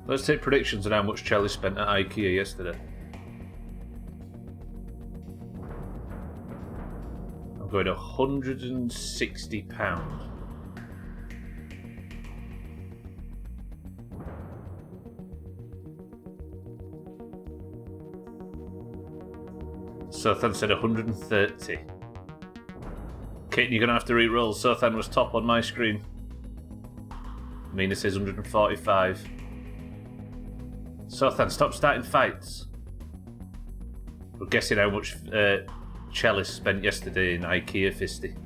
Let's take predictions on how much Charlie spent at IKEA yesterday. I'm going £160. Sothan said 130. Kitten, you're going to have to re-roll. Sothan was top on my screen. Mina says 145. Sothan, stop starting fights. We're guessing how much Chalice spent yesterday in IKEA Fisty.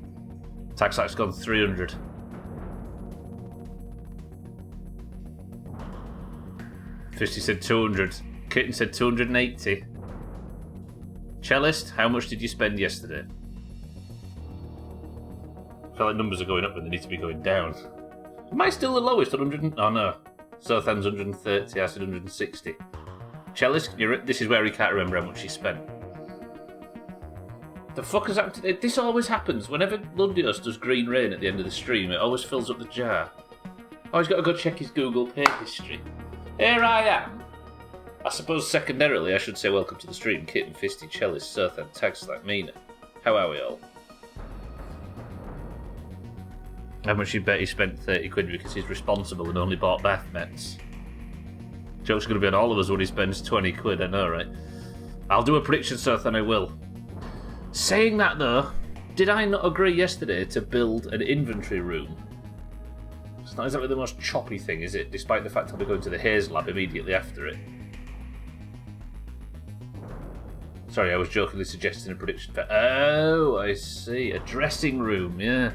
Taxack's gone 300. Fisty said 200. Kitten said 280. Cellist, how much did you spend yesterday? I feel like numbers are going up when they need to be going down. Am I still the lowest at 100? Oh no. Sothan's 130, I said 160. Cellist, this is where he can't remember how much he spent. The fuck has happened to this? Always happens. Whenever Lundios does Green Rain at the end of the stream, it always fills up the jar. Oh, he's got to go check his Google Pay history. Here I am. I suppose secondarily I should say welcome to the stream, Kitten, Fisty, Cellist, Sothan, Tagslack, Mina. How are we all? How much you bet he spent 30 quid because he's responsible and only bought bath mats? Joke's going to be on all of us when he spends 20 quid, I know, right? I'll do a prediction, Sothan, I will. Saying that though, did I not agree yesterday to build an inventory room? It's not exactly the most choppy thing, is it? Despite the fact I'll be going to the Haze lab immediately after it. Sorry, I was jokingly suggesting a prediction for... Oh, I see. A dressing room, yeah.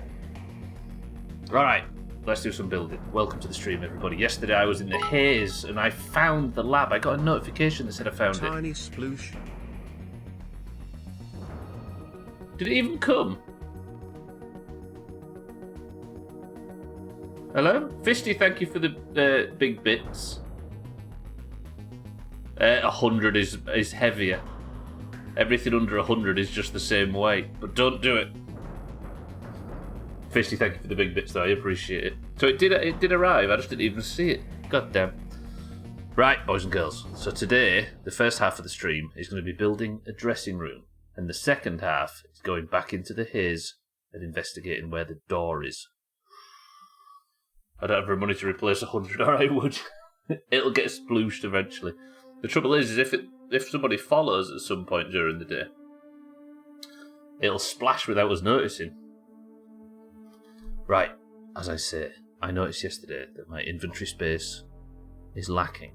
Alright, let's do some building. Welcome to the stream, everybody. Yesterday I was in the Haze and I found the lab. I got a notification that said I found it. Tiny sploosh. Did it even come? Hello? Fisty, thank you for the big bits. 100 is heavier. Everything under 100 is just the same weight, but don't do it. Fisty, thank you for the big bits, though. I appreciate it. So it did arrive. I just didn't even see it. God damn. Right, boys and girls. So today, the first half of the stream is going to be building a dressing room, and the second half is going back into the Haze and investigating where the door is. I don't have the money to replace 100, or I would. It'll get splooshed eventually. The trouble is if somebody follows at some point during the day, it'll splash without us noticing. Right, as I say, I noticed yesterday that my inventory space is lacking.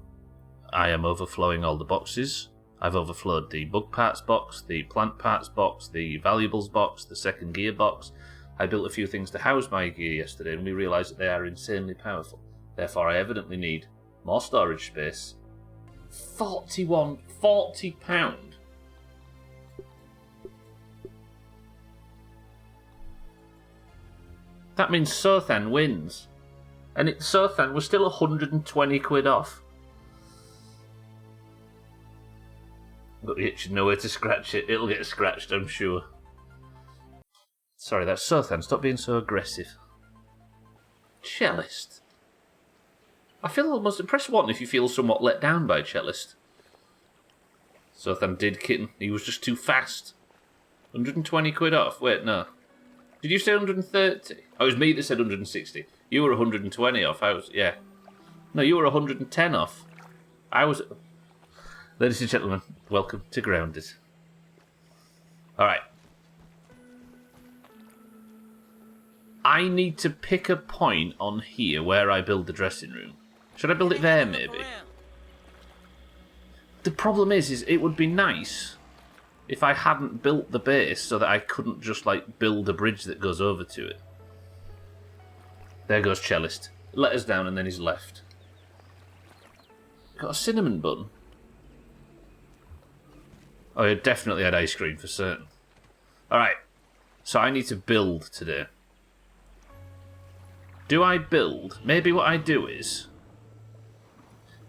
I am overflowing all the boxes. I've overflowed the bug parts box, the plant parts box, the valuables box, the second gear box. I built a few things to house my gear yesterday and we realised that they are insanely powerful. Therefore I evidently need more storage space. £40. That means Sothan wins. And Sothan was still 120 quid off. Got the itch and nowhere to scratch it. It'll get scratched, I'm sure. Sorry, that's Sothan. Stop being so aggressive. Cellist. I feel almost... Press 1 if you feel somewhat let down by Cellist. Sothan did, Kitten. He was just too fast. 120 quid off. Wait, no. Did you say 130? Oh, it was me that said 160. You were 120 off. I was... Yeah. No, you were 110 off. I was... Ladies and gentlemen, welcome to Grounded. Alright. I need to pick a point on here where I build the dressing room. Should I build it there, maybe? The problem is it would be nice if I hadn't built the base so that I couldn't just, like, build a bridge that goes over to it. There goes Cellist. Let us down and then he's left. Got a cinnamon bun. Oh, you definitely had ice cream for certain. Alright, so I need to build today. Do I build? Maybe what I do is...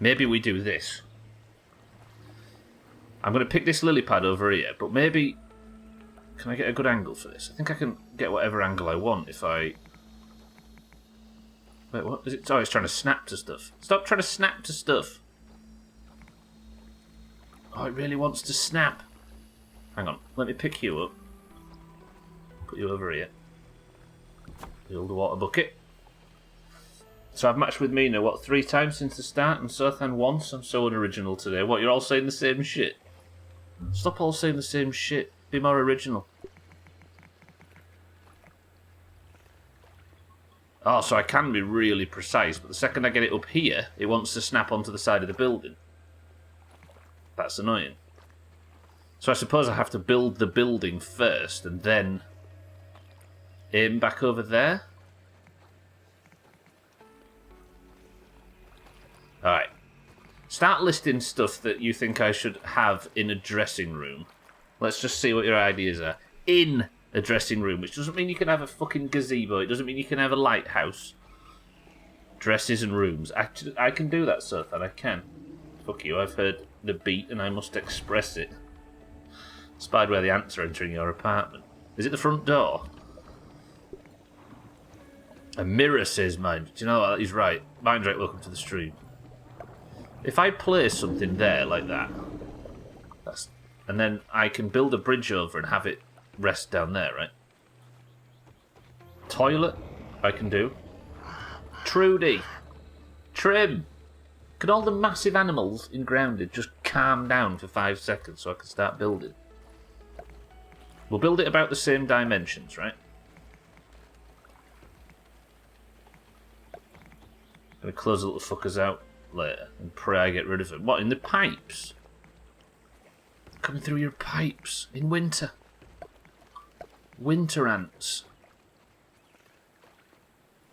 Maybe we do this. I'm going to pick this lily pad over here, but maybe... Can I get a good angle for this? I think I can get whatever angle I want if I... Wait, what is it? Oh, it's trying to snap to stuff. Stop trying to snap to stuff. Oh, it really wants to snap. Hang on, let me pick you up. Put you over here. Build a water bucket. So I've matched with Mina, what, 3 times since the start, and Sothan once? I'm so unoriginal today. What, you're all saying the same shit? Stop all saying the same shit. Be more original. Oh, so I can be really precise, but the second I get it up here, it wants to snap onto the side of the building. That's annoying. So I suppose I have to build the building first, and then aim back over there? Alright. Start listing stuff that you think I should have in a dressing room. Let's just see what your ideas are. In a dressing room, which doesn't mean you can have a fucking gazebo. It doesn't mean you can have a lighthouse. Dresses and rooms. I can do that, Sothan. I can. Fuck you, I've heard the beat and I must express it. Spied where the ants are entering your apartment. Is it the front door? A mirror, says mine. Do you know what? He's right. Mine's right, welcome to the stream. If I place something there like that, and then I can build a bridge over and have it rest down there, right? Toilet, I can do. Trudy, trim. Can all the massive animals in Grounded just calm down for 5 seconds so I can start building? We'll build it about the same dimensions, right? Gonna close the little fuckers out later and pray I get rid of them. What, in the pipes? Coming through your pipes in winter. Winter ants.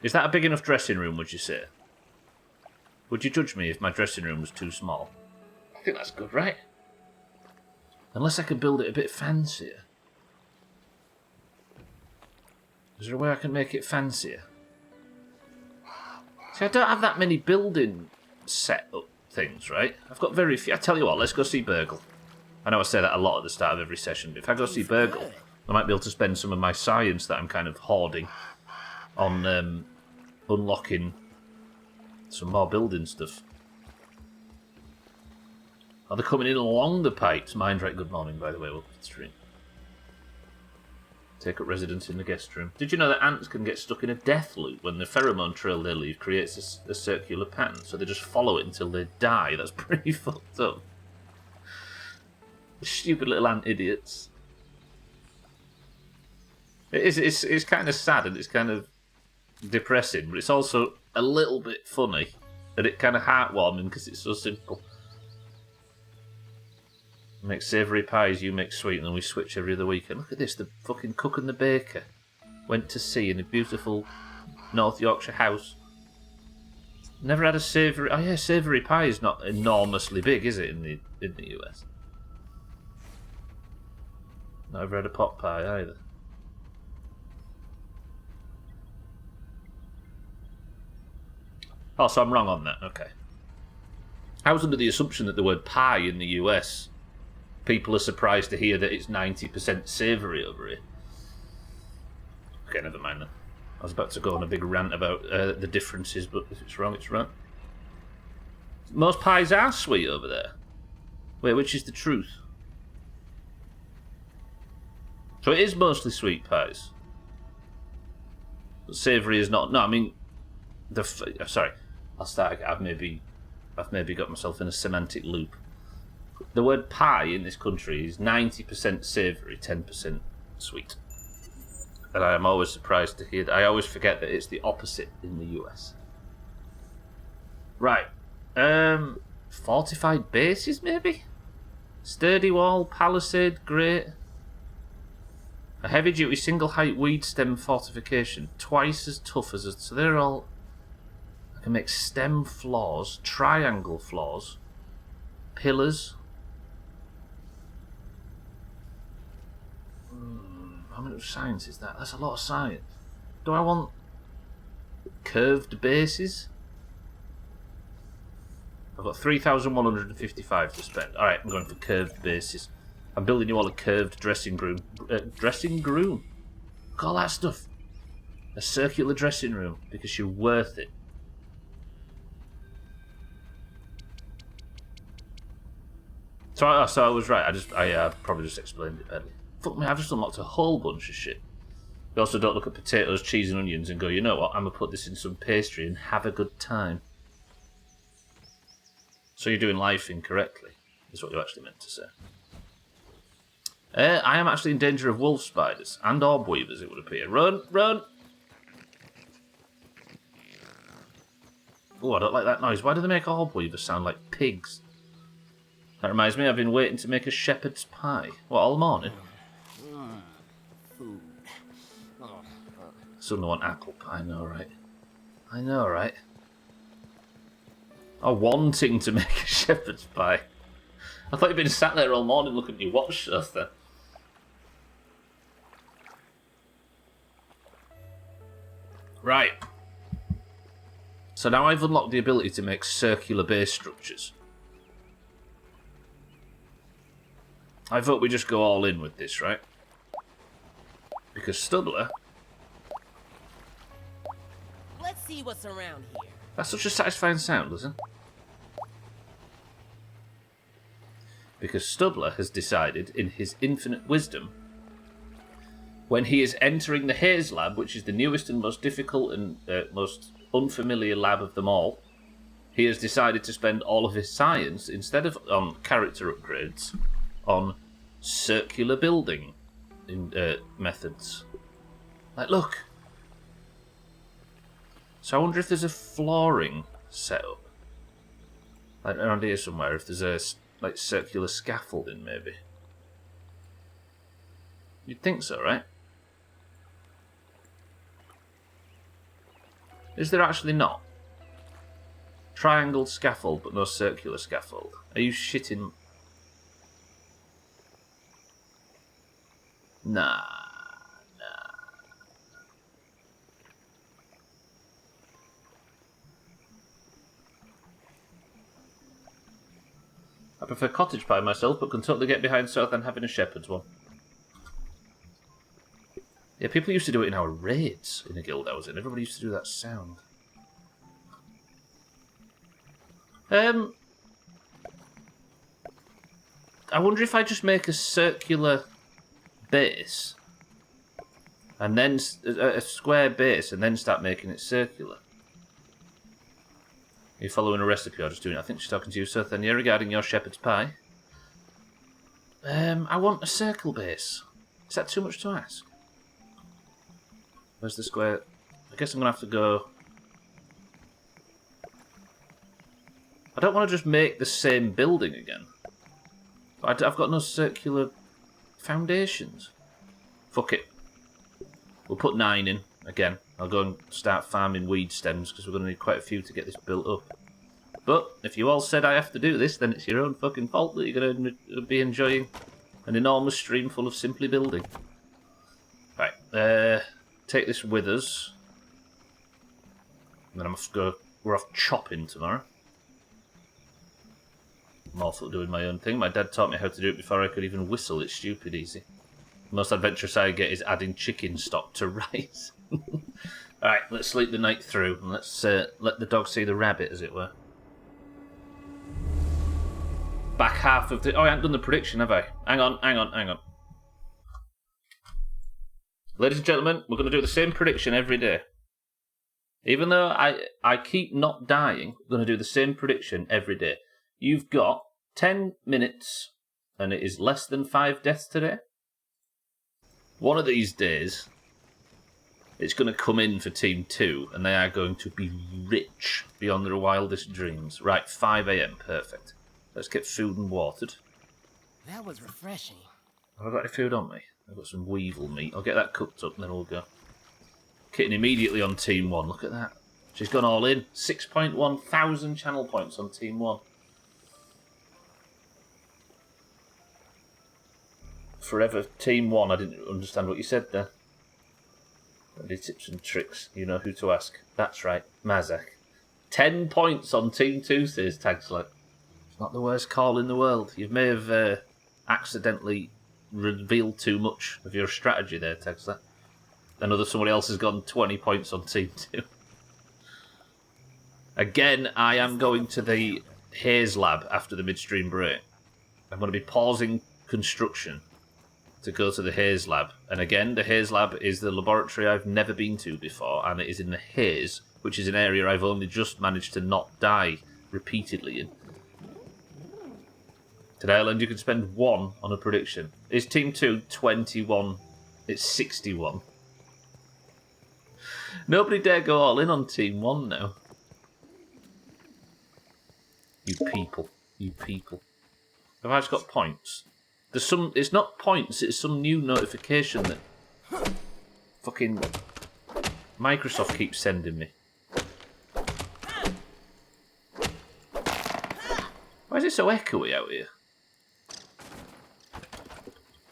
Is that a big enough dressing room, would you say? Would you judge me if my dressing room was too small? I think that's good, right? Unless I could build it a bit fancier. Is there a way I can make it fancier? See, I don't have that many building set up things, right? I've got very few. I tell you what, let's go see Burgle. I know I say that a lot at the start of every session, but if I go see Burgle, I might be able to spend some of my science that I'm kind of hoarding on unlocking some more building stuff. Oh, they're coming in along the pipes. Mine's right, good morning, by the way. Welcome to the stream. Take up residence in the guest room. Did you know that ants can get stuck in a death loop when the pheromone trail they leave creates a circular pattern, so they just follow it until they die? That's pretty fucked up. Stupid little ant idiots. It's kind of sad and it's kind of depressing, but it's also a little bit funny and it kind of heartwarming because it's so simple. Make savoury pies, you make sweet, and then we switch every other weekend. Look at this, the fucking cook and the baker went to sea in a beautiful North Yorkshire house. Never had a savoury... Oh yeah, savoury pie is not enormously big, is it, in the US? Not ever had a pot pie either. Oh, so I'm wrong on that, okay. I was under the assumption that the word pie in the US... People are surprised to hear that it's 90% savoury over here. Okay, never mind then. I was about to go on a big rant about the differences, but if it's wrong, it's wrong. Most pies are sweet over there. Wait, which is the truth? So it is mostly sweet pies. But savoury is not. No, I mean... Sorry. I'll start. I've maybe got myself in a semantic loop. The word pie in this country is 90% savoury, 10% sweet. And I am always surprised to hear that. I always forget that it's the opposite in the US. Right. Fortified bases, maybe? Sturdy wall, palisade, great. A heavy-duty single-height weed stem fortification. Twice as tough as... So they're all... I can make stem floors, triangle floors, pillars... How much science is that? That's a lot of science. Do I want curved bases? I've got 3,155 to spend. Alright, I'm going for curved bases. I'm building you all a curved dressing room. Dressing room? Look at all that stuff. A circular dressing room, because you're worth it. So I was right. I probably just explained it badly. Fuck me, I've just unlocked a whole bunch of shit. You also don't look at potatoes, cheese, and onions and go, you know what? I'm gonna put this in some pastry and have a good time. So you're doing life incorrectly, is what you actually meant to say. I am actually in danger of wolf spiders and orb weavers, it would appear. Run, run! Oh, I don't like that noise. Why do they make orb weavers sound like pigs? That reminds me, I've been waiting to make a shepherd's pie. What, all morning? Food. Suddenly want apple pie, I know, right? I know, right? I'm wanting to make a shepherd's pie. I thought you'd been sat there all morning looking at your watch stuff then. Right. So now I've unlocked the ability to make circular base structures. I thought we just go all in with this, right? Because Stubbler... Let's see what's around here. That's such a satisfying sound, isn't it? Because Stubbler has decided, in his infinite wisdom, when he is entering the Haze lab, which is the newest and most difficult and most unfamiliar lab of them all, he has decided to spend all of his science, instead of on character upgrades, on circular building methods. Like, look. So I wonder if there's a flooring setup. Like around here somewhere, if there's a like circular scaffolding maybe. You'd think so, right? Is there actually not? Triangled scaffold but no circular scaffold. Are you shitting? Nah. I prefer cottage pie myself, but can totally get behind South and having a shepherd's one. Yeah, people used to do it in our raids in a guild I was in. Everybody used to do that sound. I wonder if I just make a circular base, and then a square base, and then start making it circular. Are you following a recipe or just doing it? I think she's talking to you, Sir Thania, regarding your shepherd's pie. I want a circle base. Is that too much to ask? Where's the square? I guess I'm going to have to go... I don't want to just make the same building again. But I've got no circular foundations. Fuck it. We'll put 9 in, again. I'll go and start farming weed stems, because we're going to need quite a few to get this built up. But, if you all said I have to do this, then it's your own fucking fault that you're going to be enjoying an enormous stream full of simply building. Right, take this with us. And then we're off chopping tomorrow. I'm also doing my own thing. My dad taught me how to do it before I could even whistle. It's stupid easy. The most adventurous I get is adding chicken stock to rice. Alright, let's sleep the night through, and let's let the dog see the rabbit, as it were. Back half of the... Oh, I haven't done the prediction, have I? Hang on. Ladies and gentlemen, we're going to do the same prediction every day. Even though I keep not dying, we're going to do the same prediction every day. You've got 10 minutes, and it is less than 5 deaths today. One of these days, it's going to come in for Team 2, and they are going to be rich beyond their wildest dreams. Right, 5 AM, perfect. Let's get food and watered. That was refreshing. Have I got any food on me? I've got some weevil meat. I'll get that cooked up, and then we'll go. Kitten immediately on Team 1, look at that. She's gone all in. 6.1 thousand channel points on Team 1. Forever Team 1, I didn't understand what you said there. Any tips and tricks? You know who to ask. That's right, Mazak. 10 points on Team 2, says Tagslet. It's not the worst call in the world. You may have accidentally revealed too much of your strategy there, Tagslet. Another somebody else has gotten 20 points on Team 2. Again, I am going to the Haze lab after the midstream break. I'm going to be pausing construction to go to the Haze lab. And again, the Haze lab is the laboratory I've never been to before, and it is in the Haze, which is an area I've only just managed to not die repeatedly in. Today I learned you can spend 1 on a prediction. Is Team 2 21? It's 61. Nobody dare go all in on Team 1 now. You people. You people. Have I just got points? There's some... It's not points, it's some new notification that... fucking... Microsoft keeps sending me. Why is it so echoey out here?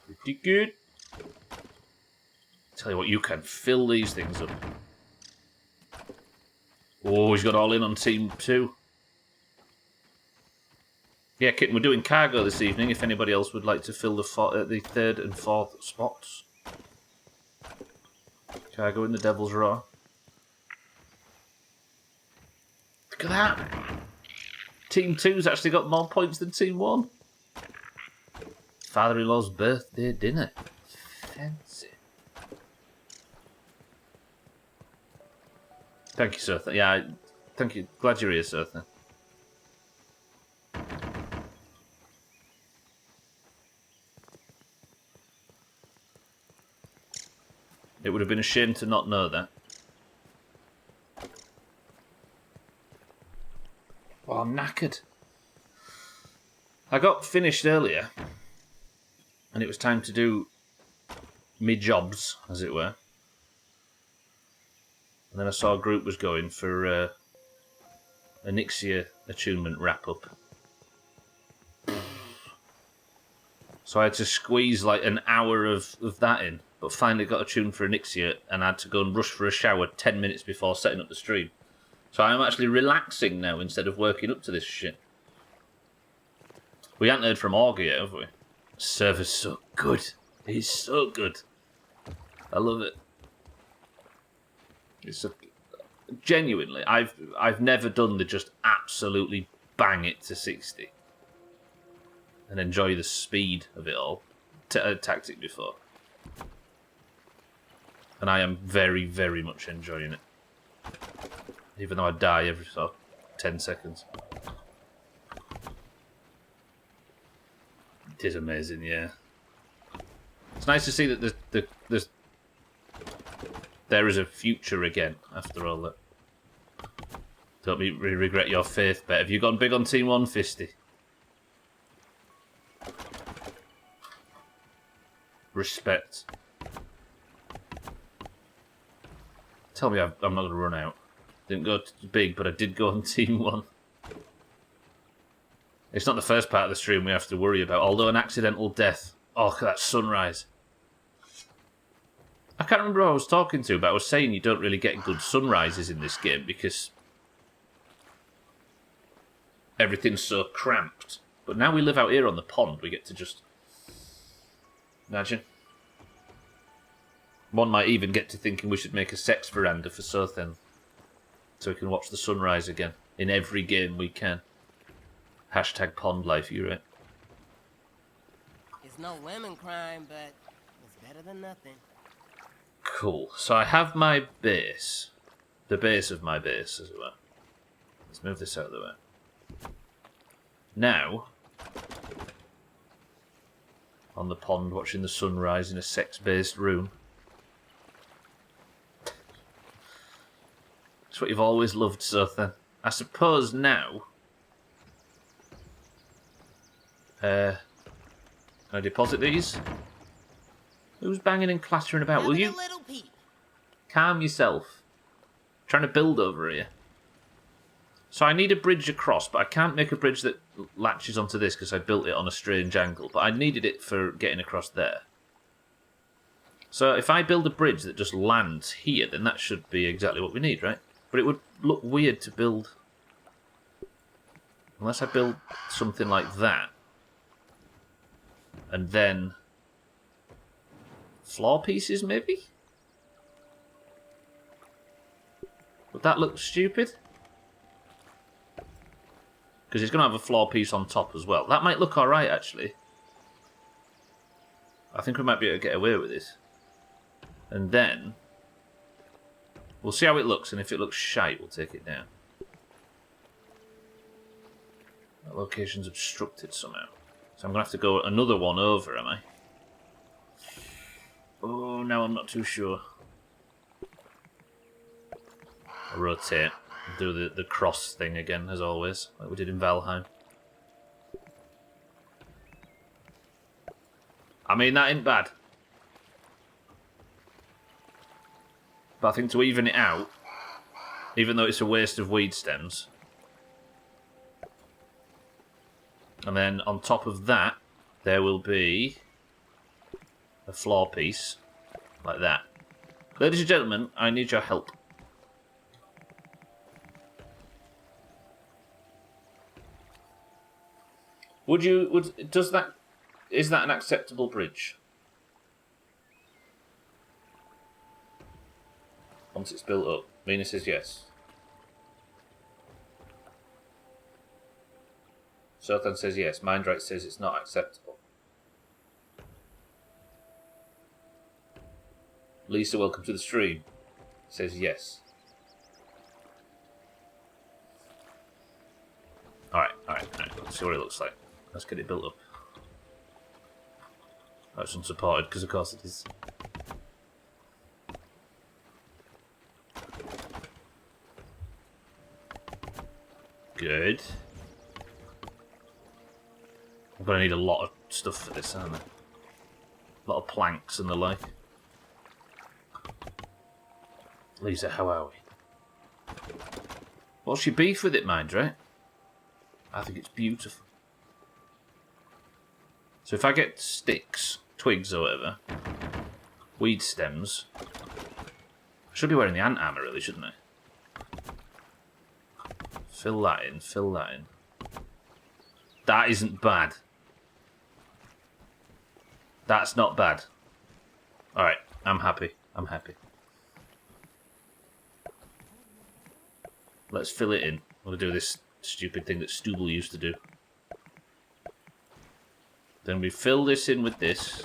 Pretty good. Tell you what, you can fill these things up. Oh, he's got all in on Team 2. Yeah, Kitten, we're doing cargo this evening, if anybody else would like to fill the 3rd and 4th spots. Cargo in the Devil's Roar. Look at that! Team 2's actually got more points than Team 1. Father-in-law's birthday dinner. Fancy. Thank you, Sir. Yeah, thank you. Glad you're here, Sir. It would have been a shame to not know that. Oh, I'm knackered. I got finished earlier, and it was time to do me jobs, as it were. And then I saw a group was going for a Nixia attunement wrap-up. So I had to squeeze like an hour of that in, but finally got attuned for Nixia, and I had to go and rush for a shower 10 minutes before setting up the stream. So I'm actually relaxing now instead of working up to this shit. We haven't heard from Augie yet, have we? The server's so good. It's so good. I love it. It's genuinely, I've never done the just absolutely bang it to 60 and enjoy the speed of it all tactic before. And I am very, very much enjoying it. Even though I die every 10 seconds. It is amazing, yeah. It's nice to see that there is a future again after all that. Don't regret your faith bet. Have you gone big on Team 1, Fisty? Respect. Tell me I'm not going to run out. Didn't go big, but I did go on Team 1. It's not the first part of the stream we have to worry about, although an accidental death. Oh, look at that sunrise. I can't remember who I was talking to, but I was saying you don't really get good sunrises in this game because everything's so cramped. But now we live out here on the pond, we get to just... Imagine. One might even get to thinking we should make a sex veranda for Sothen, so we can watch the sunrise again in every game we can. Hashtag pond life, you're right. It's no lemon crime, but it's better than nothing. Cool. So I have my base. The base of my base, as it were. Let's move this out of the way. Now, on the pond watching the sunrise in a sex-based room. It's what you've always loved, Sotha. I suppose now... can I deposit these? Who's banging and clattering about? Will you calm yourself? I'm trying to build over here. So I need a bridge across, but I can't make a bridge that latches onto this because I built it on a strange angle. But I needed it for getting across there. So if I build a bridge that just lands here, then that should be exactly what we need, right? But it would look weird to build... Unless I build something like that. And then... floor pieces, maybe? Would that look stupid? Because it's going to have a floor piece on top as well. That might look alright, actually. I think we might be able to get away with this. And then... we'll see how it looks, and if it looks shite, we'll take it down. That location's obstructed somehow. So I'm going to have to go another one over, am I? Oh, now I'm not too sure. I'll rotate. Do the cross thing again, as always, like we did in Valheim. I mean, that ain't bad. But I think to even it out, even though it's a waste of weed stems, and then on top of that, there will be a floor piece, like that. Ladies and gentlemen, I need your help. Is that an acceptable bridge? Once it's built up. Mina says yes. Sothan says yes. Mindright says it's not acceptable. Lisa, welcome to the stream. Says yes. Alright. Let's see what it looks like. Let's get it built up. Oh, it's unsupported, because of course it is. Good. I'm going to need a lot of stuff for this, aren't I? A lot of planks and the like. Lisa, how are we? What's your beef with it, mind, right? I think it's beautiful. So if I get sticks, twigs or whatever, weed stems, I should be wearing the ant armor really, shouldn't I? Fill that in, fill that in. That isn't bad. That's not bad. Alright, I'm happy. I'm happy. Let's fill it in. I'm going to do this stupid thing that Stubbler used to do. Then we fill this in with this.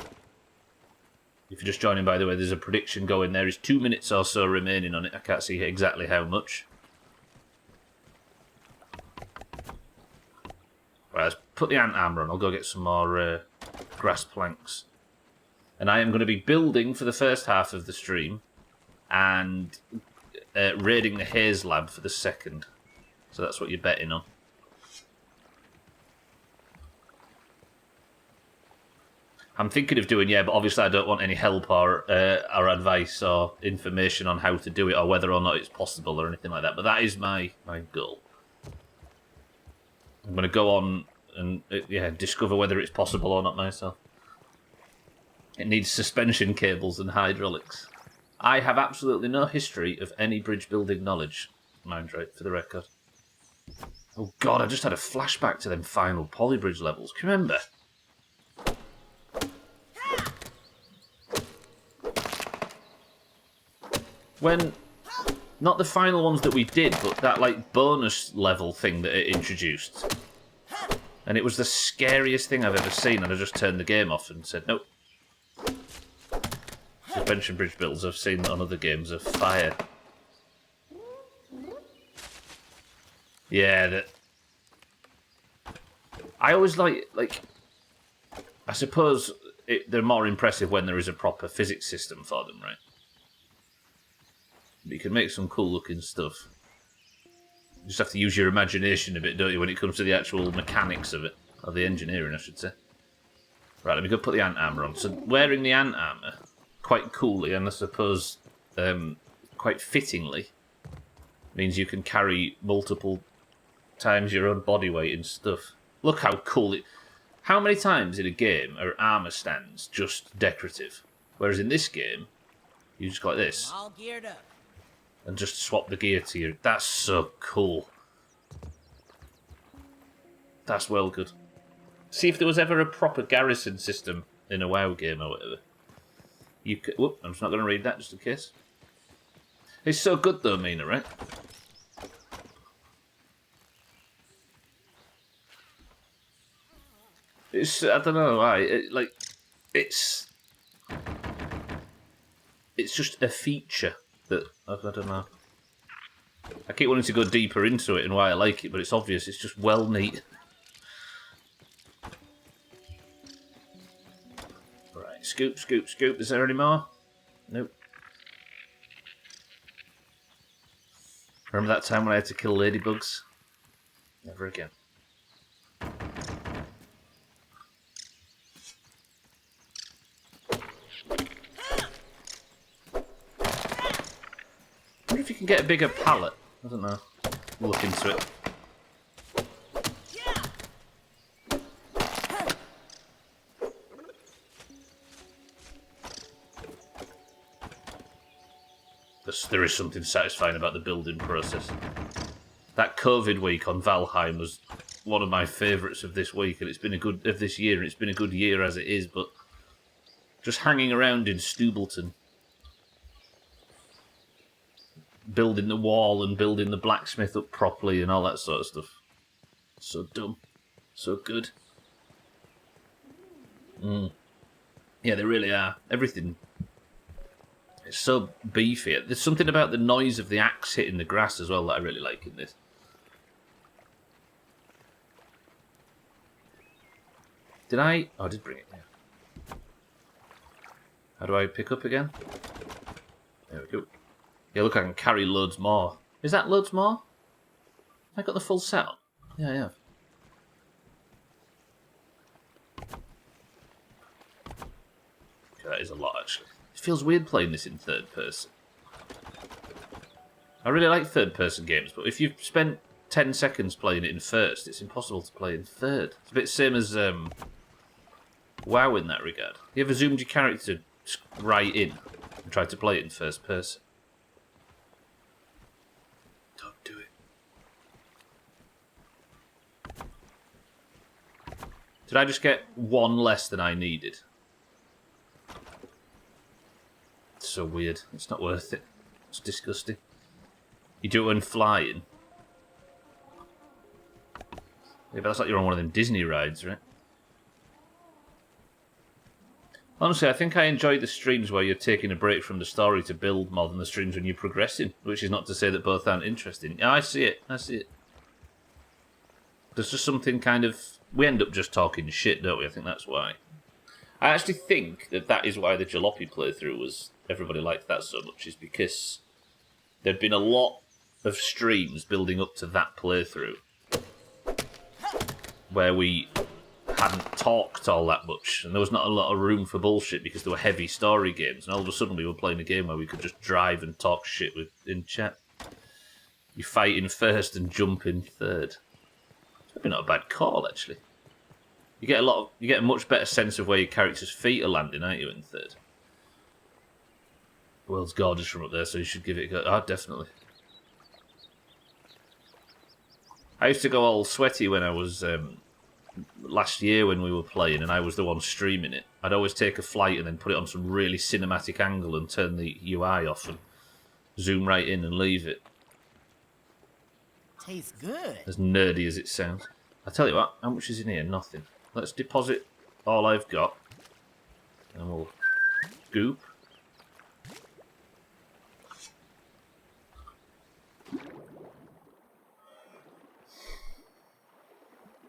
If you're just joining, by the way, there's a prediction going. There is 2 minutes or so remaining on it. I can't see exactly how much. Right, let's put the ant armor on. I'll go get some more grass planks. And I am going to be building for the first half of the stream and raiding the Haze lab for the second. So that's what you're betting on. I'm thinking of doing, yeah, but obviously I don't want any help or advice or information on how to do it or whether or not it's possible or anything like that. But that is my goal. I'm going to go on and discover whether it's possible or not myself. It needs suspension cables and hydraulics. I have absolutely no history of any bridge building knowledge, mind right, for the record. Oh god, I just had a flashback to them final polybridge levels. Can you remember? When, not the final ones that we did, but that like bonus level thing that it introduced. And it was the scariest thing I've ever seen, and I just turned the game off and said, nope. Suspension bridge builds I've seen on other games of fire. Yeah, that. I always like I suppose they're more impressive when there is a proper physics system for them, right? But you can make some cool looking stuff. You just have to use your imagination a bit, don't you, when it comes to the actual mechanics of it. Or the engineering, I should say. Right, let me go put the ant armor on. So, wearing the ant armor, quite coolly, and I suppose quite fittingly, means you can carry multiple times your own body weight and stuff. Look how cool it... How many times in a game are armor stands just decorative? Whereas in this game, you just go like this. All geared up. And just swap the gear to you. That's so cool. That's well good. See if there was ever a proper garrison system in a WoW game or whatever. You could... Whoop, I'm just not going to read that just in case. It's so good though, Mina, right? It's I don't know why. It's just a feature that I don't know. I keep wanting to go deeper into it and why I like it, but it's obvious. It's just well neat. Right, scoop, scoop, scoop. Is there any more? Nope. Remember that time when I had to kill ladybugs? Never again. I wonder if you can get a bigger pallet. I don't know. We'll look into it. There is something satisfying about the building process. That COVID week on Valheim was one of my favourites of this week, and it's been of this year, and it's been a good year as it is. But just hanging around in Stubbleton, building the wall and building the blacksmith up properly and all that sort of stuff. So dumb, so good. Yeah, they really are. Everything. It's so beefy. There's something about the noise of the axe hitting the grass as well that I really like in this. Did I? Oh, I did bring it. Yeah. How do I pick up again? There we go. Yeah, look, I can carry loads more. Is that loads more? Have I got the full set on? Yeah, I have. Okay, that is a lot, actually. It feels weird playing this in third person. I really like third person games, but if you've spent 10 seconds playing it in first, it's impossible to play in third. It's a bit same as WoW in that regard. You ever zoomed your character right in and tried to play it in first person? Don't do it. Did I just get one less than I needed? It's so weird. It's not worth it. It's disgusting. You do it when flying. Yeah, but that's like you're on one of them Disney rides, right? Honestly, I think I enjoy the streams where you're taking a break from the story to build more than the streams when you're progressing, which is not to say that both aren't interesting. Yeah, I see it. I see it. There's just something kind of... We end up just talking shit, don't we? I think that's why. I actually think that is why the Jalopy playthrough was... Everybody liked that so much, is because there'd been a lot of streams building up to that playthrough where we hadn't talked all that much, and there was not a lot of room for bullshit because there were heavy story games, and all of a sudden we were playing a game where we could just drive and talk shit in chat. You fight in first and jump in third. It's maybe not a bad call, actually. You get a much better sense of where your character's feet are landing, aren't you, in third? The world's gorgeous from up there, so you should give it a go. Oh, definitely. I used to go all sweaty when I was... last year when we were playing and I was the one streaming it. I'd always take a flight and then put it on some really cinematic angle and turn the UI off and zoom right in and leave it. Tastes good. As nerdy as it sounds. I tell you what, how much is in here? Nothing. Let's deposit all I've got and we'll goop.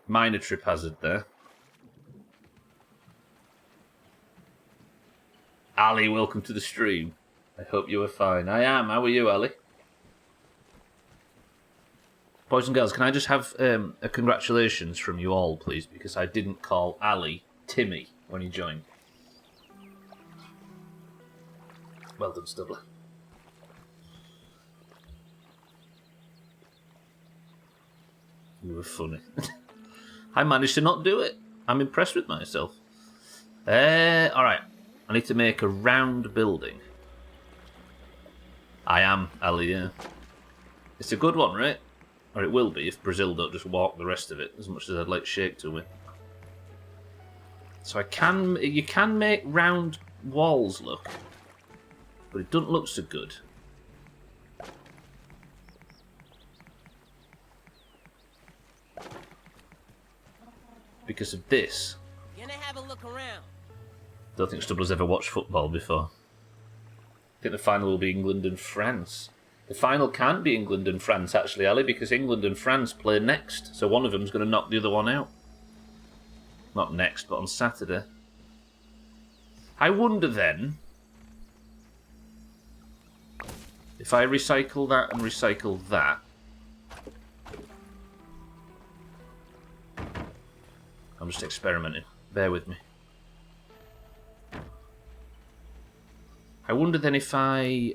Minor trip hazard there. Ali, welcome to the stream. I hope you are fine. I am. How are you, Ali? Boys and girls, can I just have a congratulations from you all, please? Because I didn't call Ali Timmy when he joined. Well done, Stubbler. You were funny. I managed to not do it. I'm impressed with myself. Alright. I need to make a round building. I am, Ali, yeah. It's a good one, right? Or it will be if Brazil don't just walk the rest of it, as much as I'd like Shake to win. So you can make round walls look, but it doesn't look so good. Because of this. Gonna have a look around. Don't think Stubbler's ever watched football before. I think the final will be England and France. The final can't be England and France, actually, Ali, because England and France play next. So one of them's going to knock the other one out. Not next, but on Saturday. I wonder then, if I recycle that and recycle that, I'm just experimenting. Bear with me. I wonder then if I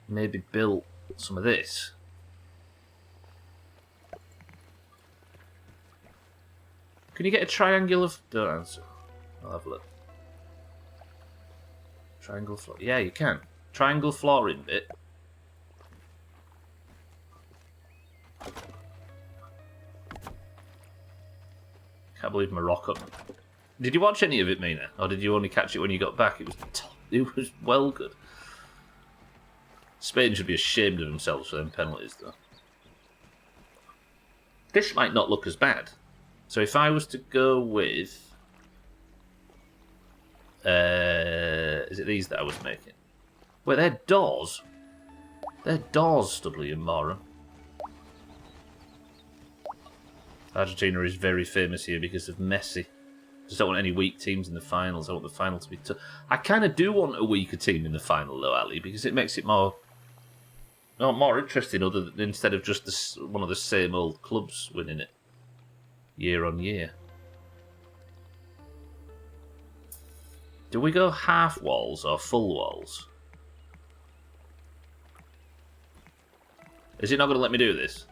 maybe built some of this. Can you get a triangle of... Don't answer. I'll have a look. Triangle floor. Yeah, you can. Triangle flooring bit. Can't believe Morocco. Did you watch any of it, Mina? Or did you only catch it when you got back? It was well good. Spain should be ashamed of themselves for them penalties, though. This might not look as bad. So if I was to go with... is it these that I was making? Wait, they're doors. They're doors, Stubbler, and moron. Argentina is very famous here because of Messi. Just don't want any weak teams in the finals. I want the final to be tough. I kind of do want a weaker team in the final, though, Ali, because it makes it more interesting, other than instead of just one of the same old clubs winning it year on year. Do we go half walls or full walls? Is it not going to let me do this?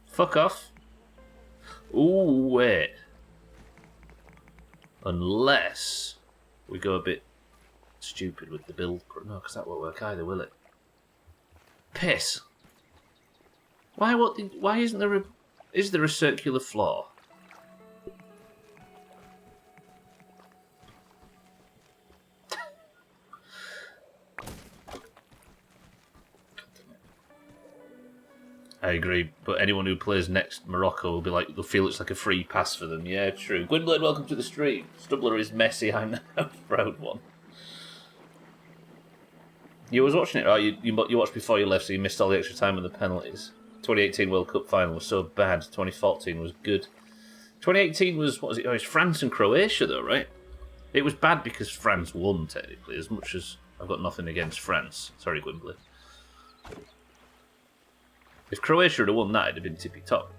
Fuck off. Ooh, wait. Unless we go a bit stupid with the build. No, because that won't work either, will it? Piss. Why isn't there a... Is there a circular floor? I agree, but anyone who plays next Morocco will be like, they'll feel it's like a free pass for them. Yeah, true. Gwynblade, welcome to the stream. Stubbler is Messi, I'm now proud one. You was watching it, right? You watched before you left, so you missed all the extra time and the penalties. 2018 World Cup final was so bad. 2014 was good. 2018 was, what was it? Oh, it's France and Croatia, though, right? It was bad because France won, technically, as much as I've got nothing against France. Sorry, Gwynblade. If Croatia had won that, it'd have been tippy-top.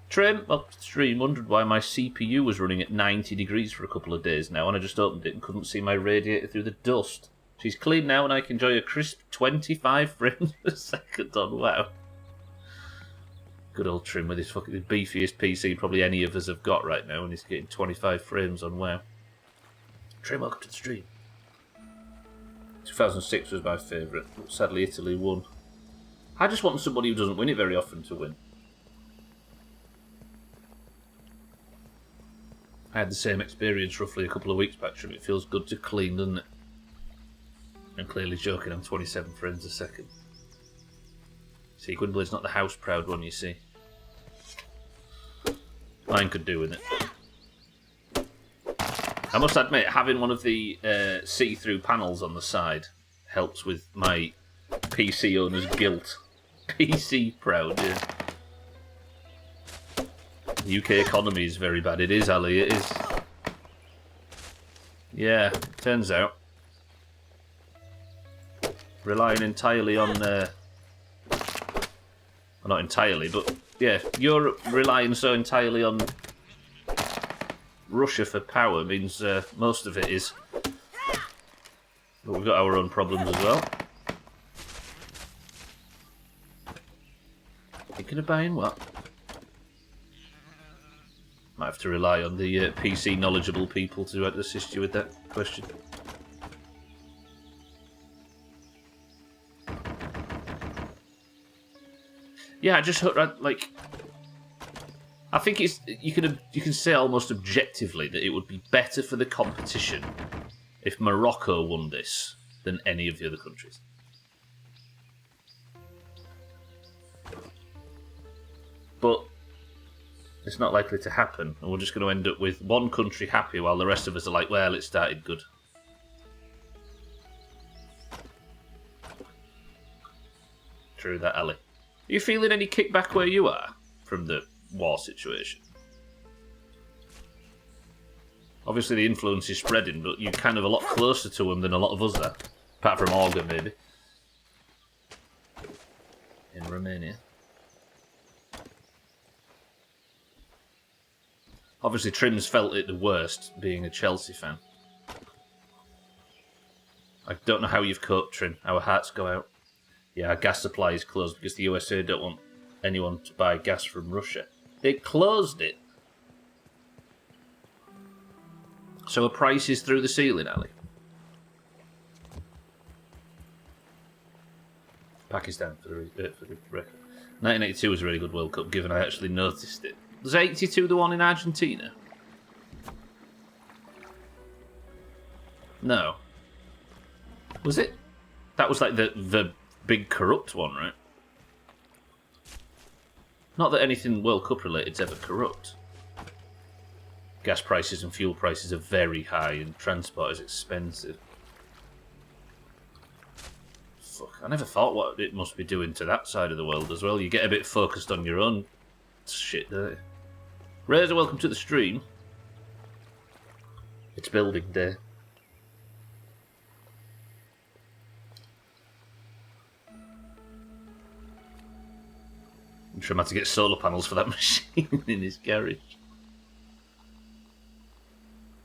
Trim, well, stream, wondered why my CPU was running at 90 degrees for a couple of days now, and I just opened it and couldn't see my radiator through the dust. She's clean now, and I can enjoy a crisp 25 frames per second on WoW. Good old Trim with his fucking beefiest PC probably any of us have got right now, and he's getting 25 frames on WoW. Trim, welcome to the stream. 2006 was my favourite, but sadly Italy won. I just want somebody who doesn't win it very often to win. I had the same experience roughly a couple of weeks back, Trim. It feels good to clean, doesn't it? I'm clearly joking, I'm 27 frames a second. See, Gwynblade's not the house proud one, you see. Mine could do with it. I must admit, having one of the see-through panels on the side helps with my PC owner's guilt. PC proud, yeah. The UK economy is very bad. It is, Ali, it is. Yeah, turns out. Relying entirely on... well, not entirely, but yeah, Europe relying so entirely on Russia for power means most of it is. But we've got our own problems as well. Thinking of buying what? Might have to rely on the PC knowledgeable people to assist you with that question. Yeah, I just like. I think it's you can say almost objectively that it would be better for the competition if Morocco won this than any of the other countries. But it's not likely to happen, and we're just going to end up with one country happy while the rest of us are like, well, it started good. True that, Ali. Are you feeling any kickback where you are from the war situation? Obviously the influence is spreading, but you're kind of a lot closer to them than a lot of us are. Apart from Olga, maybe. In Romania. Obviously Trim's felt it the worst, being a Chelsea fan. I don't know how you've coped, Trim. Our hearts go out. Yeah, our gas supply is closed because the USA don't want anyone to buy gas from Russia. They closed it. So are prices through the ceiling, Ali? Pakistan, for the record. 1982 was a really good World Cup, given I actually noticed it. Was 82 the one in Argentina? No. Was it? That was like the big corrupt one, right? Not that anything World Cup related is ever corrupt. Gas prices and fuel prices are very high and transport is expensive. Fuck, I never thought what it must be doing to that side of the world as well. You get a bit focused on your own shit, don't you? Razor, welcome to the stream. It's building day. I'm sure I'm had to get solar panels for that machine in his garage.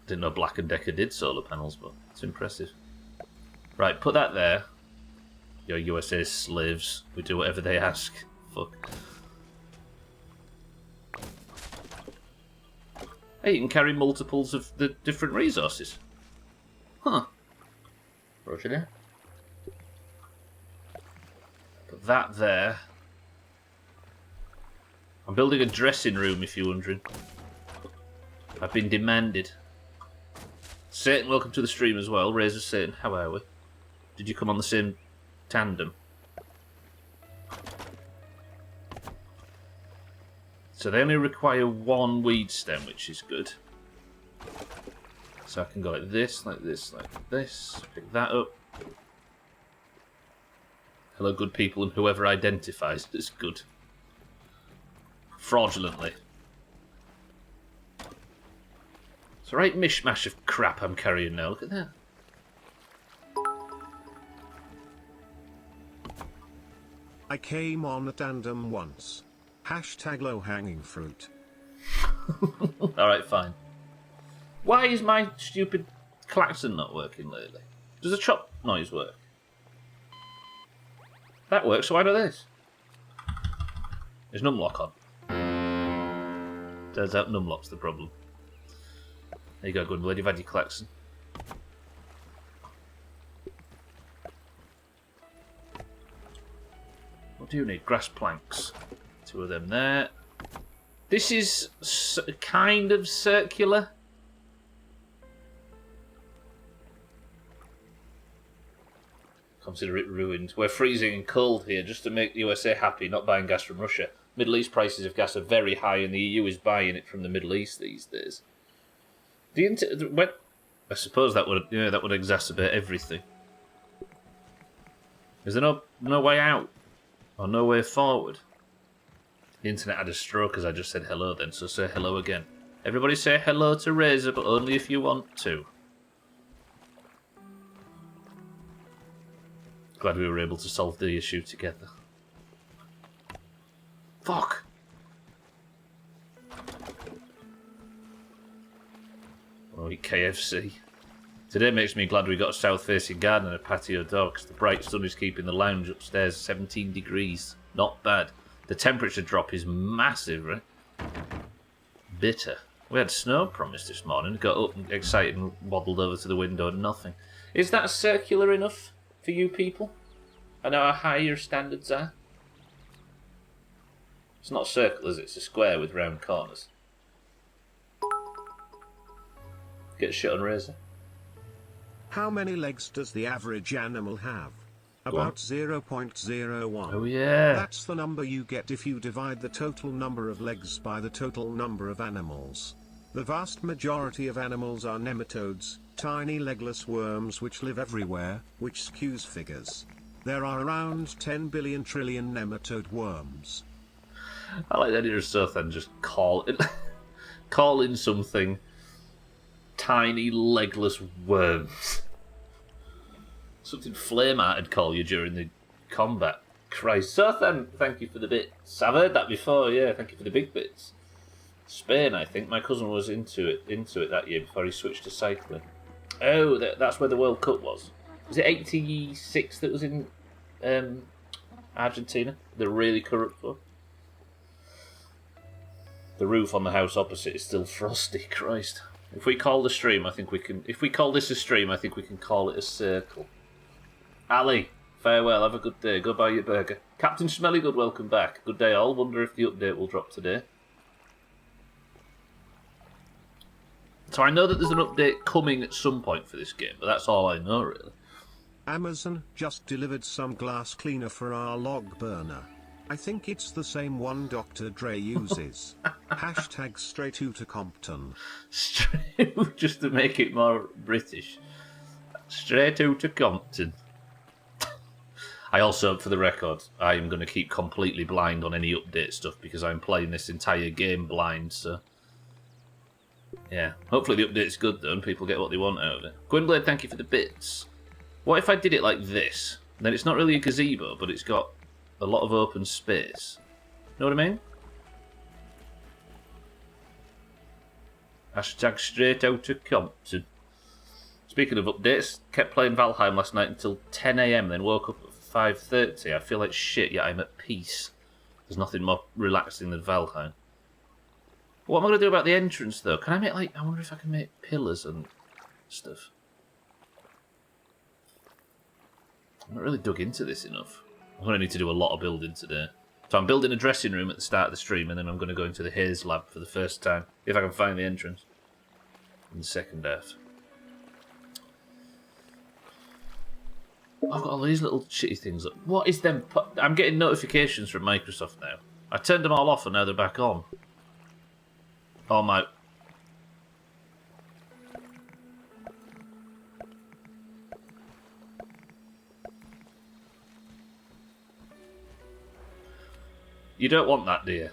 Didn't know Black & Decker did solar panels, but it's impressive. Right, put that there. Your USA slaves. We do whatever they ask. Fuck. Hey, you can carry multiples of the different resources. Huh. Roger there. Put that there. I'm building a dressing room, if you're wondering. I've been demanded. Satan, welcome to the stream as well. Razor Satan, how are we? Did you come on the same tandem? So they only require one weed stem, which is good. So I can go like this, like this, like this. Pick that up. Hello, good people, and whoever identifies as good. Fraudulently. It's a right mishmash of crap I'm carrying now. Look at that. I came on a tandem once. Hashtag low hanging fruit. Alright, fine. Why is my stupid klaxon not working lately? Does a chop noise work? That works, so why not this? Is numlock on? Turns out numlock's the problem. There you go, Gwynblade, you've had your klaxon. What do you need? Grass planks. 2 of them there. This is kind of circular. Consider it ruined. We're freezing and cold here just to make the USA happy, not buying gas from Russia. Middle East prices of gas are very high and the EU is buying it from the Middle East these days. I suppose that would exacerbate everything. Is there no way out? Or no way forward? The internet had a stroke as I just said hello then, so say hello again. Everybody say hello to Razor, but only if you want to. Glad we were able to solve the issue together. Fuck! Oh, eat KFC. Today makes me glad we got a south-facing garden and a patio door, because the bright sun is keeping the lounge upstairs 17 degrees. Not bad. The temperature drop is massive, right? Bitter. We had snow promised this morning. Got up and excited and waddled over to the window and nothing. Is that circular enough for you people? I know how high your standards are. It's not a circle, is it? It's a square with round corners. Get a shit on Razor. How many legs does the average animal have? About 0.01. Oh yeah. That's the number you get if you divide the total number of legs by the total number of animals. The vast majority of animals are nematodes, tiny legless worms which live everywhere, which skews figures. There are around 10 billion trillion nematode worms. I like the idea of Sothan just calling something tiny legless worms. Something Flameheart would call you during the combat. Christ. Sothan, thank you for the bits. I've heard that before, yeah, thank you for the big bits. Spain, I think. My cousin was into it that year before he switched to cycling. Oh, that's where the World Cup was. Was it 86 that was in Argentina? The really corrupt one? The roof on the house opposite is still frosty, Christ. If we call the stream, I think we can... If we call this a stream, I think we can call it a circle. Ali, farewell, have a good day. Go buy your burger. Captain Smellygood, welcome back. Good day all. Wonder if the update will drop today. So I know that there's an update coming at some point for this game, but that's all I know, really. Amazon just delivered some glass cleaner for our log burner. I think it's the same one Dr. Dre uses. Hashtag straight to Compton. Straight, just to make it more British. Straight out to Compton. I also, for the record, I am going to keep completely blind on any update stuff because I'm playing this entire game blind, so... Yeah, hopefully the update's good though and people get what they want out of it. Gwynblade, thank you for the bits. What if I did it like this? Then it's not really a gazebo, but it's got a lot of open space. Know what I mean? Hashtag straight out to Compton. Speaking of updates, kept playing Valheim last night until 10 AM, then woke up at 5:30. I feel like shit, yet I'm at peace. There's nothing more relaxing than Valheim. What am I going to do about the entrance, though? Can I make, like... I wonder if I can make pillars and stuff. I'm not really dug into this enough. I'm going to need to do a lot of building today. So I'm building a dressing room at the start of the stream, and then I'm going to go into the Haze lab for the first time. If I can find the entrance. In the second half. I've got all these little shitty things up. What is them... I'm getting notifications from Microsoft now. I turned them all off, and now they're back on. Oh my... You don't want that, do you?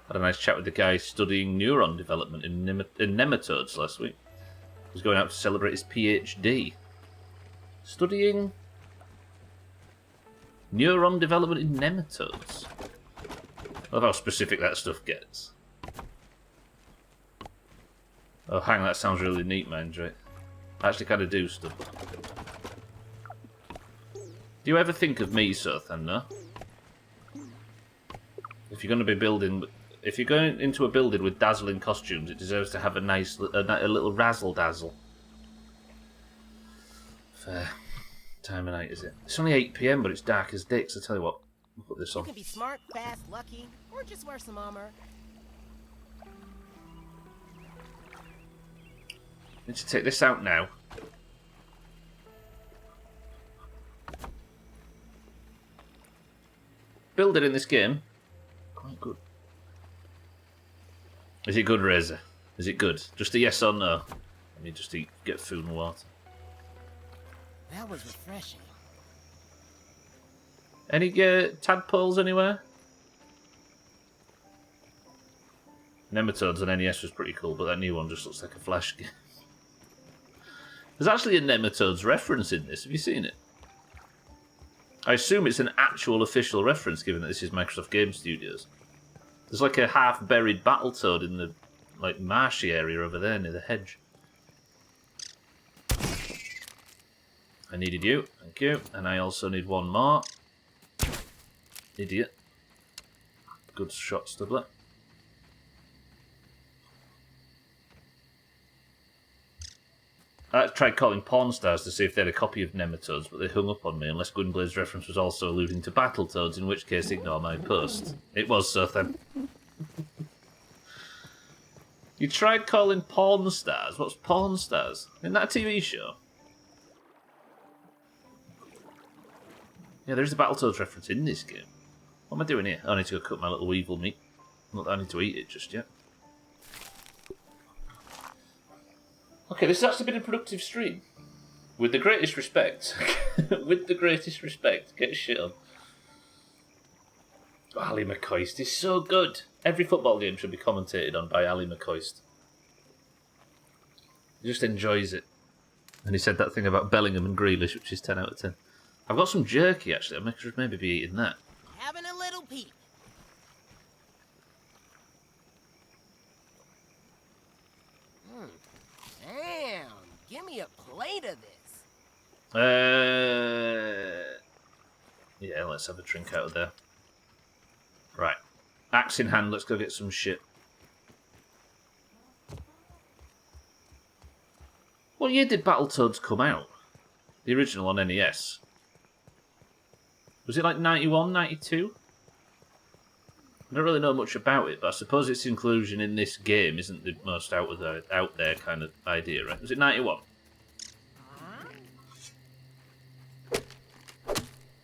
Had a nice chat with the guy studying neuron development in nematodes last week. He was going out to celebrate his PhD. Studying neuron development in nematodes. I love how specific that stuff gets. Oh, hang on, that sounds really neat, mind, right? I actually kind of do stuff. Do you ever think of me, Sothan, no? If you're going to be building... If you're going into a building with dazzling costumes, it deserves to have a nice... a little razzle-dazzle. Fair. Time of night, is it? It's only 8 PM, but it's dark as dicks. I tell you what. I'll put this on. You can be smart, fast, lucky, or just wear some armor. Need to take this out now. Building in this game, quite good. Is it good, Razor? Is it good? Just a yes or no? I mean, just eat, get food and water. That was refreshing. Any tadpoles anywhere? Nematodes on NES was pretty cool, but that new one just looks like a flash game. There's actually a Nematodes reference in this. Have you seen it? I assume it's an actual official reference, given that this is Microsoft Game Studios. There's like a half-buried Battletoad in the like marshy area over there near the hedge. I needed you, thank you. And I also need one more. Idiot. Good shot, Stubbler. I tried calling porn stars to see if they had a copy of Nematodes, but they hung up on me, unless Gwynblade's reference was also alluding to Battletoads, in which case ignore my post. It was so then. You tried calling porn stars? What's porn stars? Isn't that a TV show? Yeah, there's a Battletoads reference in this game. What am I doing here? Oh, I need to go cut my little weevil meat. Not that I need to eat it just yet. Okay, this has actually been a productive stream. With the greatest respect. With the greatest respect. Get shit on. Ali McCoist is so good. Every football game should be commentated on by Ali McCoist. He just enjoys it. And he said that thing about Bellingham and Grealish, which is 10 out of 10. I've got some jerky, actually. I should maybe be eating that. Having a little peep. Damn, give me a plate of this. Yeah, let's have a drink out of there. Right. Axe in hand, let's go get some shit. What year did Battletoads come out? The original on NES. Was it like 91, 92? I don't really know much about it, but I suppose its inclusion in this game isn't the most out there kind of idea, right? Was it 91? I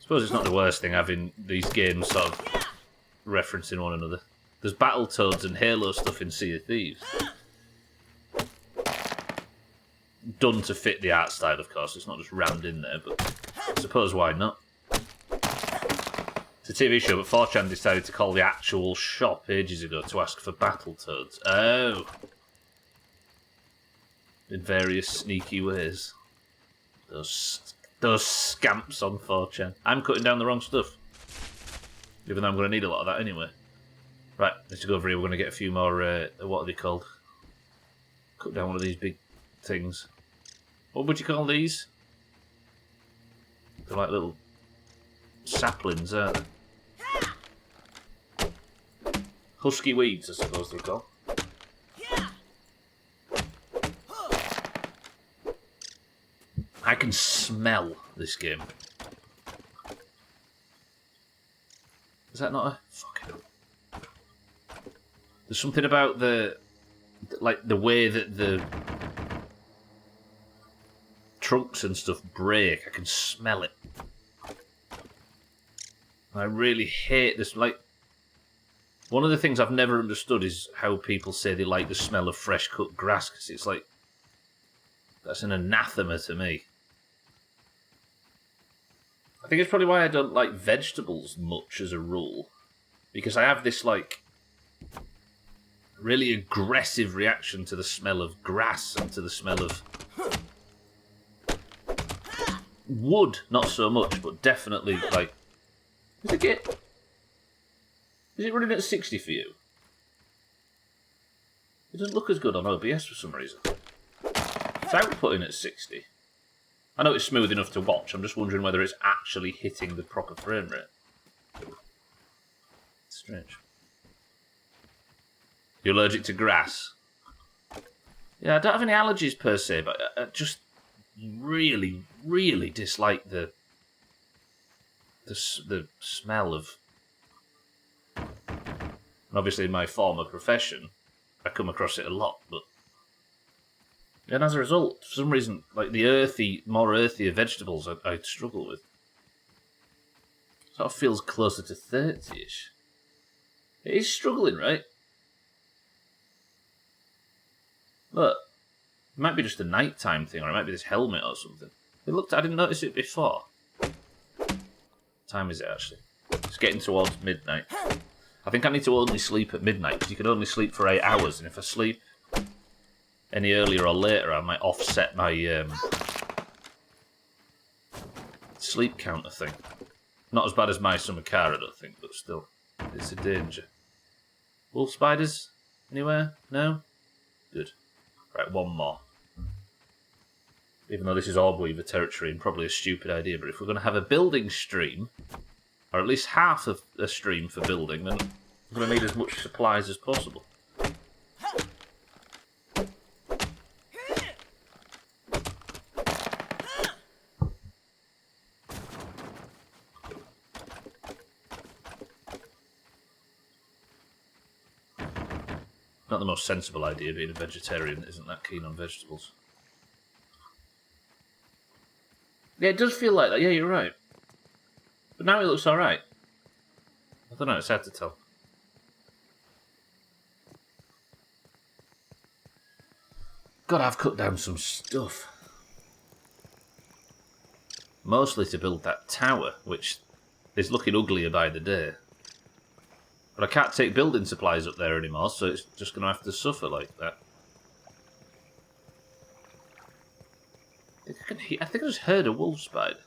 suppose it's not the worst thing having these games sort of referencing one another. There's Battletoads and Halo stuff in Sea of Thieves. Done to fit the art style, of course. It's not just rammed in there, but I suppose why not? It's a TV show, but 4chan decided to call the actual shop ages ago to ask for Battletoads. Oh. In various sneaky ways. Those scamps on 4chan. I'm cutting down the wrong stuff. Even though I'm going to need a lot of that anyway. Right, let's go over here. We're going to get a few more, what are they called? Cut down one of these big things. What would you call these? They're like little saplings, aren't they? Husky weeds, I suppose they're called. I can smell this game. Is that not a fucking? There's something about the way that the trunks and stuff break. I can smell it. I really hate this. Like, one of the things I've never understood is how people say they like the smell of fresh cut grass, because it's like, that's an anathema to me. I think it's probably why I don't like vegetables much as a rule, because I have this like really aggressive reaction to the smell of grass and to the smell of wood. Not so much, but definitely like. Is it running at 60 for you? It doesn't look as good on OBS for some reason. It's outputting at 60. I know it's smooth enough to watch, I'm just wondering whether it's actually hitting the proper frame rate. It's strange. You're allergic to grass? Yeah, I don't have any allergies per se, but I just really, really dislike the smell of. And obviously in my former profession, I come across it a lot, but. And as a result, for some reason, like the more earthier vegetables I struggle with. Sort of feels closer to 30-ish. It is struggling, right? Look, it might be just a nighttime thing, or it might be this helmet or something. I didn't notice it before. What time is it actually? It's getting towards midnight. I think I need to only sleep at midnight, because you can only sleep for 8 hours, and if I sleep any earlier or later, I might offset my sleep counter thing. Not as bad as my summer car, I don't think, but still, it's a danger. Wolf spiders? Anywhere? No? Good. Right, one more. Even though this is Orbweaver territory and probably a stupid idea, but if we're going to have a building stream, or at least half of a stream for building, then we're going to need as much supplies as possible. Not the most sensible idea, being a vegetarian that isn't that keen on vegetables. Yeah, it does feel like that. Yeah, you're right. It But now it looks alright. I don't know, it's hard to tell. God, I've cut down some stuff. Mostly to build that tower, which is looking uglier by the day. But I can't take building supplies up there anymore, so it's just going to have to suffer like that. I think I just heard a wolf spider.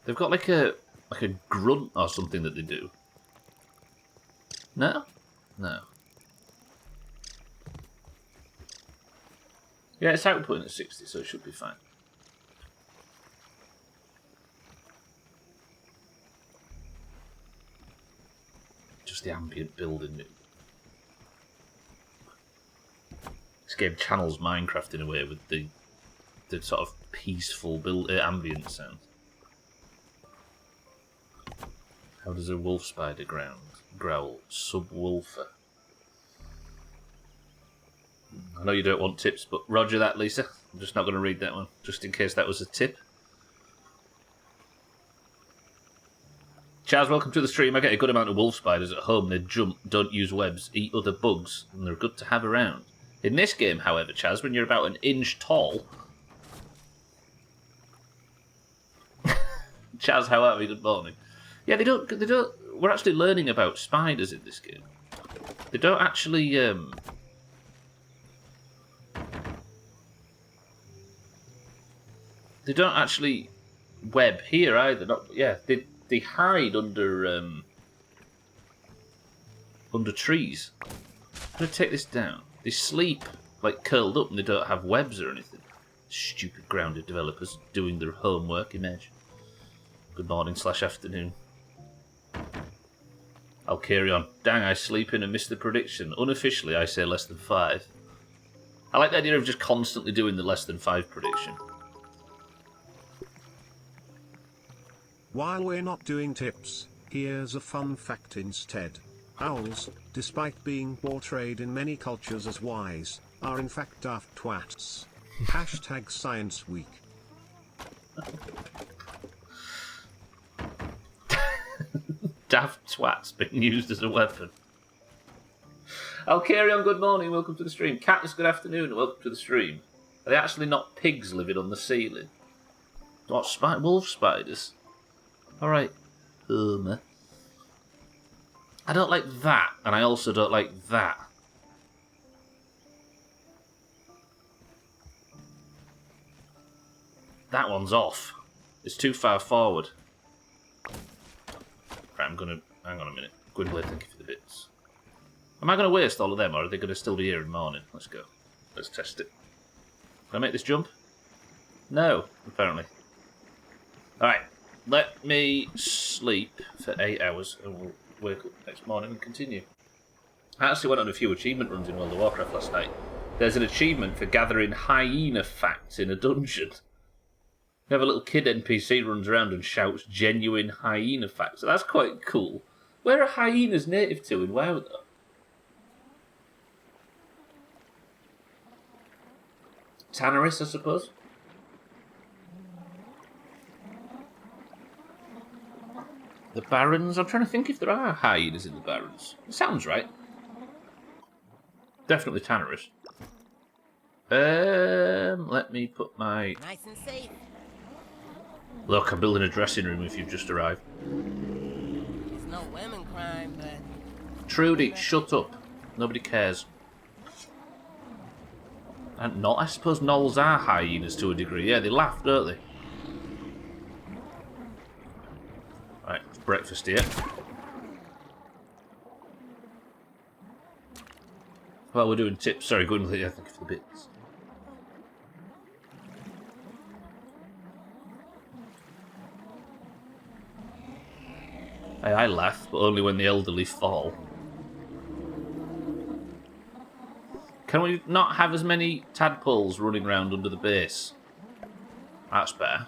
They've got like a grunt or something that they do. No? No. Yeah, it's outputting at 60, so it should be fine. Just the ambient building. This game channels Minecraft in a way with the sort of peaceful ambient sound. How does a wolf spider growl? Subwoofer. I know you don't want tips, but roger that, Lisa. I'm just not going to read that one, just in case that was a tip. Chaz, welcome to the stream. I get a good amount of wolf spiders at home. They jump, don't use webs, eat other bugs, and they're good to have around. In this game, however, Chaz, when you're about an inch tall... Chaz, how are we? Good morning. Yeah, they don't... We're actually learning about spiders in this game. They don't actually... They don't actually web here either. They hide under trees. I'm gonna take this down. They sleep like curled up and they don't have webs or anything. Stupid grounded developers doing their homework. Imagine. Good morning / afternoon. I'll carry on. Dang, I sleep in and miss the prediction. Unofficially, I say less than 5. I like the idea of just constantly doing the less than 5 prediction. While we're not doing tips, here's a fun fact instead. Owls, despite being portrayed in many cultures as wise, are in fact daft twats. Hashtag Science Week. Daft twats being used as a weapon. I'll carry on. Good morning, welcome to the stream. Katniss, good afternoon, welcome to the stream. Are they actually not pigs living on the ceiling? What, wolf spiders? Alright. I don't like that, and I also don't like that. That one's off. It's too far forward. Right, I'm gonna... Hang on a minute. Gwynblade, thank you for the bits. Am I going to waste all of them, or are they going to still be here in the morning? Let's go. Let's test it. Can I make this jump? No, apparently. Alright. Let me sleep for 8 hours and we'll wake up next morning and continue. I actually went on a few achievement runs in World of Warcraft last night. There's an achievement for gathering hyena facts in a dungeon. You have a little kid NPC runs around and shouts genuine hyena facts. So that's quite cool. Where are hyenas native to in WoW though? Tanneris, I suppose. The Barrens? I'm trying to think if there are hyenas in the Barrens. It sounds right. Definitely Tanneris. Let me put my... Nice and safe. Look, I'm building a dressing room if you've just arrived. It's no women crime, but... Trudy, shut up. Nobody cares. And not, I suppose gnolls are hyenas to a degree. Yeah, they laugh, don't they? Right, it's breakfast here. Well, we're doing tips. Sorry, go and thank you for the bits. Hey, I laugh, but only when the elderly fall. Can we not have as many tadpoles running around under the base? That's better.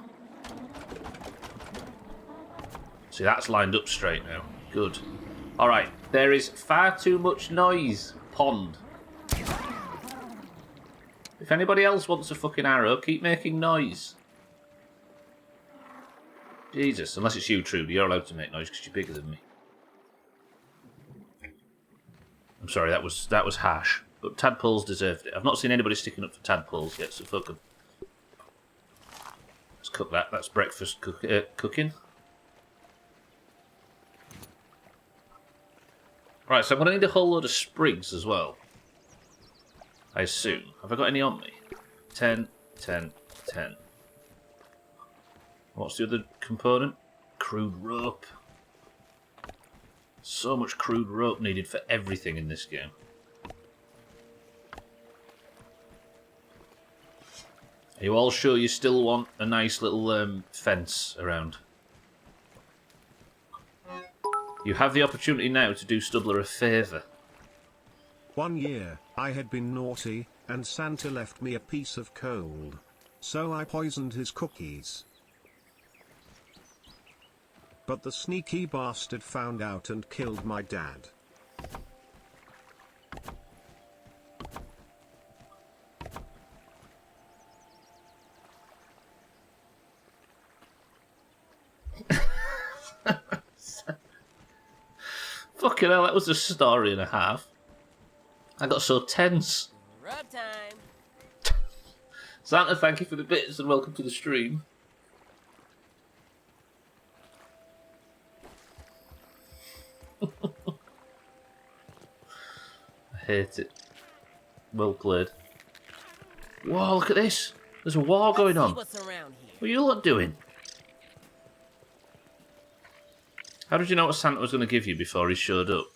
See, that's lined up straight now. Good. Alright, there is far too much noise. Pond. If anybody else wants a fucking arrow, keep making noise. Jesus, unless it's you, Trudy, you're allowed to make noise because you're bigger than me. I'm sorry, that was harsh. But tadpoles deserved it. I've not seen anybody sticking up for tadpoles yet, so fuck them. Let's cook that. That's breakfast cooking. Right, so I'm going to need a whole load of sprigs as well. I assume. Have I got any on me? 10, 10, 10. What's the other component? Crude rope. So much crude rope needed for everything in this game. Are you all sure you still want a nice little fence around? You have the opportunity now to do Stubbler a favour. 1 year, I had been naughty, and Santa left me a piece of coal. So I poisoned his cookies. But the sneaky bastard found out and killed my dad. Fucking hell, that was a story and a half. I got so tense. Rub time. Santa, thank you for the bits and welcome to the stream. I hate it. Well played. Whoa, look at this. There's a war going on. What's around here? What are you lot doing? How did you know what Santa was going to give you before he showed up?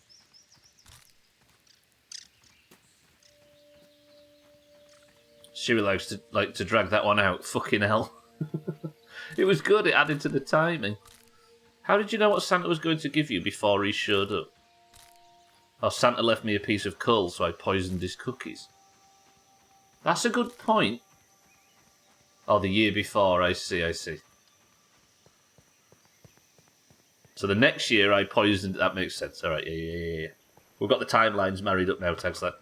Siri likes to drag that one out. Fucking hell. It was good. It added to the timing. How did you know what Santa was going to give you before he showed up? Oh, Santa left me a piece of coal, so I poisoned his cookies. That's a good point. Oh, the year before. I see. So the next year I poisoned... That makes sense. All right, yeah. We've got the timelines married up now, thanks that.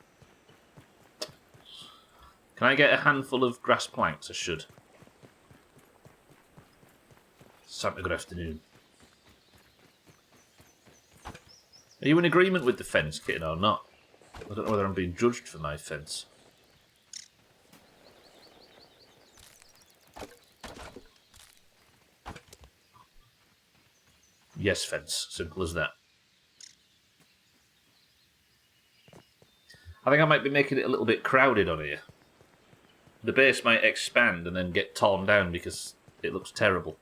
Can I get a handful of grass planks? I should. Santa, good afternoon. Are you in agreement with the fence, kitten, or not? I don't know whether I'm being judged for my fence. Yes, fence. Simple as that. I think I might be making it a little bit crowded on here. The base might expand and then get torn down because it looks terrible.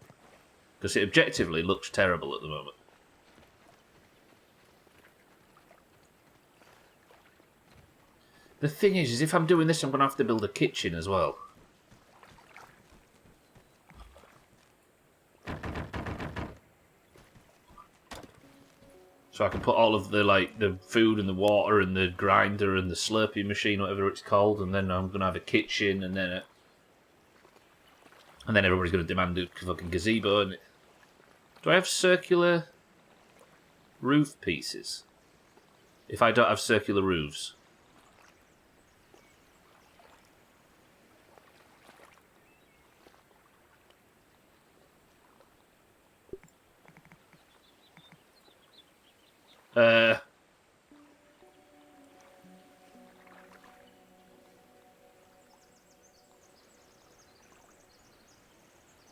Because it objectively looks terrible at the moment. The thing is if I'm doing this, I'm going to have to build a kitchen as well. So I can put all of the food and the water and the grinder and the Slurpee machine, whatever it's called, and then I'm gonna have a kitchen, and then everybody's gonna demand a fucking gazebo. And do I have circular roof pieces? If I don't have circular roofs.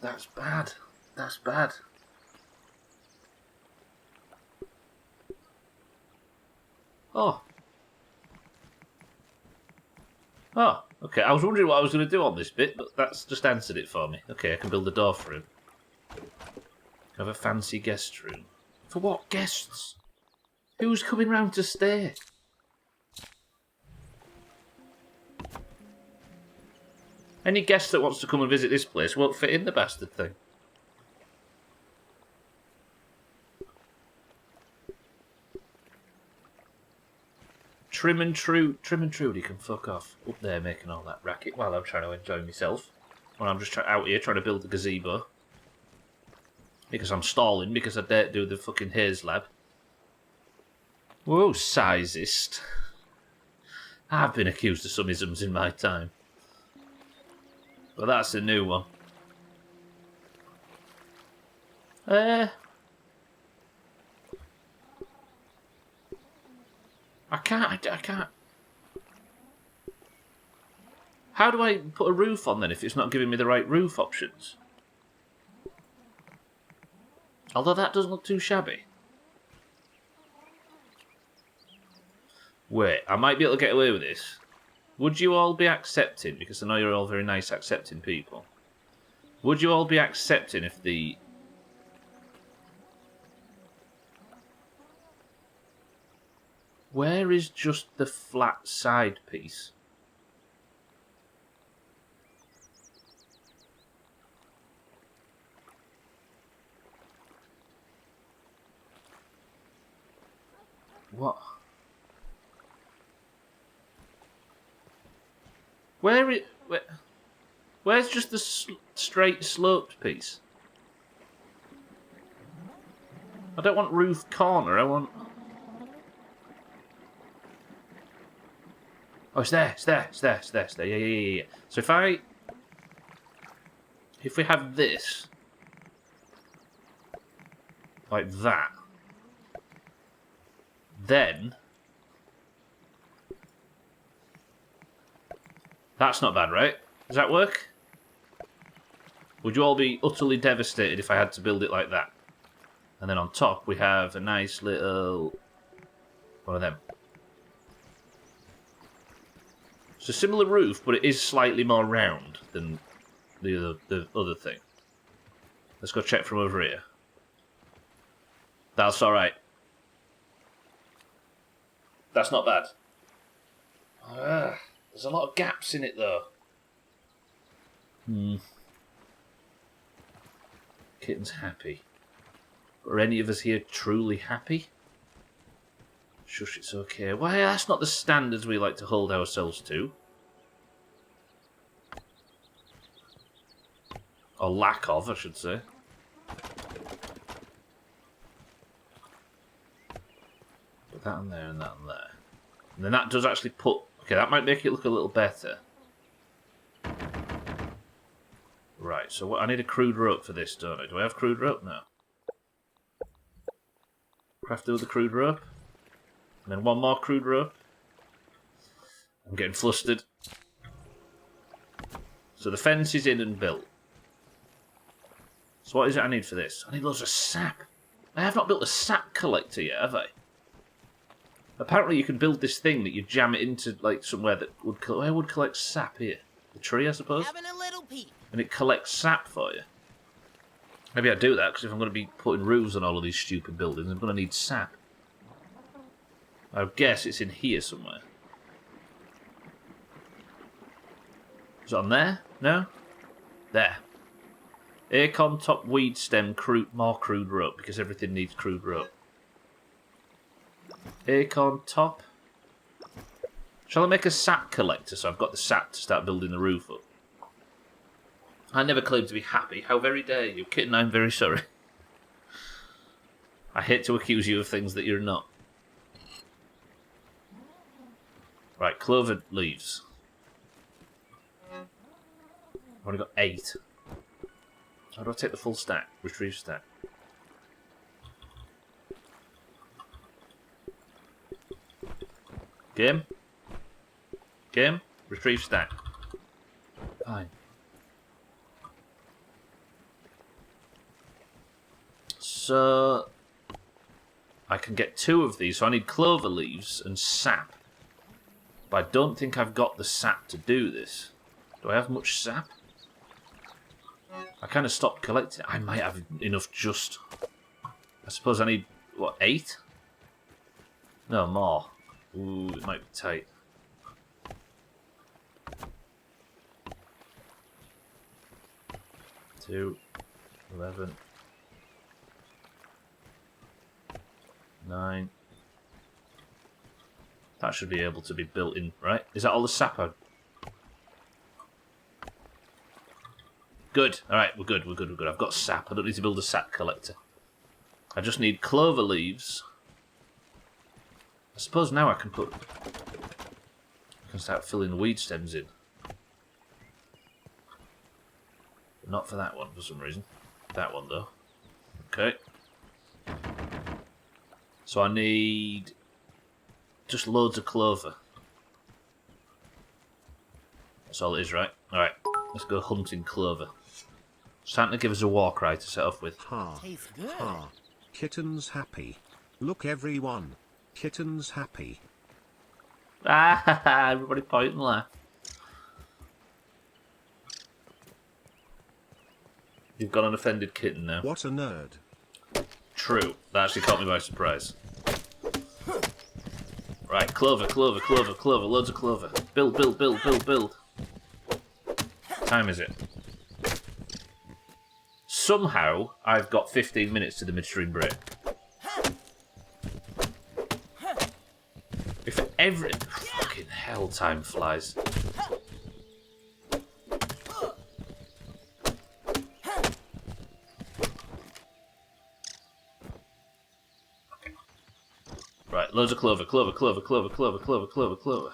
That's bad. That's bad. Oh. Oh, okay. I was wondering what I was going to do on this bit, but that's just answered it for me. Okay, I can build a door for him. Have a fancy guest room. For what guests? Who's coming round to stay? Any guest that wants to come and visit this place won't fit in the bastard thing. Trim and Trudy can fuck off up there making all that racket while I'm trying to enjoy myself. When I'm just out here trying to build a gazebo. Because I'm stalling, because I dare do the fucking Haze lab. Whoa, sizist. I've been accused of some isms in my time. But that's a new one. I can't. How do I put a roof on then if it's not giving me the right roof options? Although that doesn't look too shabby. Wait, I might be able to get away with this. Would you all be accepting, because I know you're all very nice accepting people, would you all be accepting if the... Where is just the flat side piece? What? Where's just the straight sloped piece? I don't want roof corner, I want... Oh, it's there. Yeah. So if we have this, like that, then that's not bad, right? Does that work? Would you all be utterly devastated if I had to build it like that? And then on top we have a nice little one of them. It's a similar roof, but it is slightly more round than the other thing. Let's go check from over here. That's alright. That's not bad. There's a lot of gaps in it, though. Kitten's happy. Are any of us here truly happy? Shush, it's okay. Why, that's not the standards we like to hold ourselves to. Or lack of, I should say. Put that on there and that on there. And then that does actually put... Okay, that might make it look a little better. Right, so what, I need a crude rope for this, don't I? Do I have crude rope? No. Craft with the crude rope. And then one more crude rope. I'm getting flustered. So the fence is in and built. So what is it I need for this? I need loads of sap. I have not built a sap collector yet, have I? Apparently you can build this thing that you jam it into like somewhere that would... Where would collect sap here? The tree, I suppose? Having a little peep. And it collects sap for you. Maybe I'd do that, because if I'm going to be putting roofs on all of these stupid buildings, I'm going to need sap. I would guess it's in here somewhere. Is it on there? No? There. Acorn top weed stem, more crude rope, because everything needs crude rope. Acorn top. Shall I make a sap collector so I've got the sap to start building the roof up? I never claimed to be happy. How very dare you? Kitten, I'm very sorry. I hate to accuse you of things that you're not. Right, clover leaves. I've only got 8. How do I take the full stack? Retrieve stack. Game? Retrieve stack. Fine. So... I can get 2 of these, so I need clover leaves and sap. But I don't think I've got the sap to do this. Do I have much sap? I kind of stopped collecting. I might have enough just... I suppose I need, what, 8? No, more. Ooh, it might be tight. Two, 11, 9. That should be able to be built in, right? Is that all the sap? Good. Alright, we're good. I've got sap. I don't need to build a sap collector. I just need clover leaves. I suppose now I can start filling the weed stems in. But not for that one, for some reason. That one, though. Okay. So I need just loads of clover. That's all it is, right? Alright, let's go hunting clover. Starting to give us a war cry to set off with. Ha. Tastes good. Ha. Kitten's happy. Look everyone. Kitten's happy. Ah, everybody point and laugh. You've got an offended kitten now. What a nerd. True. That actually caught me by surprise. Right, clover, clover, clover, clover, loads of clover. Build, build, build, build, build. What time is it? Somehow, I've got 15 minutes to the midstream break. If every... Fucking hell, time flies. Right, loads of clover, clover, clover, clover, clover, clover, clover, clover.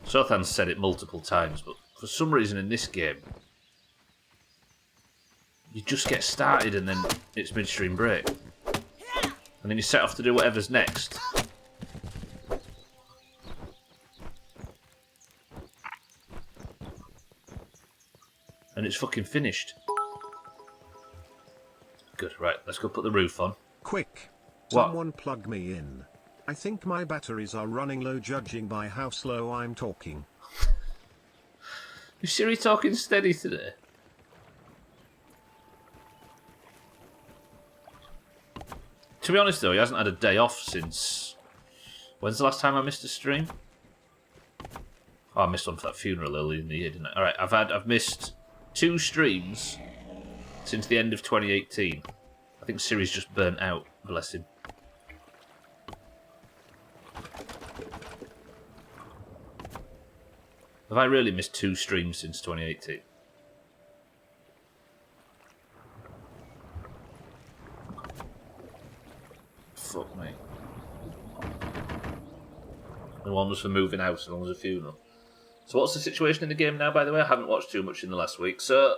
Sothan's said it multiple times, but for some reason in this game, you just get started and then it's midstream break. And then you set off to do whatever's next. And it's fucking finished. Good, right, let's go put the roof on. Quick. What? Someone plug me in. I think my batteries are running low judging by how slow I'm talking. Is Siri talking steady today? To be honest though, he hasn't had a day off since... When's the last time I missed a stream? Oh, I missed one for that funeral early in the year, didn't I? Alright, I've missed 2 streams since the end of 2018. I think Siri's just burnt out, bless him. Have I really missed 2 streams since 2018? Fuck me. And one was for moving house and one was a funeral. So what's the situation in the game now, by the way? I haven't watched too much in the last week. So,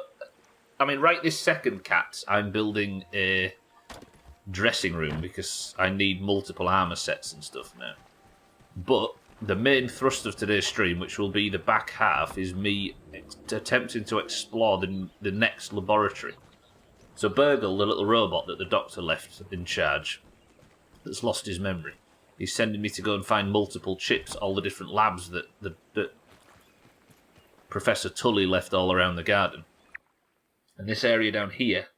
I mean, right this second, cats, I'm building a dressing room because I need multiple armour sets and stuff now. But the main thrust of today's stream, which will be the back half, is me attempting to explore the next laboratory. So Burgle, the little robot that the doctor left in charge, that's lost his memory, he's sending me to go and find multiple chips, all the different labs that Professor Tully left all around the garden. And this area down here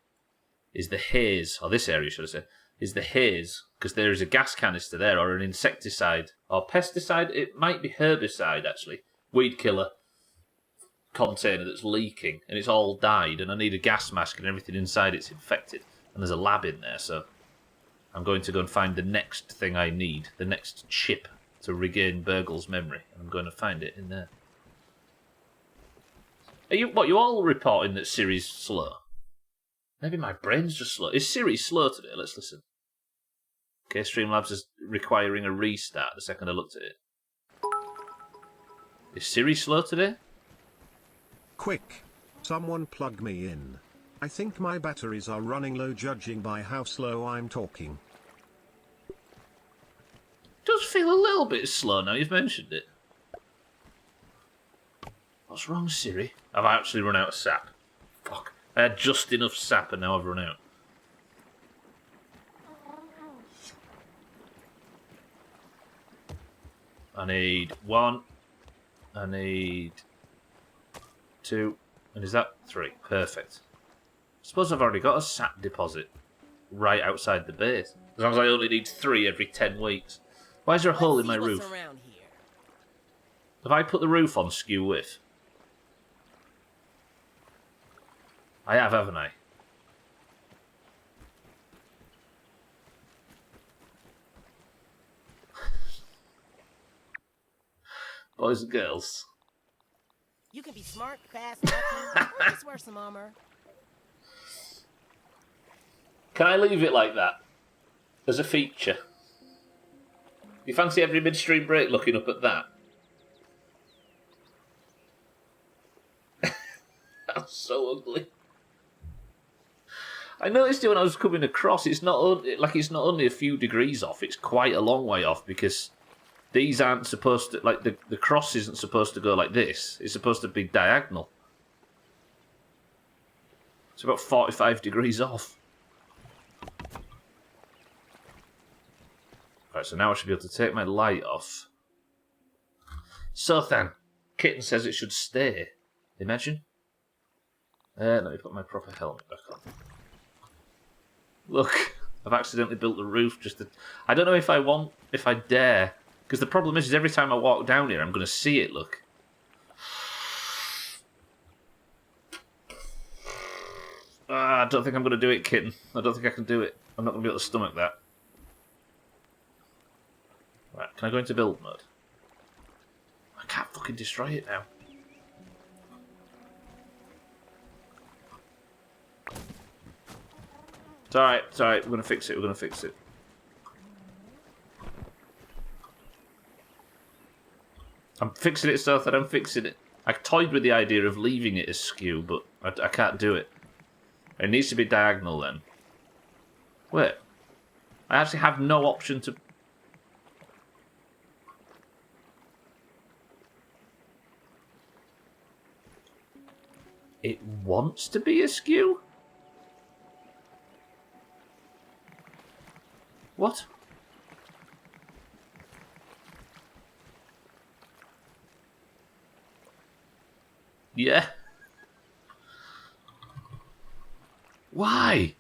is the Haze, or this area should I say, is the Haze, because there is a gas canister there, or an insecticide, or pesticide, it might be herbicide actually, weed killer container that's leaking, and it's all died, and I need a gas mask and everything inside it's infected, and there's a lab in there, so I'm going to go and find the next thing I need, the next chip to regain Burgle's memory, and I'm going to find it in there. Are you all reporting that Siri's slow? Maybe my brain's just slow. Is Siri slow today? Let's listen. Okay, Streamlabs is requiring a restart the second I looked at it. Is Siri slow today? Quick. Someone plug me in. I think my batteries are running low judging by how slow I'm talking. Does feel a little bit slow now you've mentioned it. What's wrong, Siri? I've actually run out of sap. Fuck. I had just enough sap and now I've run out. I need 1. I need 2. And is that 3? Perfect. I suppose I've already got a sap deposit right outside the base. As long as I only need 3 every 10 weeks. Why is there a hole in my roof? Have I put the roof on skew width? I have, haven't I? Boys and girls. You can be smart, fast, lucky. Just wear some armor. Can I leave it like that? As a feature? You fancy every midstream break looking up at that? That's so ugly. I noticed it when I was coming across. It's not only a few degrees off. It's quite a long way off because these aren't supposed to, like, the cross isn't supposed to go like this. It's supposed to be diagonal. It's about 45 degrees off. Right, so now I should be able to take my light off. So then, Kitten says it should stay. Imagine. Let me put my proper helmet back on. Look, I've accidentally built the roof just to... I don't know if I dare. Because the problem is every time I walk down here, I'm going to see it, look. I don't think I'm going to do it, Kitten. I don't think I can do it. I'm not going to be able to stomach that. Right, can I go into build mode? I can't fucking destroy it now. It's alright, we're going to fix it, I'm fixing it so that I'm fixing it. I toyed with the idea of leaving it askew, but I can't do it. It needs to be diagonal then. Wait. I actually have no option to... It wants to be askew? What? Yeah. Why?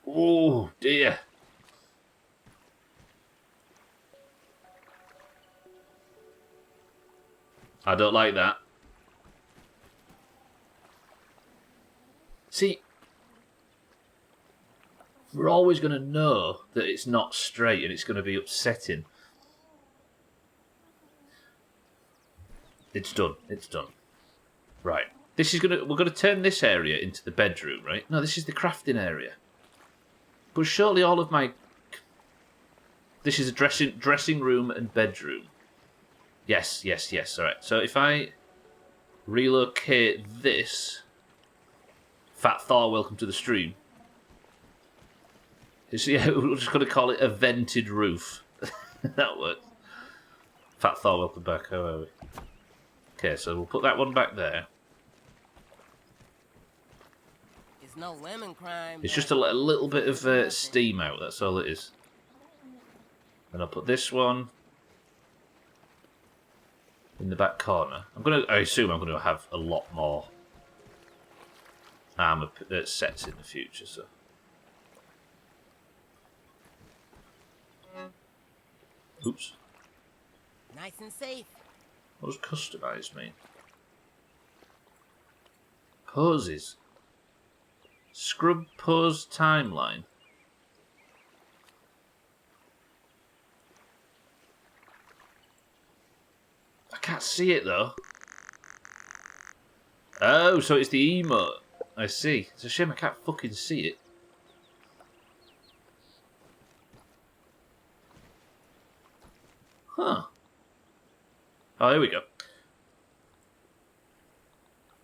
Oh, dear. I don't like that. See, we're always going to know that it's not straight and it's going to be upsetting. It's done. It's done. Right. We're going to turn this area into the bedroom, right? No, this is the crafting area. But surely all of my... This is a dressing room and bedroom. Yes. All right. So if I relocate this... Fat Thor, welcome to the stream. Yeah, we're just going to call it a vented roof. That works. Fat Thor, welcome back. How are we? Okay, so we'll put that one back there. It's no lemon crime. It's just a little bit of steam out, that's all it is. And I'll put this one in the back corner. I assume I'm going to have a lot more armor sets in the future, so. Oops. Nice and safe. What does customize mean? Poses. Scrub pose timeline. I can't see it though. Oh, so it's the emote. I see. It's a shame I can't fucking see it. Huh. Oh, here we go.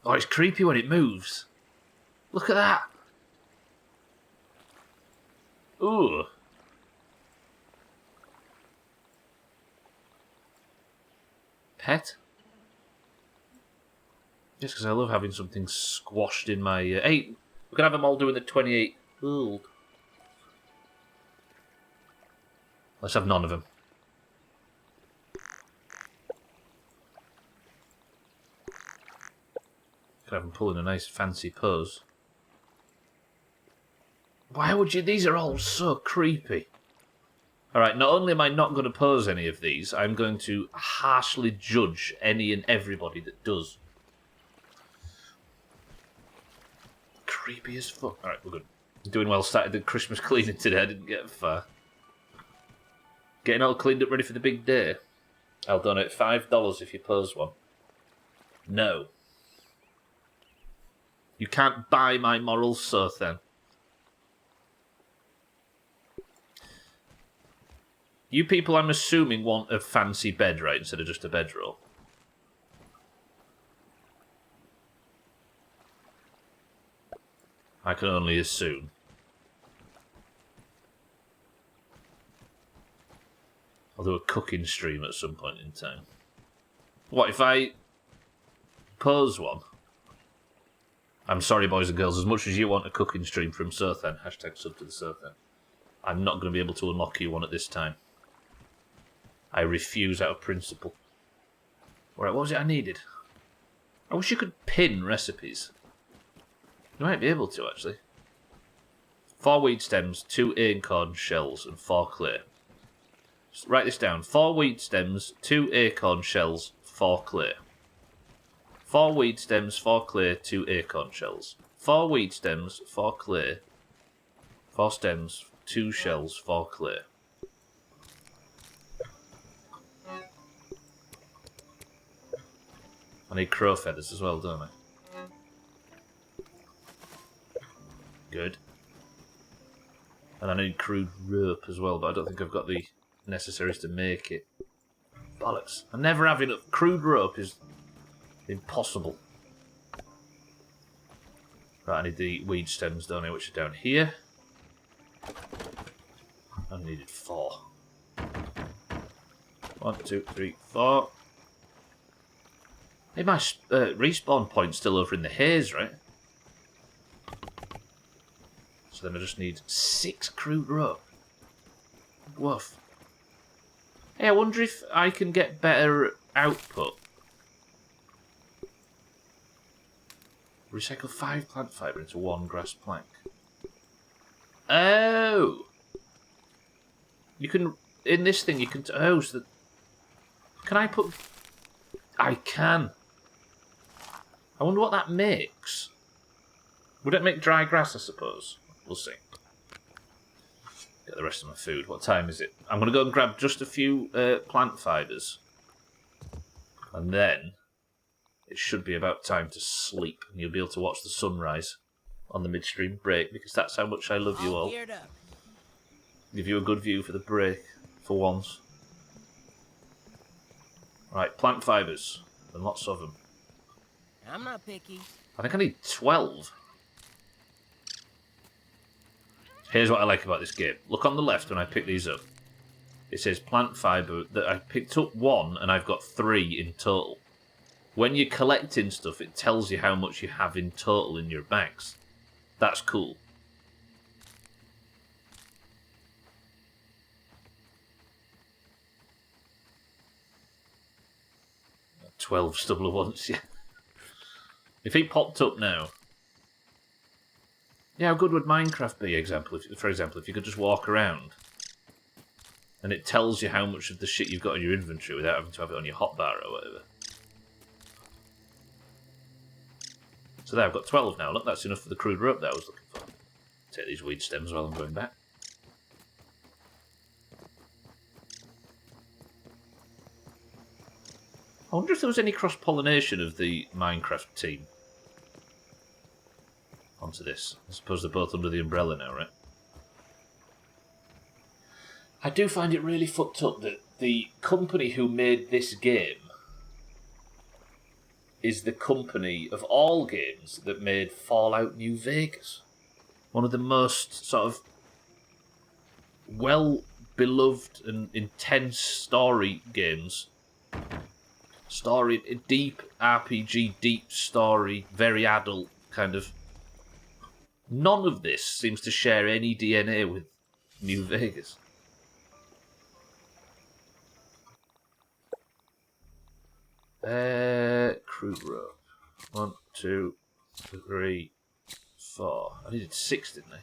Oh, it's creepy when it moves. Look at that. Ooh. Pet? Just because I love having something squashed in my... Hey, we can have them all doing the 28. Ooh. Let's have none of them. Could have them pulling a nice fancy pose. Why would you... These are all so creepy. Alright, not only am I not going to pose any of these, I'm going to harshly judge any and everybody that does. Creepy as fuck. Alright, we're good. Doing well, started the Christmas cleaning today, I didn't get far. Getting all cleaned up, ready for the big day. I'll donate $5 if you pose one. No. You can't buy my morals, so then. You people, I'm assuming, want a fancy bed, right, instead of just a bedroll. I can only assume. I'll do a cooking stream at some point in time. What if I pose one? I'm sorry, boys and girls, as much as you want a cooking stream from Sothan, hashtag sub to the Sothan, I'm not going to be able to unlock you one at this time. I refuse out of principle. Alright, what was it I needed? I wish you could pin recipes. You might be able to, actually. 4 wheat stems, 2 acorn shells, and 4 clay. Just write this down. 4 wheat stems, 2 acorn shells, 4 clay. 4 wheat stems, 4 clay, 2 acorn shells. 4 wheat stems, 4 clay. 4 stems, 2 shells, 4 clay. I need crow feathers as well, don't I? Good. And I need crude rope as well, but I don't think I've got the necessaries to make it. Bollocks. I never have enough. Crude rope is impossible. Right, I need the weed stems, don't I, which are down here. I needed 4. 1, 2, 3, 4. Hey, my respawn point's still over in the Haze, right? So then I just need 6 crude rope. Woof. Hey, I wonder if I can get better output. Recycle 5 plant fibre into 1 grass plank. Oh! You can... In this thing, you can... Oh, so that... Can I put... I can. I wonder what that makes. Would it make dry grass, I suppose? We'll see. Get the rest of my food. What time is it? I'm going to go and grab just a few plant fibres. And then it should be about time to sleep. And you'll be able to watch the sunrise on the midstream break, because that's how much I love you all. Give you a good view for the break, for once. Right, plant fibres. And lots of them. I'm not picky. I think I need 12. Here's what I like about this game. Look on the left when I pick these up. It says plant fibre. That I picked up 1 and I've got 3 in total. When you're collecting stuff, it tells you how much you have in total in your bags. That's cool. "12 Stubbler once, yeah." If he popped up now... Yeah, how good would Minecraft be, for example, if you could just walk around and it tells you how much of the shit you've got in your inventory without having to have it on your hotbar or whatever. So there, I've got 12 now. Look, that's enough for the crude rope that I was looking for. Take these weed stems while I'm going back. I wonder if there was any cross-pollination of the Minecraft team onto this. I suppose they're both under the umbrella now, right? I do find it really fucked up that the company who made this game is the company of all games that made Fallout New Vegas. One of the most sort of well-beloved and intense story games. Deep RPG, deep story, very adult kind of. None of this seems to share any DNA with New Vegas. Crude rope. 1, 2, 3, 4. I needed 6, didn't I?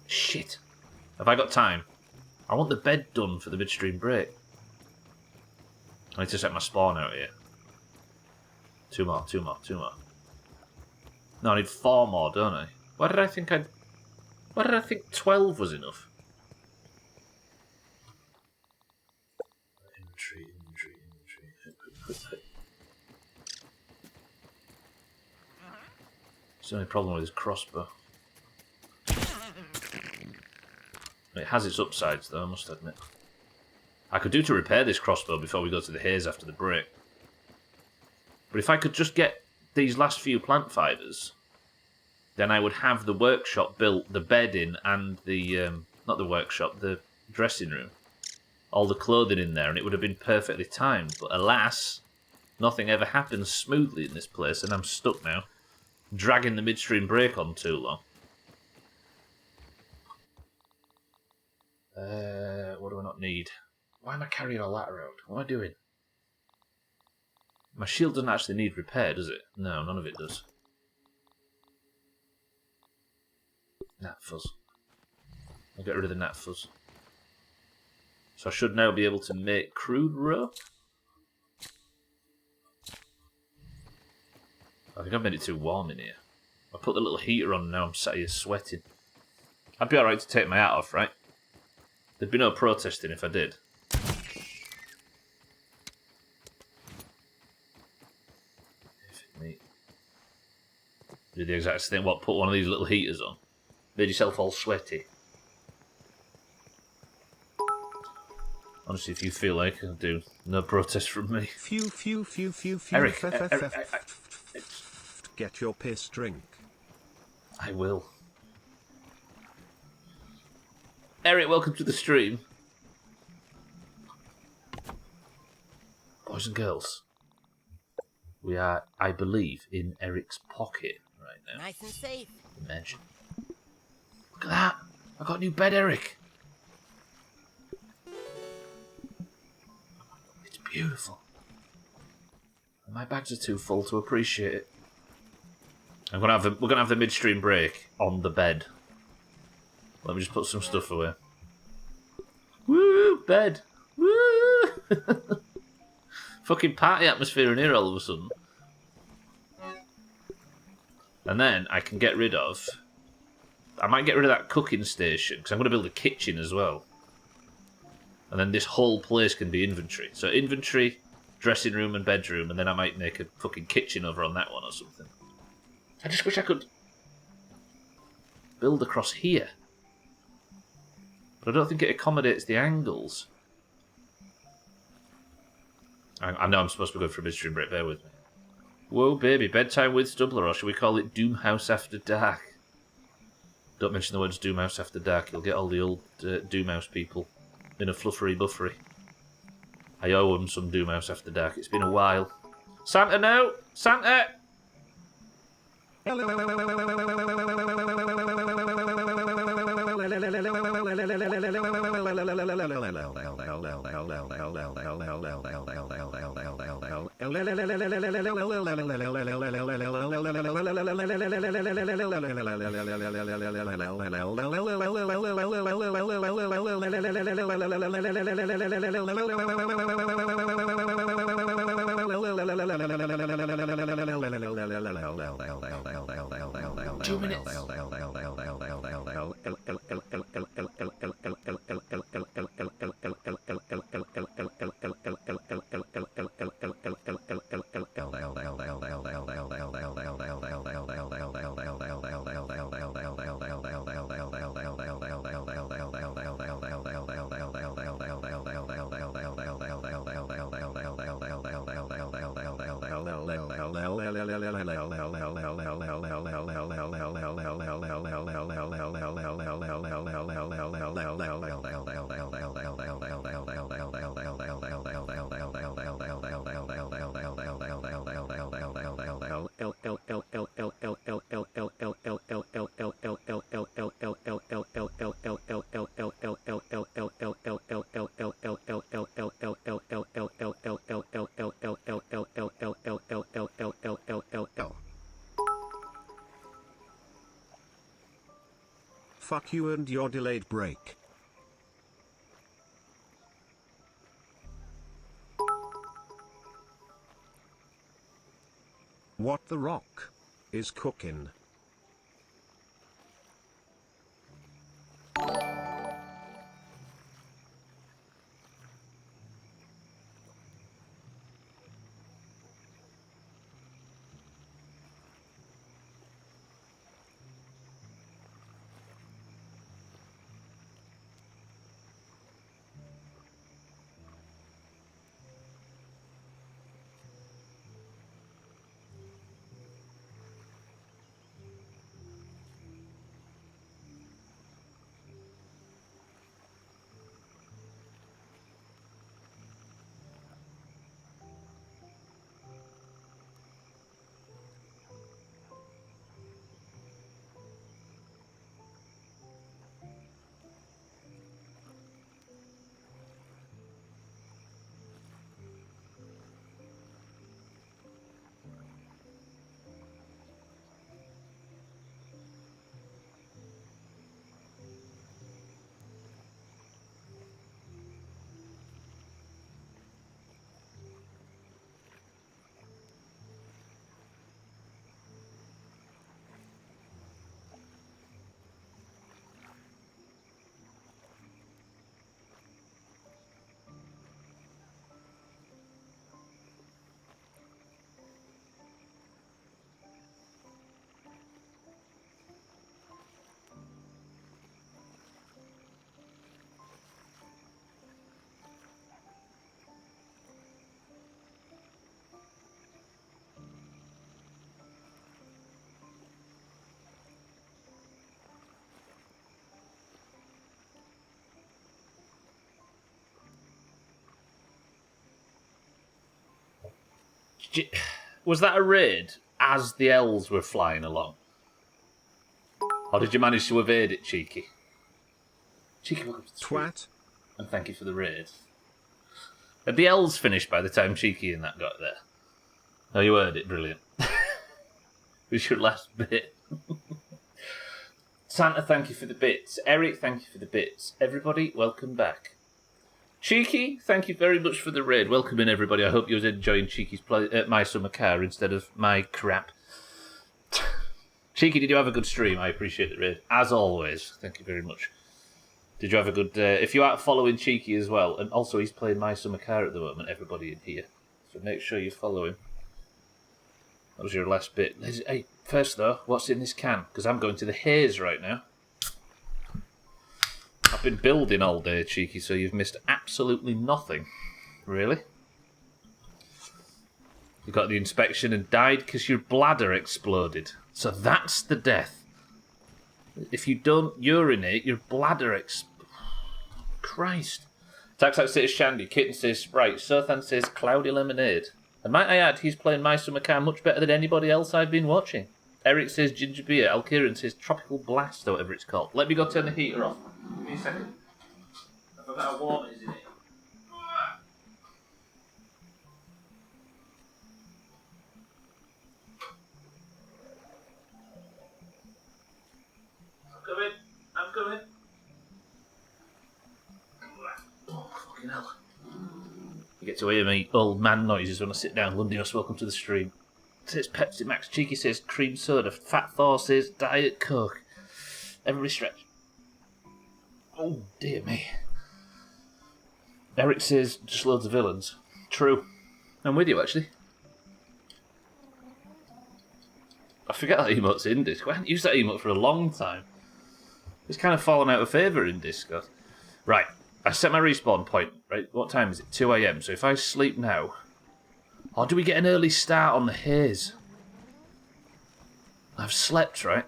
Shit. Have I got time? I want the bed done for the midstream break. I need to set my spawn out here. 2 more. No, I need 4 more, don't I? Why did I think 12 was enough? Inventory. It's the only problem with his crossbow. It has its upsides, though, I must admit. I could do to repair this crossbow before we go to the Haze after the break. But if I could just get these last few plant fibers, then I would have the workshop built, the bed in, and the... not the workshop, the dressing room. All the clothing in there, and it would have been perfectly timed. But alas, nothing ever happens smoothly in this place, and I'm stuck now, dragging the midstream break on too long. What do I not need? Why am I carrying all that around? What am I doing? My shield doesn't actually need repair, does it? No, none of it does. Gnat fuzz. I'll get rid of the gnat fuzz. So I should now be able to make crude rope. I think I've made it too warm in here. I put the little heater on and now I'm sat here sweating. I'd be alright to take my hat off, right? There'd be no protesting if I did. Do the exact same. What? Put one of these little heaters on. Made yourself all sweaty. Honestly, if you feel like I'll do, no protest from me. Eric. Eric. Get your piss drink. I will. Eric, welcome to the stream. Boys and girls, we are, I believe, in Eric's pocket right now. Nice and safe. Imagine. Look at that! I got a new bed, Eric. It's beautiful. My bags are too full to appreciate it. We're gonna have the midstream break on the bed. Let me just put some stuff away. Woo! Bed! Woo! Fucking party atmosphere in here all of a sudden. And then I can get rid of... I might get rid of that cooking station, because I'm going to build a kitchen as well. And then this whole place can be inventory. So inventory, dressing room and bedroom, and then I might make a fucking kitchen over on that one or something. I just wish I could build across here. But I don't think it accommodates the angles. I know I'm supposed to be going for a midstream break, bear with me. Whoa, baby, bedtime with Stubbler, or should we call it Doomhaus After Dark? Don't mention the words Doomhaus After Dark, you'll get all the old Doomhaus people in a fluffery buffery. I owe them some Doomhaus After Dark, it's been a while. Santa, no! Santa! Fuck you and your delayed break. What the Rock is cooking. Was that a raid as the elves were flying along? Or did you manage to evade it, Cheeky? Cheeky, welcome to the stream. Twat. And thank you for the raid. Had the elves finished by the time Cheeky and that got there? Oh, you heard it. Brilliant. Was your last bit. Santa, thank you for the bits. Eric, thank you for the bits. Everybody, welcome back. Cheeky, thank you very much for the raid. Welcome in, everybody. I hope you're enjoying Cheeky's play at My Summer Car instead of my crap. Cheeky, did you have a good stream? I appreciate the raid. As always, thank you very much. Did you have a good... if you are following Cheeky as well, and also he's playing My Summer Car at the moment, everybody in here. So make sure you follow him. That was your last bit. Hey, first though, what's in this can? Because I'm going to the Haze right now. I've been building all day, Cheeky, so you've missed absolutely nothing. Really? You got the inspection and died because your bladder exploded. So that's the death. If you don't urinate, your bladder Christ. Taxax says Shandy, Kitten says Sprite, Sothan says Cloudy Lemonade. And might I add, he's playing My Summer Car much better than anybody else I've been watching. Eric says Ginger Beer, Alkiran says Tropical Blast, or whatever it's called. Let me go turn the heater off. Give me a second. I forgot how warm it is in here. I'm coming. Oh, fucking hell. You get to hear me old man noises when I sit down. Lundios, welcome to the stream. It says Pepsi Max. Cheeky says cream soda. Fat Thor says Diet Coke. Everybody stretch. Oh, dear me. Eric says just loads of villains. True. I'm with you, actually. I forget that emote's in Discord. I haven't used that emote for a long time. It's kind of fallen out of favour in Discord. Right. I set my respawn point. Right. What time is it? 2 AM. So if I sleep now... Or do we get an early start on the Haze? I've slept, right?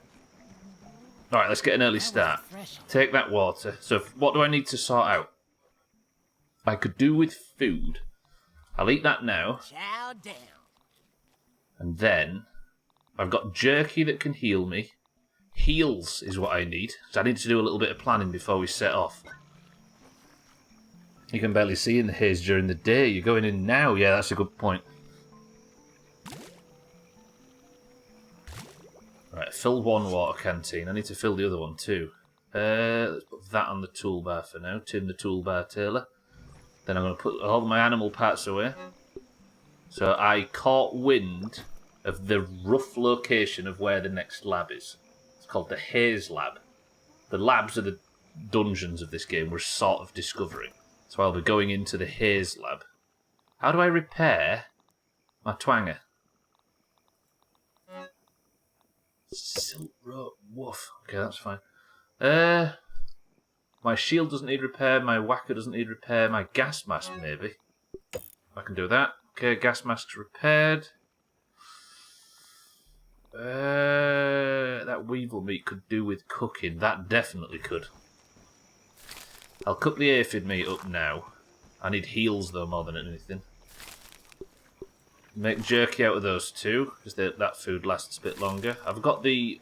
Alright, let's get an early start. Take that water. So what do I need to sort out? I could do with food. I'll eat that now. Chow down. And then I've got jerky that can heal me. Heals is what I need. So I need to do a little bit of planning before we set off. You can barely see in the Haze during the day. You're going in now. Yeah, that's a good point. Right, filled one water canteen. I need to fill the other one too. Let's put that on the toolbar for now. Tim the toolbar Taylor. Then I'm going to put all my animal parts away. So I caught wind of the rough location of where the next lab is. It's called the Haze Lab. The labs are the dungeons of this game we're sort of discovering. So I'll be going into the Haze Lab. How do I repair my twanger? Silk rope. Woof. Okay, that's fine. My shield doesn't need repair. My whacker doesn't need repair. My gas mask, maybe. I can do that. Okay, gas mask's repaired. That weevil meat could do with cooking. That definitely could. I'll cook the aphid meat up now. I need heals, though, more than anything. Make jerky out of those two, because that food lasts a bit longer. I've got the...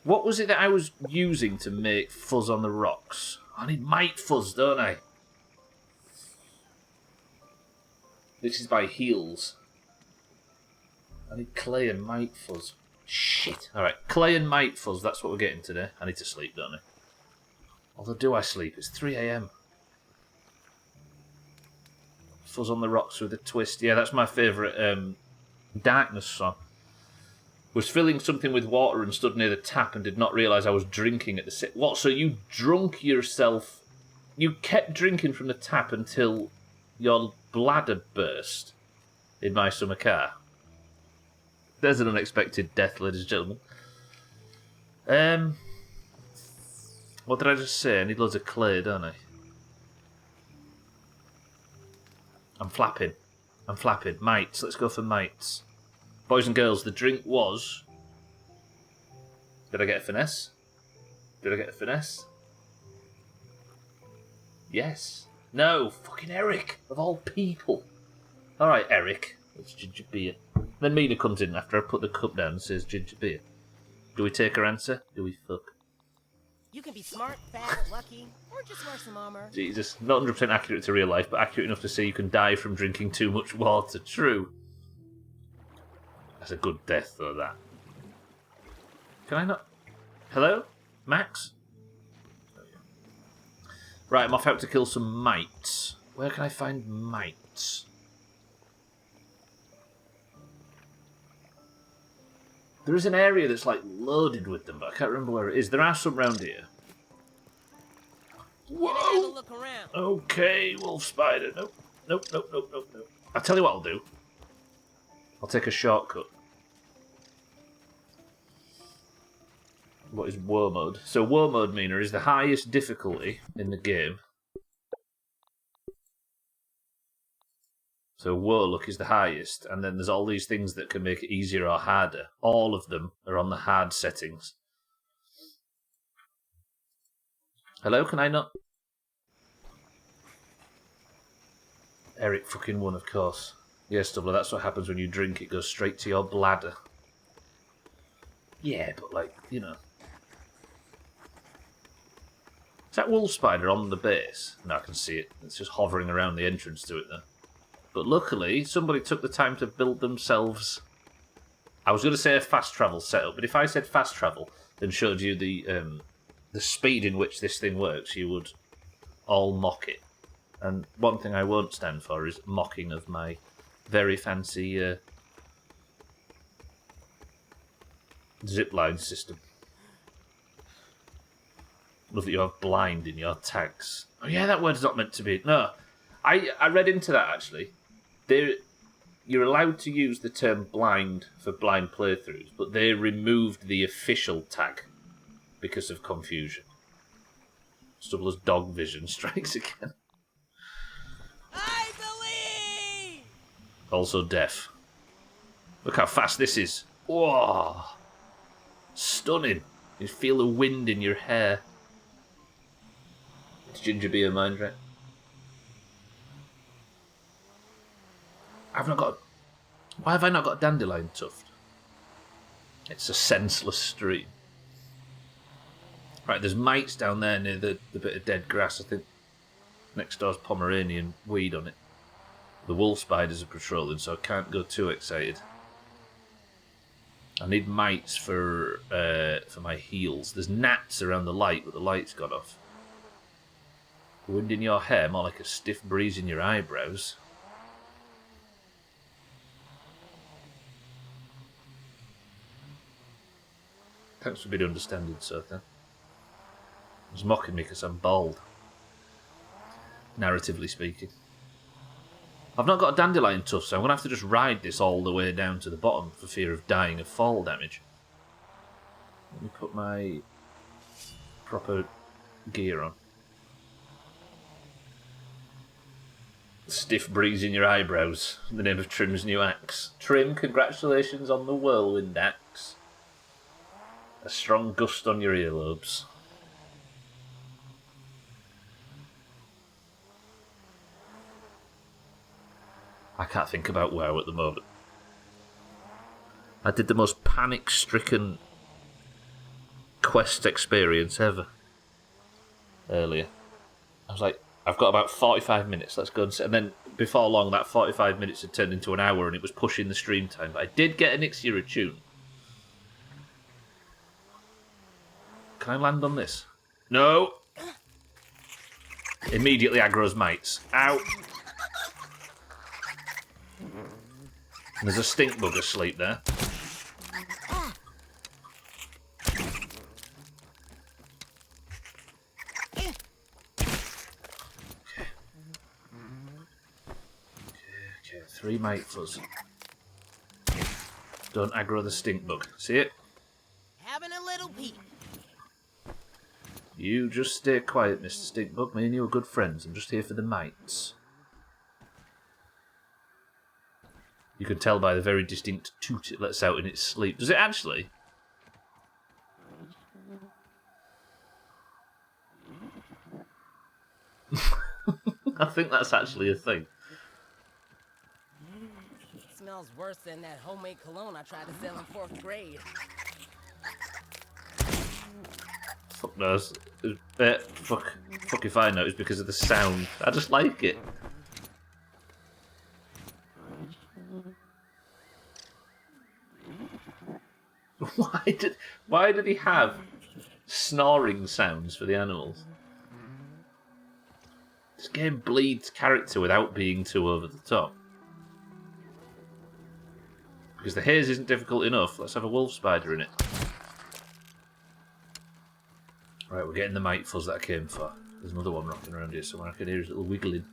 What was it that I was using to make fuzz on the rocks? I need mite fuzz, don't I? This is by heals. I need clay and mite fuzz. Shit. Alright, clay and mite fuzz, that's what we're getting today. I need to sleep, don't I? Although, do I sleep? It's 3 AM. Fuzz on the rocks with a twist. Yeah, that's my favourite Darkness song. Was filling something with water and stood near the tap and did not realise I was drinking at the... What, so you drunk yourself... You kept drinking from the tap until your bladder burst in My Summer Car? There's an unexpected death, ladies and gentlemen. What did I just say? I need loads of clay, don't I? I'm flapping. Mites. Let's go for mites. Boys and girls, the drink was... Did I get a finesse? Yes. No, fucking Eric, of all people. Alright, Eric. It's ginger beer. Then Mina comes in after I put the cup down and says ginger beer. Do we take her answer? Do we fuck? You can be smart, fast, lucky, or just wear some armor. Jesus, not 100% accurate to real life, but accurate enough to say you can die from drinking too much water. True. That's a good death, though, that. Can I not... Hello? Max? Right, I'm off out to kill some mites. Where can I find mites? There is an area that's, like, loaded with them, but I can't remember where it is. There are some round here. Whoa! Have a look around. Okay, wolf spider. Nope. Nope. I'll tell you what I'll do. I'll take a shortcut. What is war mode? So war mode, Mina, is the highest difficulty in the game. So Warlock is the highest, and then there's all these things that can make it easier or harder. All of them are on the hard settings. Hello, can I not? Eric fucking won, of course. Yes, Stubbler, that's what happens when you drink. It goes straight to your bladder. Yeah, but like, you know. Is that wolf spider on the base? No, I can see it. It's just hovering around the entrance to it there. But luckily, somebody took the time to build themselves... I was going to say a fast travel setup, but if I said fast travel and showed you the speed in which this thing works, you would all mock it. And one thing I won't stand for is mocking of my very fancy zipline system. Love that you have blind in your tags. Oh yeah, that word's not meant to be... No, I read into that actually. You're allowed to use the term blind for blind playthroughs, but they removed the official tag because of confusion. Stubbler's dog vision strikes again. I believe! Also deaf. Look how fast this is. Whoa! Stunning. You feel the wind in your hair. It's ginger beer mind, right? Why have I not got a dandelion tuft? It's a senseless stream. Right, there's mites down there near the bit of dead grass. I think next door's Pomeranian weed on it. The wolf spiders are patrolling, so I can't go too excited. I need mites for my heels. There's gnats around the light, but the light's got off. Wind in your hair, more like a stiff breeze in your eyebrows. Thanks for being understanding, sir. Then. He's mocking me because I'm bald. Narratively speaking. I've not got a dandelion tuft, so I'm going to have to just ride this all the way down to the bottom for fear of dying of fall damage. Let me put my proper gear on. Stiff breeze in your eyebrows. The name of Trim's new axe. Trim, congratulations on the whirlwind axe. A strong gust on your earlobes. I can't think about WoW at the moment. I did the most panic-stricken quest experience ever earlier. I was like, I've got about 45 minutes, let's go and sit. And then before long, that 45 minutes had turned into an hour and it was pushing the stream time. But I did get an Ixia tune. Can I land on this? No! Immediately aggro's mites. Ow! And there's a stink bug asleep there. Okay, 3 mite fuzz. Don't aggro the stink bug. See it? Having a little peek. You just stay quiet, Mr. Stinkbug. Me and you are good friends. I'm just here for the mites. You can tell by the very distinct toot it lets out in its sleep. Does it actually? I think that's actually a thing. Smell smells worse than that homemade cologne I tried to sell in 4th grade. Fuck knows. Fuck if I know. It's because of the sound. I just like it. Why did he have snoring sounds for the animals? This game bleeds character without being too over the top. Because the haze isn't difficult enough, let's have a wolf spider in it. Right, we're getting the mite fuzz that I came for. There's another one rocking around here somewhere. I can hear his little wiggling.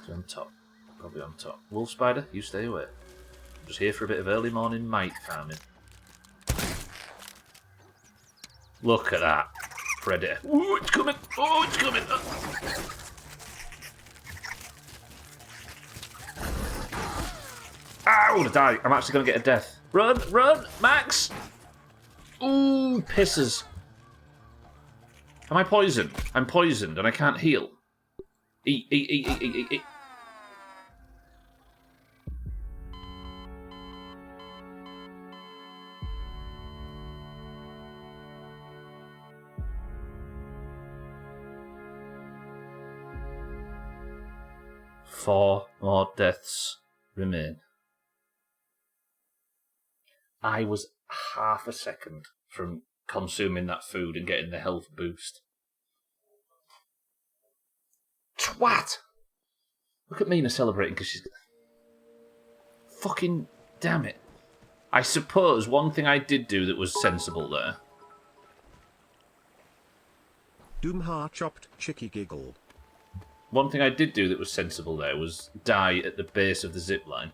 He's on top. Probably on top. Wolf spider, you stay away. I'm just here for a bit of early morning mite farming. Look at that. Predator. Ooh, it's coming! Oh, it's coming! Ow, I'm gonna die. I'm actually gonna get a death. Run, run, Max! Ooh, pisses. Am I poisoned? I'm poisoned and I can't heal. Eat, eat, eat, eat, eat, eat, eat. Four more deaths remain. I was half a second from consuming that food and getting the health boost. Twat! Look at Mina celebrating because she's... Fucking damn it. I suppose one thing I did do that was sensible there. Doomhaus chopped chicky giggle. One thing I did do that was sensible there was die at the base of the zip line.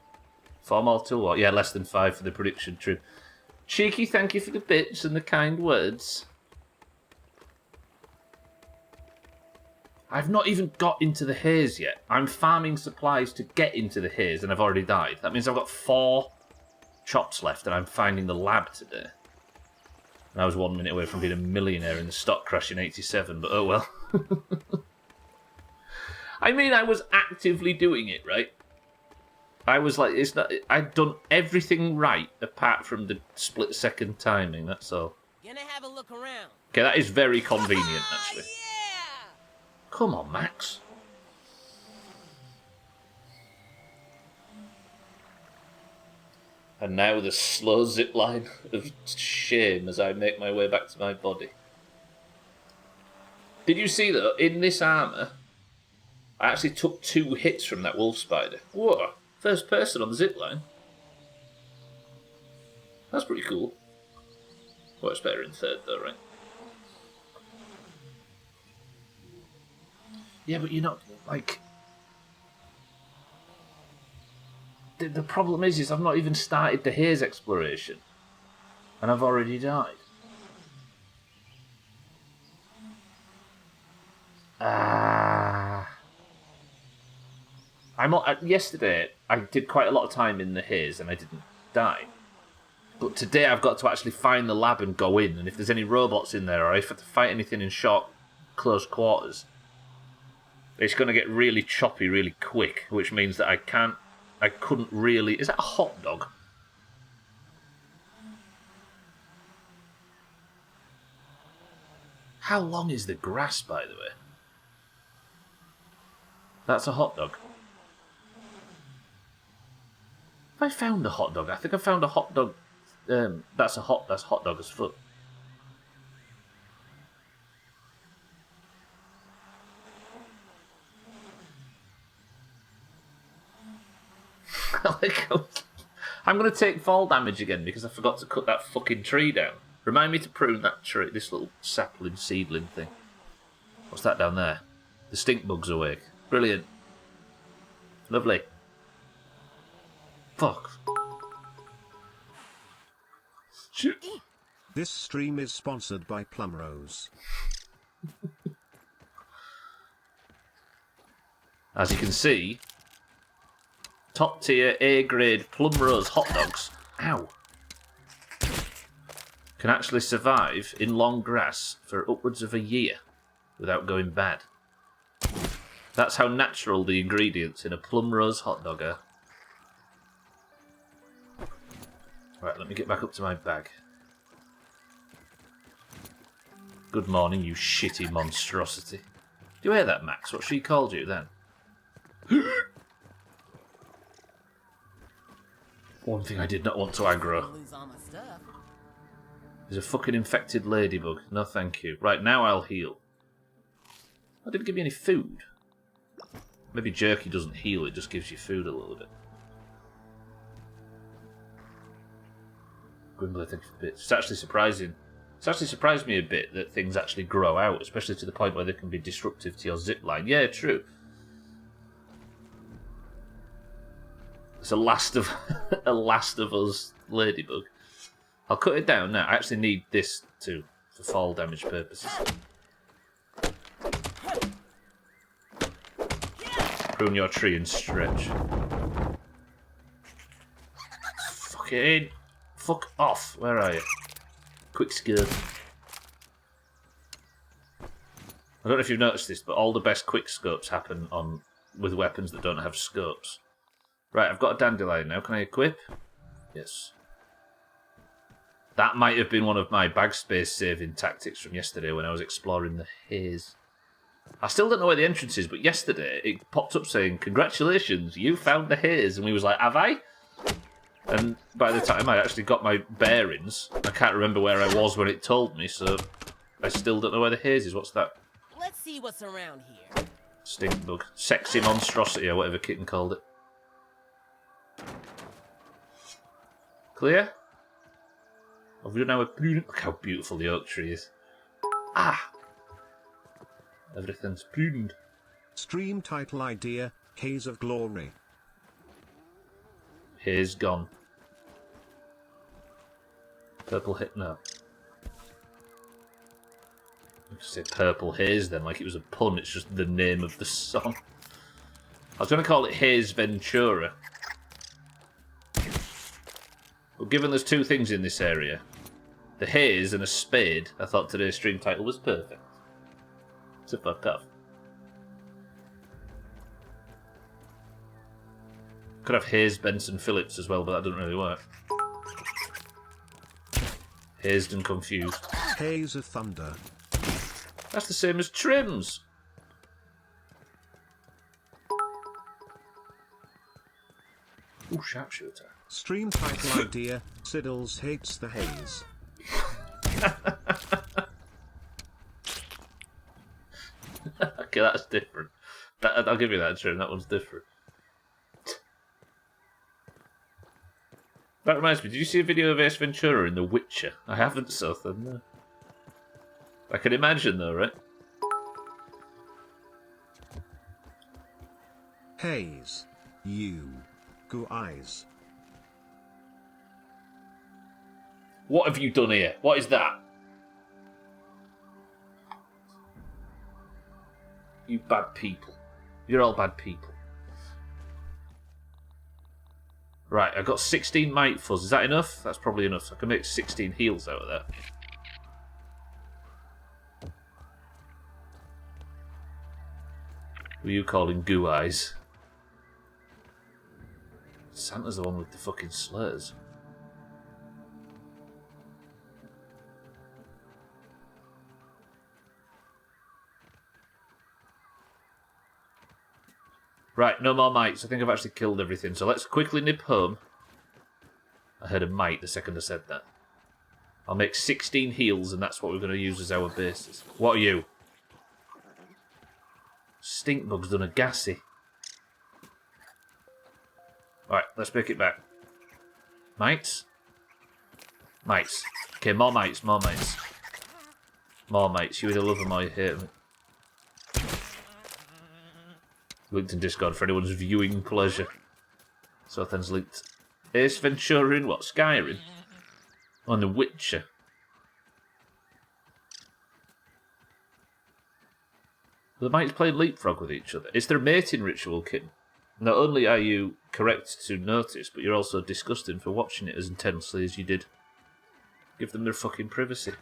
4 more to what? Yeah, less than 5 for the prediction trim. Cheeky, thank you for the bits and the kind words. I've not even got into the haze yet. I'm farming supplies to get into the haze and I've already died. That means I've got 4 chops left and I'm finding the lab today. And I was 1 minute away from being a millionaire in the stock crash in 87, but oh well. I mean, I was actively doing it, right? I was like, it's not. I'd done everything right apart from the split-second timing. That's all. Gonna have a look around. Okay, that is very convenient, actually. Yeah! Come on, Max. And now the slow zip line of shame as I make my way back to my body. Did you see that in this armour? I actually took 2 hits from that wolf spider. Whoa! First person on the zip line. That's pretty cool. Well, it's better in third though, right? Yeah, but you're not, like... The problem is I've not even started the haze exploration. And I've already died. Yesterday, I did quite a lot of time in the haze and I didn't die. But today I've got to actually find the lab and go in. And if there's any robots in there or if I have to fight anything in short, close quarters, it's going to get really choppy really quick, which means that I couldn't really... Is that a hot dog? How long is the grass, by the way? That's a hot dog. Have I found a hot dog? I think I found a hot dog. That's hot dog as foot. I'm going to take fall damage again because I forgot to cut that fucking tree down. Remind me to prune that tree, this little sapling seedling thing. What's that down there? The stink bug's awake. Brilliant. Lovely. Fuck. This stream is sponsored by Plumrose. As you can see, top tier A grade Plumrose hot dogs. Ow. Can actually survive in long grass for upwards of a year without going bad. That's how natural the ingredients in a Plumrose hot dog are. Right, let me get back up to my bag. Good morning, you shitty monstrosity. Do you hear that, Max? What she called you then? One thing I did not want to aggro. Lose all my stuff. There's a fucking infected ladybug. No thank you. Right, now I'll heal. I didn't give me any food. Maybe jerky doesn't heal, it just gives you food a little bit. Grimble, thank you for bits. It's actually surprising. It's actually surprised me a bit that things actually grow out, especially to the point where they can be disruptive to your zipline. Yeah, true. It's a Last of Us ladybug. I'll cut it down now. I actually need this too, for fall damage purposes. Prune your tree and stretch. Fuck it in. Fuck off. Where are you? Quick skirt. I don't know if you've noticed this, but all the best quick scopes happen with weapons that don't have scopes. Right, I've got a dandelion now. Can I equip? Yes. That might have been one of my bag space saving tactics from yesterday when I was exploring the Haze. I still don't know where the entrance is, but yesterday it popped up saying, "Congratulations, you found the Haze." And we was like, "Have I?" And by the time I actually got my bearings, I can't remember where I was when it told me, so I still don't know where the Haze is. What's that? Let's see what's around here. Stink bug. Sexy monstrosity, or whatever Kitten called it. Clear? Have you now a prudent? Look how beautiful the oak tree is. Ah! Everything's prudent. Stream title idea, Haze of Glory. Haze gone. Purple hit no. I could say Purple Haze then, like it was a pun, it's just the name of the song. I was going to call it Haze Ventura. But given there's two things in this area, the haze and a spade, I thought today's stream title was perfect. So fuck off. Could have Haze Benson Phillips as well, but that doesn't really work. Hazed and confused. Haze of Thunder. That's the same as Trims. Ooh, sharpshooter. Stream title idea, Siddles hates the Haze. Okay, that's different. I'll give you that, Trim. That one's different. That reminds me, did you see a video of Ace Ventura in The Witcher? I haven't, so no. I can imagine though, right? Haze. You. Goo eyes. What have you done here? What is that? You bad people. You're all bad people. Right, I've got 16 Might Fuzz. Is that enough? That's probably enough. I can make 16 heals out of that. Who are you calling Goo Eyes? Santa's the one with the fucking slurs. Right, no more mites. I think I've actually killed everything. So let's quickly nip home. I heard a mite the second I said that. I'll make 16 heals, and that's what we're going to use as our basis. What are you? Stinkbug's done a gassy. Alright, let's pick it back. Mites? Mites. Okay, more mites, more mites. More mites. You either love them or you hate them. Linked in Discord for anyone's viewing pleasure. Sothen's linked. Ace Ventura in what? Skyrim? On The Witcher. The mites play leapfrog with each other. Is there a mating ritual, Kitten? Not only are you correct to notice, but you're also disgusting for watching it as intensely as you did. Give them their fucking privacy.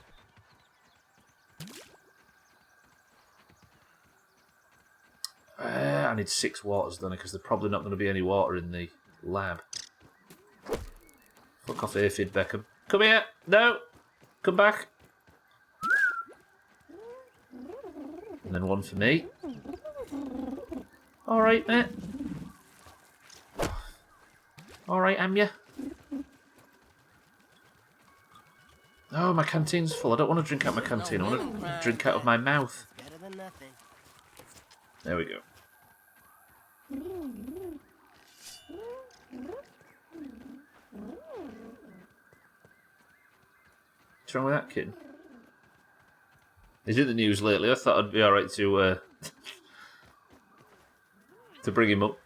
I need 6 waters, don't I? Because there's probably not going to be any water in the lab. Fuck off, Aphid Beckham. Come here. No. Come back. And then one for me. All right, mate. All right, am you? Oh, my canteen's full. I don't want to drink out my canteen. I want to drink out of my mouth. Better than nothing. There we go. What's wrong with that kid? He's in the news lately. I thought I'd be alright to bring him up.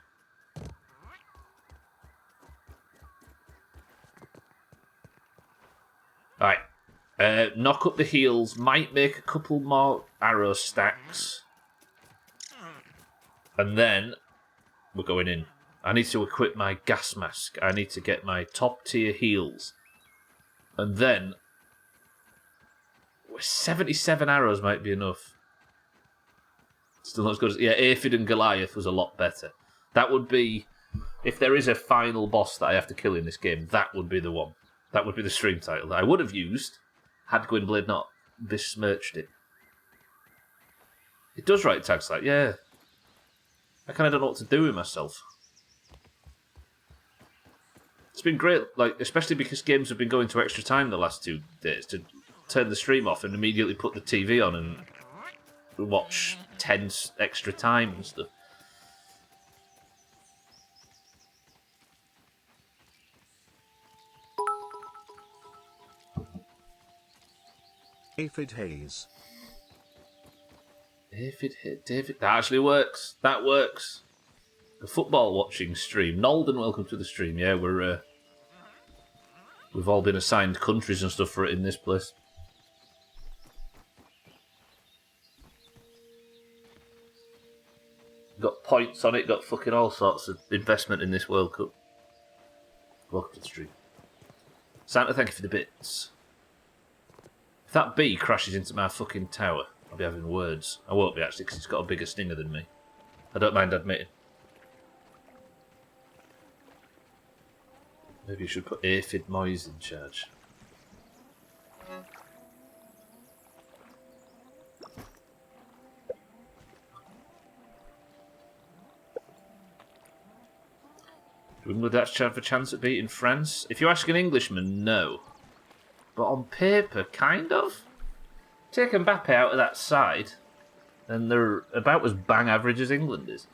Alright. Knock up the heels. Might make a couple more arrow stacks. And then we're going in. I need to equip my gas mask. I need to get my top tier heals. And then 77 arrows might be enough. Still not as good as... Yeah, Aphid and Goliath was a lot better. That would be... If there is a final boss that I have to kill in this game, that would be the one. That would be the stream title that I would have used had Gwynblade not besmirched it. It does write tags like, yeah. I kind of don't know what to do with myself. It's been great, like especially because games have been going to extra time the last 2 days to turn the stream off and immediately put the TV on and watch 10 extra time and stuff. Aphid Haze. David, that actually works. That works. The football watching stream. Nolden, welcome to the stream. Yeah, we've all been assigned countries and stuff for it in this place. Got points on it. Got fucking all sorts of investment in this World Cup. Welcome to the stream. Santa, thank you for the bits. If that bee crashes into my fucking tower, I'll be having words. I won't be actually, because it's got a bigger stinger than me. I don't mind admitting. Maybe you should put Aphid Moyes in charge. Do England actually have a chance at beating France? If you ask an Englishman, no. But on paper, kind of. Take Mbappe out of that side, and they're about as bang average as England is.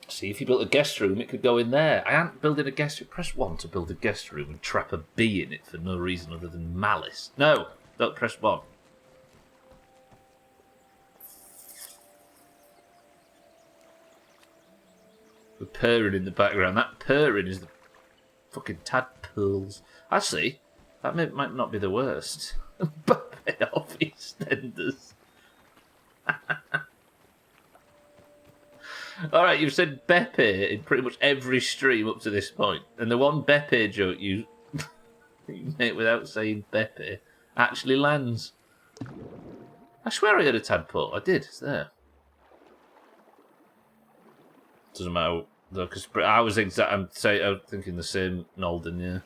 See, if you built a guest room, it could go in there. I ain't building a guest room. Press 1 to build a guest room and trap a bee in it for no reason other than malice. No, don't press 1. The purring in the background. That purring is the fucking tadpoles. Actually, that might not be the worst. Mbappe off EastEnders. Alright, you've said Beppe in pretty much every stream up to this point. And the one Beppe joke you make without saying Beppe actually lands. I swear I heard a tadpole. I did. It's there. Doesn't matter though, because I was I'm thinking the same Nolden, yeah.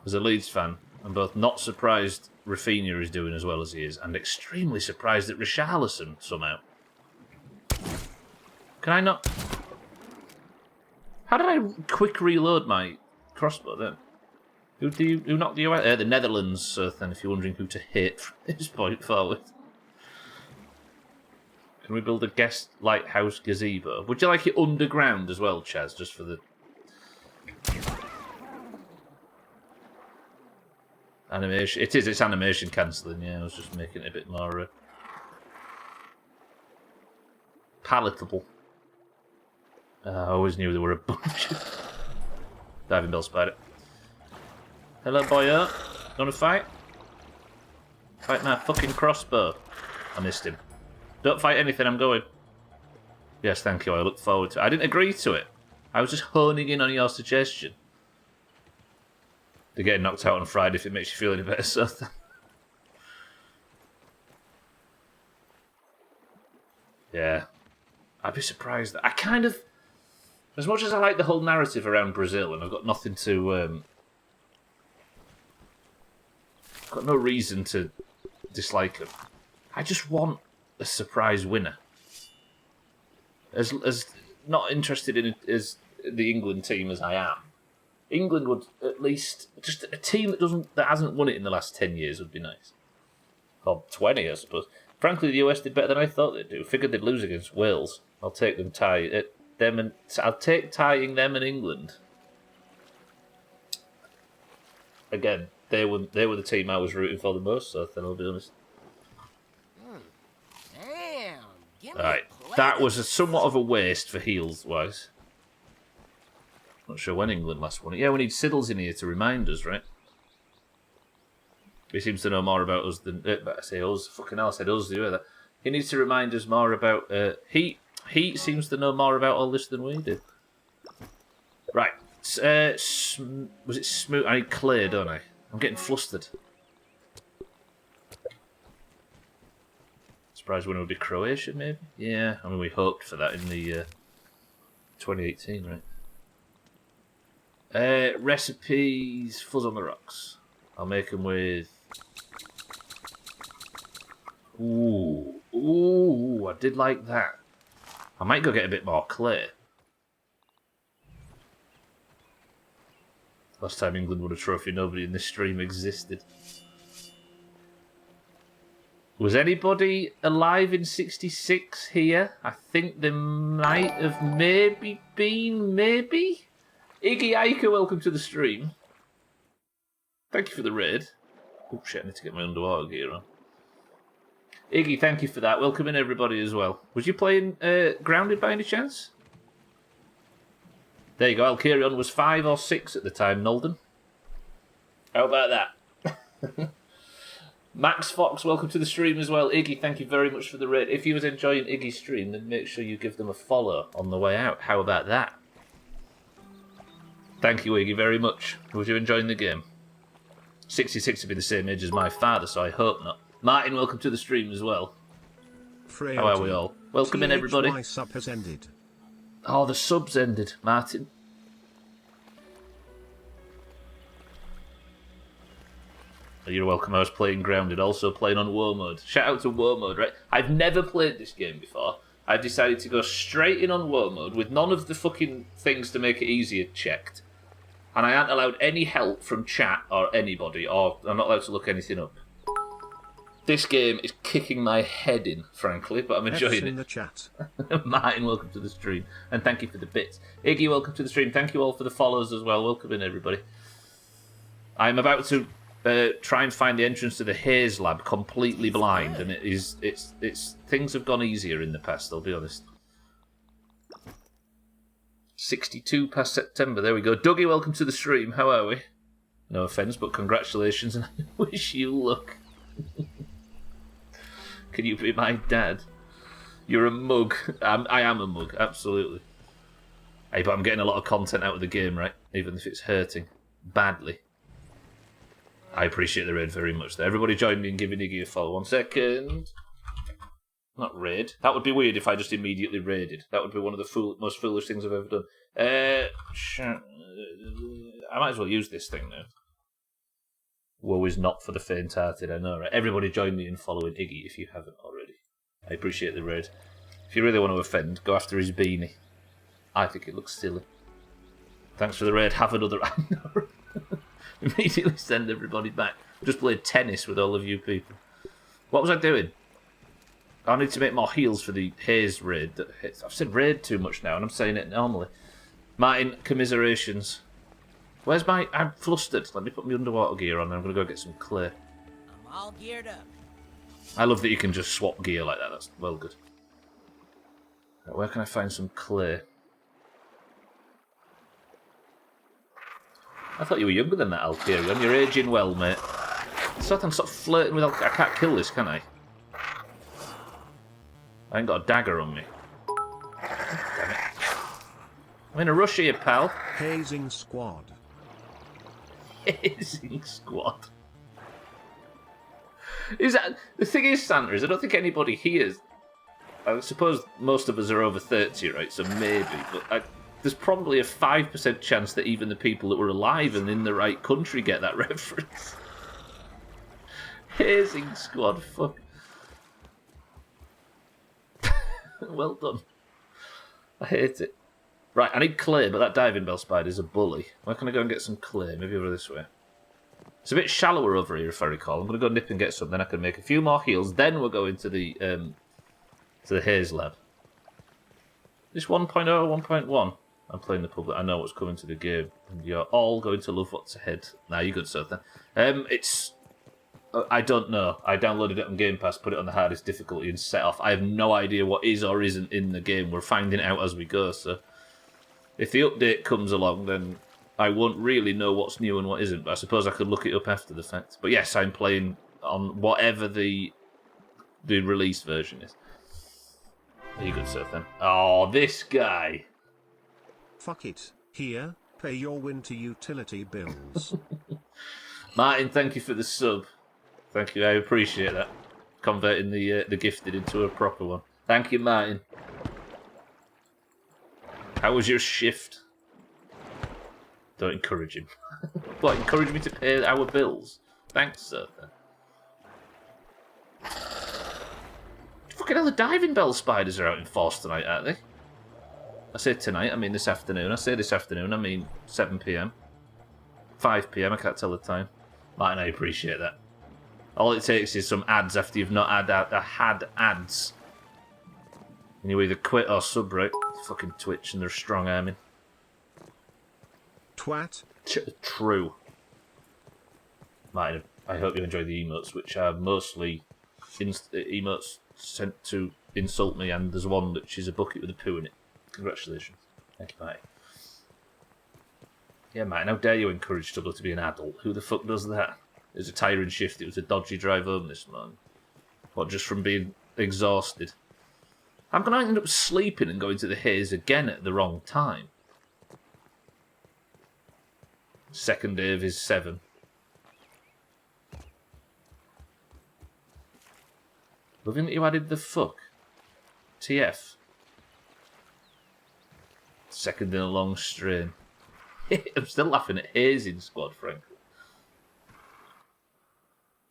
As a Leeds fan, I'm both not surprised Rafinha is doing as well as he is, and extremely surprised at Richarlison somehow. Can I not? How did I quick reload my crossbow then? Who knocked you out? The Netherlands, then, if you're wondering who to hit from this point forward. Can we build a guest lighthouse gazebo? Would you like it underground as well, Chaz, just for the animation? It's animation cancelling, yeah. I was just making it a bit more palatable. I always knew there were a bunch of diving bell spider. Hello, boyo. You wanna fight? Fight my fucking crossbow. I missed him. Don't fight anything, I'm going. Yes, thank you, I look forward to it. I didn't agree to it. I was just honing in on your suggestion. They're getting knocked out on Friday if it makes you feel any better, so... Yeah. I'd be surprised. I kind of... As much as I like the whole narrative around Brazil, and I've got nothing to... got no reason to dislike them. I just want a surprise winner. As not interested in as the England team as I am, England would at least just a team that hasn't won it in the last 10 years would be nice. Or 20, I suppose. Frankly, the US did better than I thought they'd do. Figured they'd lose against Wales. I'll take them I'll take tying them and England. Again, they were the team I was rooting for the most. So then I'll be honest. Damn. Give me Right, a plate that was of- somewhat of a waste for heels wise. Not sure when England last won it. Yeah, we need Siddles in here to remind us, right? He seems to know more about us than... I say us. Fucking hell, I said us. You that? He needs to remind us more about... Heat seems to know more about all this than we do. Right. Was it smooth? I need clear, don't I? I'm getting flustered. Surprised when it would be Croatia, maybe? Yeah, I mean, we hoped for that in the 2018, right? Recipes, fuzz on the rocks. I'll make them with... Ooh, I did like that. I might go get a bit more clay. Last time England won a trophy, nobody in this stream existed. Was anybody alive in 66 here? I think there might have maybe been, maybe? Iggy Aika, welcome to the stream. Thank you for the raid. Oh shit, I need to get my underwater gear on. Iggy, thank you for that. Welcome in everybody as well. Was you playing Grounded by any chance? There you go, Alkirion was 5 or 6 at the time, Nolden. How about that? Max Fox, welcome to the stream as well. Iggy, thank you very much for the raid. If you was enjoying Iggy's stream, then make sure you give them a follow on the way out. How about that? Thank you, Iggy, very much. Was you enjoying the game? 66 would be the same age as my father, so I hope not. Martin, welcome to the stream as well. Frailty. How are we all? Welcome in, everybody. My sub has ended. Oh, the sub's ended, Martin. You're welcome. I was playing Grounded, also playing on War Mode. Shout out to War Mode, right? I've never played this game before. I've decided to go straight in on War Mode with none of the fucking things to make it easier checked. And I aren't allowed any help from chat or anybody, or I'm not allowed to look anything up. This game is kicking my head in, frankly, but I'm enjoying F's it. in the chat. Martin, welcome to the stream, and thank you for the bits. Iggy, welcome to the stream. Thank you all for the follows as well. Welcome in, everybody. I'm about to try and find the entrance to the Haze lab completely blind, and it's things have gone easier in the past, I'll be honest. 62 past September, there we go. Dougie, welcome to the stream. How are we? No offence, but congratulations, and I wish you luck. Can you be my dad? You're a mug. I am a mug, absolutely. Hey, but I'm getting a lot of content out of the game, right? Even if it's hurting badly. I appreciate the raid very much. Everybody join me in giving Iggy a follow. 1 second. Not raid. That would be weird if I just immediately raided. That would be one of the most foolish things I've ever done. I might as well use this thing now. Woe is not for the faint-hearted, I know, right? Everybody join me in following Iggy if you haven't already. I appreciate the raid. If you really want to offend, go after his beanie. I think it looks silly. Thanks for the raid. Have another... Immediately send everybody back. Just played tennis with all of you people. What was I doing? I need to make more heals for the Haze raid. I've said raid too much now, and I'm saying it normally. Martin, commiserations. Where's my... I'm flustered. Let me put my underwater gear on, and I'm going to go get some clay. I'm all geared up. I love that you can just swap gear like that. That's well good. Right, where can I find some clay? I thought you were younger than that, Alkirion. You're aging well, mate. Stop flirting with I can't kill this, can I? I ain't got a dagger on me. Damn it. I'm in a rush here, pal. Hazing squad. Hazing squad. Is that... The thing is, Santa, is I don't think anybody hears... I suppose most of us are over 30, right? So maybe, but there's probably a 5% chance that even the people that were alive and in the right country get that reference. Hazing squad, fuck. Well done. I hate it. Right, I need clay, but that diving bell spider's a bully. Where can I go and get some clay? Maybe over this way. It's a bit shallower over here, if I recall. I'm going to go nip and get some, then I can make a few more heals. Then we'll go into the Haze lab. This 1.0, 1.1. I'm playing the public. I know what's coming to the game. And you're all going to love what's ahead. Nah, you're good, sir. It's... I don't know. I downloaded it on Game Pass, put it on the hardest difficulty and set off. I have no idea what is or isn't in the game. We're finding it out as we go, so... If the update comes along, then I won't really know what's new and what isn't, but I suppose I could look it up after the fact. But yes, I'm playing on whatever the release version is. Are you good, sir, then? Oh, this guy. Fuck it. Here, pay your winter utility bills. Martin, thank you for the sub. Thank you, I appreciate that. Converting the gifted into a proper one. Thank you, Martin. How was your shift? Don't encourage him. What, encourage me to pay our bills? Thanks, sir. Fucking hell, the diving bell spiders are out in force tonight, aren't they? I say tonight, I mean this afternoon. I say this afternoon, I mean 7 PM. 5 PM, I can't tell the time. Martin, I appreciate that. All it takes is some ads after you've not had ads. And you either quit or sub, right? Fucking Twitch and they're strong arming. Twat. True. Martin, I hope you enjoy the emotes, which are mostly emotes sent to insult me, and there's one which is a bucket with a poo in it. Congratulations. Thank you, Martin. Yeah, Martin, how dare you encourage Stubbler to be an adult? Who the fuck does that? It was a tiring shift, it was a dodgy drive home this morning. What, just from being exhausted? I'm going to end up sleeping and going to the Haze again at the wrong time. Second day of his 7. Loving that you added the fuck. TF. Second in a long strain. I'm still laughing at Hazing squad, frankly.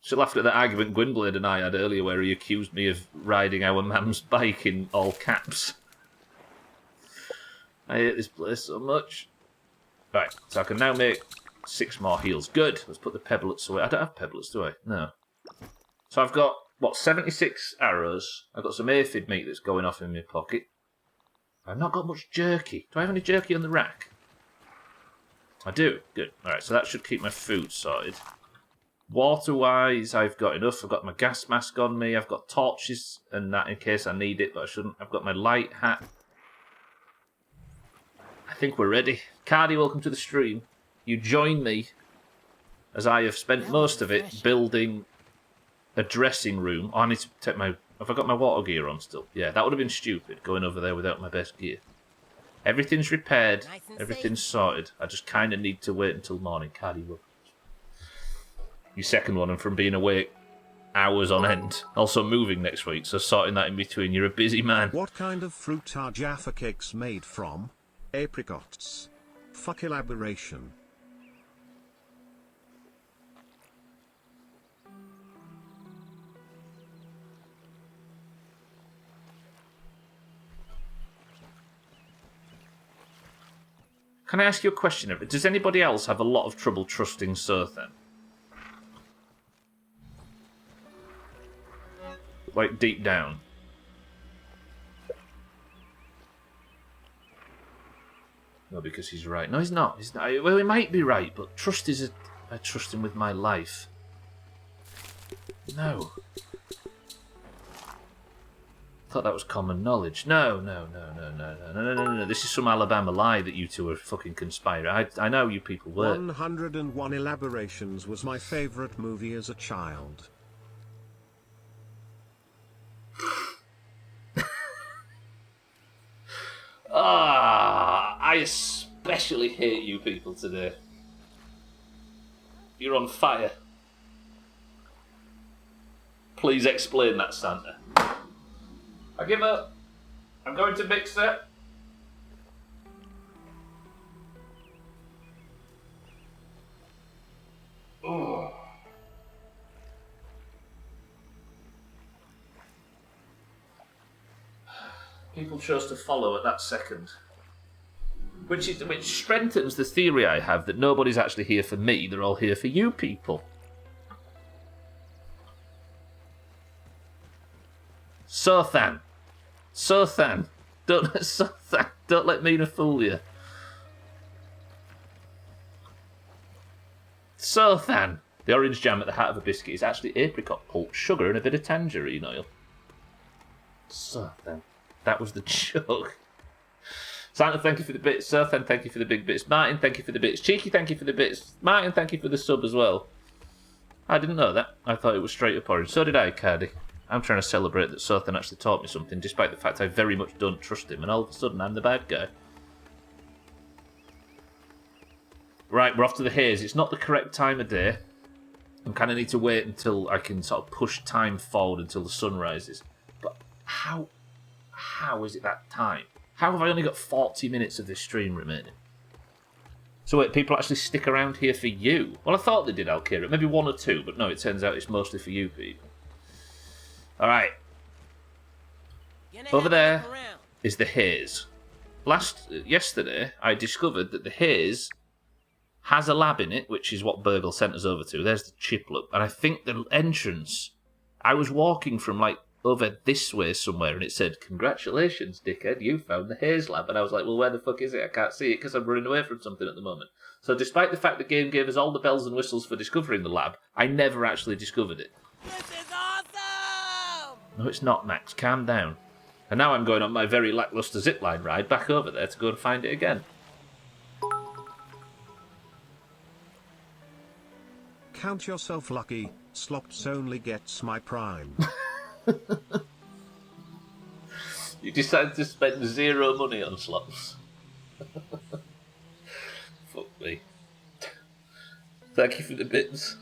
Still laughing at that argument Gwynblade and I had earlier where he accused me of riding our mam's bike in all caps. I hate this place so much. Right, so I can now make 6 more heals. Good. Let's put the pebblets away. I don't have pebblets, do I? No. So I've got, 76 arrows. I've got some aphid meat that's going off in my pocket. I've not got much jerky. Do I have any jerky on the rack? I do. Good. Alright, so that should keep my food sorted. Water-wise, I've got enough. I've got my gas mask on me. I've got torches and that in case I need it, but I shouldn't. I've got my light hat. I think we're ready. Cardi, welcome to the stream. You join me as I have spent most of it building a dressing room. Oh, I need to take my... Have I got my water gear on still? Yeah, that would have been stupid, going over there without my best gear. Everything's repaired. Everything's sorted. I just kind of need to wait until morning. Cardi, welcome. Your second one, and from being awake hours on end. Also moving next week, so sorting that in between. You're a busy man. What kind of fruit are Jaffa cakes made from? Apricots. Fuck elaboration. Can I ask you a question? Does anybody else have a lot of trouble trusting Sothan? Like, deep down. No, because he's right. No, he's not. He's not. Well, he might be right, but trust is I trust him with my life. No. I thought that was common knowledge. No. This is some Alabama lie that you two are fucking conspiring. I know you people were. 101 Elaborations was my favorite movie as a child. I especially hate you people today. You're on fire. Please explain that, Santa. I give up. I'm going to Mixer. Oh. People chose to follow at that second. Which strengthens the theory I have that nobody's actually here for me, they're all here for you people. Sothan. Don't let Mina fool you. Sothan. The orange jam at the heart of a biscuit is actually apricot pulp, sugar, and a bit of tangerine oil. Sothan. That was the joke. Santa, thank you for the bits. Sothan, thank you for the big bits. Martin, thank you for the bits. Cheeky, thank you for the bits. Martin, thank you for the sub as well. I didn't know that. I thought it was straight up orange. So did I, Cardi. I'm trying to celebrate that Sothan actually taught me something, despite the fact I very much don't trust him, and all of a sudden I'm the bad guy. Right, we're off to the Haze. It's not the correct time of day. I kind of need to wait until I can sort of push time forward until the sun rises. But how is it that time? How have I only got 40 minutes of this stream remaining? So wait, people actually stick around here for you? Well, I thought they did, Alkira. Maybe one or two, but no, it turns out it's mostly for you people. Alright. Over there is the Haze. Yesterday, I discovered that the Haze has a lab in it, which is what Burgle sent us over to. There's the chip look. And I think the entrance... I was walking from, like, over this way somewhere, and it said, "Congratulations, dickhead, you found the Haze lab." And I was like, well, where the fuck is it? I can't see it because I'm running away from something at the moment. So despite the fact the game gave us all the bells and whistles for discovering the lab, I never actually discovered it. This is awesome! No, it's not, Max. Calm down. And now I'm going on my very lacklustre zipline ride back over there to go and find it again. Count yourself lucky, Slops only gets my prime. You decided to spend 0 money on slots. Fuck me. Thank you for the bits.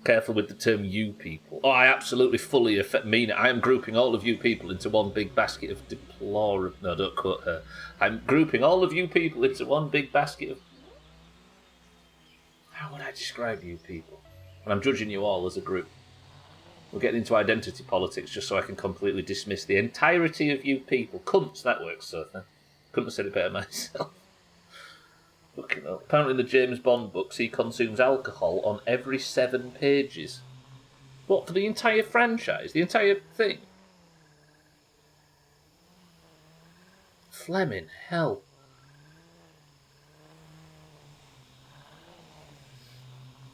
Careful with the term "you people." Oh, I absolutely fully mean it. I am grouping all of you people into one big basket of deplorable... No, don't quote her. I'm grouping all of you people into one big basket of... How would I describe you people? And I'm judging you all as a group. We're getting into identity politics just so I can completely dismiss the entirety of you people. Cunts, that works, so couldn't have said it better myself. Fucking hell. Apparently in the James Bond books he consumes alcohol on every 7 pages. What, for the entire franchise? The entire thing? Fleming, hell.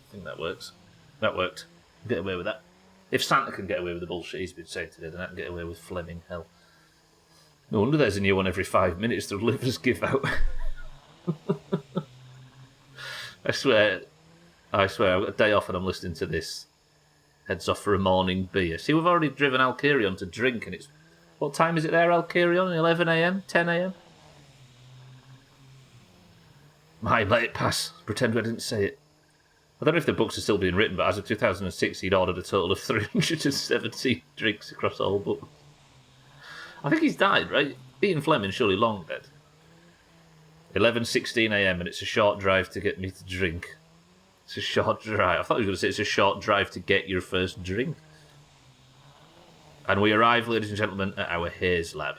I think that works. That worked. Get away with that. If Santa can get away with the bullshit he's been saying today, then I can get away with Fleming, hell. No wonder there's a new one every 5 minutes the livers give out. I swear, I've got a day off and I'm listening to this. Heads off for a morning beer. See, we've already driven Alkirion to drink, and it's... What time is it there, Alkirion? 11 a.m? 10 a.m? Let it pass. Pretend I didn't say it. I don't know if the books are still being written, but as of 2006, he'd ordered a total of 370 drinks across the whole book. I think he's died, right? Ian Fleming, surely long dead. 11:16 a.m. and it's a short drive to get me to drink. It's a short drive. I thought he was going to say it's a short drive to get your first drink. And we arrive, ladies and gentlemen, at our Haze lab.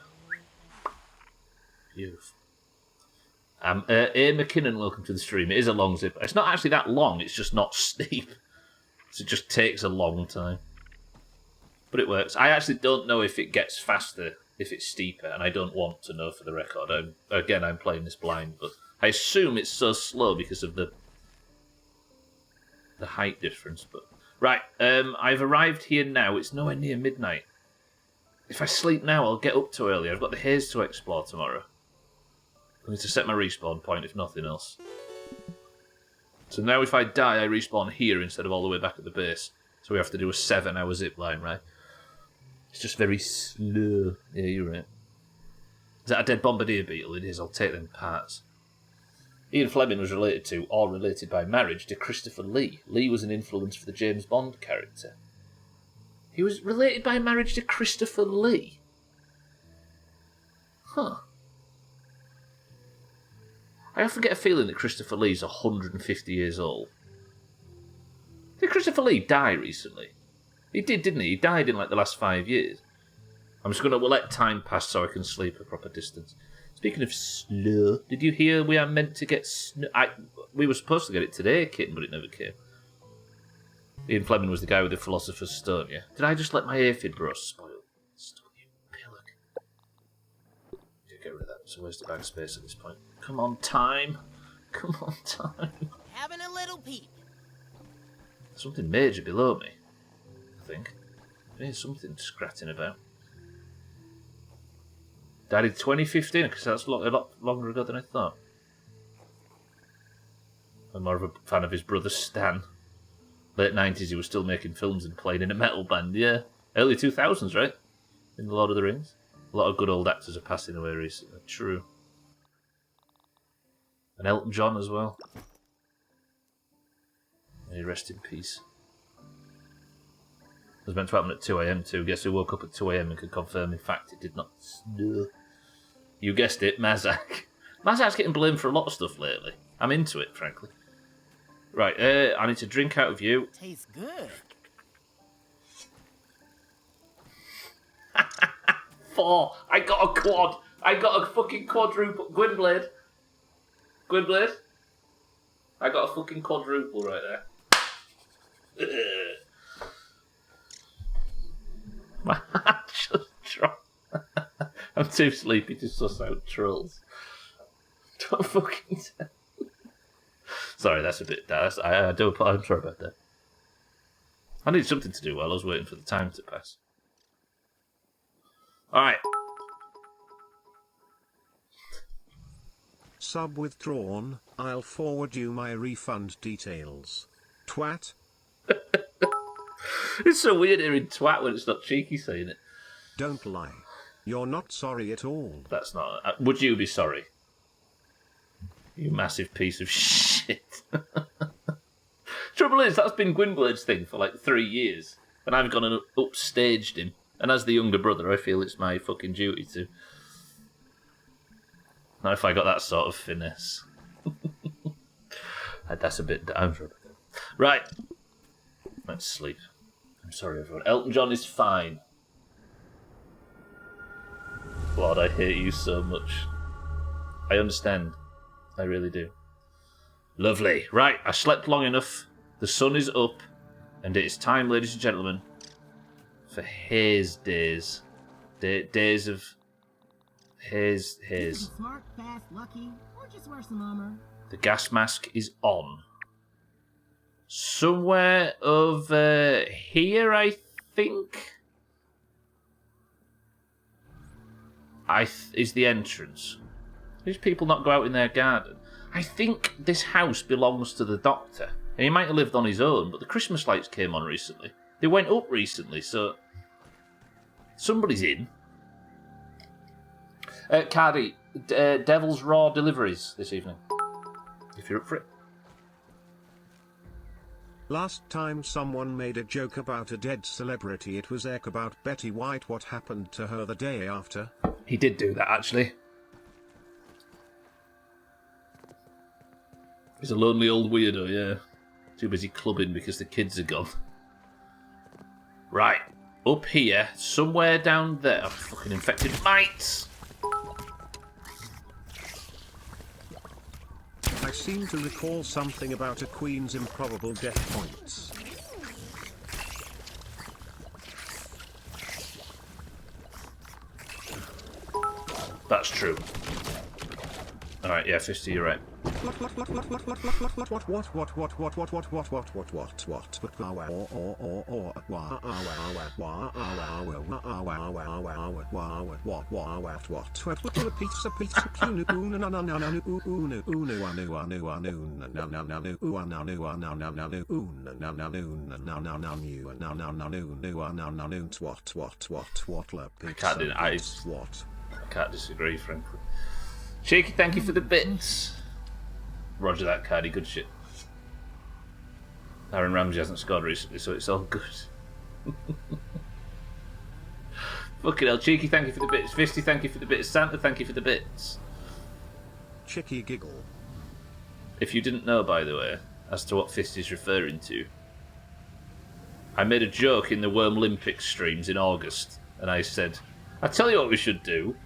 Beautiful. A. McKinnon, welcome to the stream. It is a long zip. It's not actually that long, it's just not steep. So it just takes a long time. But it works. I actually don't know if it gets faster if it's steeper, and I don't want to know for the record. I'm playing this blind, but I assume it's so slow because of the height difference. But right, I've arrived here now. It's nowhere near midnight. If I sleep now, I'll get up too early. I've got the Haze to explore tomorrow. I need to set my respawn point, if nothing else. So now if I die, I respawn here instead of all the way back at the base. So we have to do a 7-hour zip line, right? It's just very slow. Yeah, you're right. Is that a dead bombardier beetle? It is. I'll take them parts. Ian Fleming was related to, or related by marriage, to Christopher Lee. Lee was an influence for the James Bond character. He was related by marriage to Christopher Lee. Huh. I often get a feeling that Christopher Lee's 150 years old. Did Christopher Lee die recently? He did, didn't he? He died in like the last 5 years. I'm just going to let time pass so I can sleep a proper distance. Speaking of snow, did you hear we are meant to get snow? We were supposed to get it today, Kitten, but it never came. Ian Fleming was the guy with the Philosopher's Stone, yeah? Did I just let my aphid brush spoil? Stop, you pillock. Get rid of that. It's a waste of bag space at this point. Come on, time. Come on, time. Having a little peep. Something major below me, I think. There's something scratching about. Died in 2015, because that's a lot longer ago than I thought. I'm more of a fan of his brother Stan. Late 90s, he was still making films and playing in a metal band, yeah. Early 2000s, right? In The Lord of the Rings. A lot of good old actors are passing away recently. True. And Elton John as well. May he rest in peace. It was meant to happen at 2 a.m. too. Guess who woke up at 2 a.m. and could confirm, in fact, it did not snow. You guessed it, Mazak. Mazak's getting blamed for a lot of stuff lately. I'm into it, frankly. Right, I need to drink out of you. Tastes good. 4. I got a quad. I got a fucking quadruple. Gwynblade. Gwynblade. I got a fucking quadruple right there. My hand just dropped. I'm too sleepy to suss out trolls. Don't fucking tell. Sorry, that's a bit. I'm sorry about that. I need something to do while I was waiting for the time to pass. Alright. Sub withdrawn. I'll forward you my refund details. Twat. It's so weird hearing twat when it's not cheeky saying it. Don't lie. You're not sorry at all. That's not... would you be sorry? You massive piece of shit. Trouble is, that's been Gwynblade's thing for like 3 years. And I've gone and upstaged him. And as the younger brother, I feel it's my fucking duty to... Not if I got that sort of finesse. That's a bit down for a bit. Right. Let's sleep. I'm sorry, everyone. Elton John is fine. Lord, I hate you so much. I understand. I really do. Lovely. Right, I slept long enough. The sun is up. And it is time, ladies and gentlemen, for Haze days. Days of... Haze. You can be smart, fast, lucky, or just wear some armor. The gas mask is on. Somewhere over here, I think. Is the entrance. These people not go out in their garden. I think this house belongs to the doctor. And he might have lived on his own, but the Christmas lights came on recently. They went up recently, so... Somebody's in. Cardi, Devil's Raw deliveries this evening. If you're up for it. Last time someone made a joke about a dead celebrity, it was Ek about Betty White. What happened to her the day after? He did do that, actually. He's a lonely old weirdo, yeah. Too busy clubbing because the kids are gone. Right. Up here, somewhere down there. Oh, fucking infected mites! I seem to recall something about a queen's improbable death points. That's true. Alright, yeah, Fisty, you're right. I can't disagree, frankly. Shaky, thank you for the bits. Roger that, Cardi, good shit. Aaron Ramsey hasn't scored recently, so it's all good. Fucking hell, Cheeky, thank you for the bits. Fisty, thank you for the bits. Santa, thank you for the bits. Chicky giggle. If you didn't know, by the way, as to what Fisty's referring to, I made a joke in the Worm Olympics streams in August, and I said, I tell you what we should do.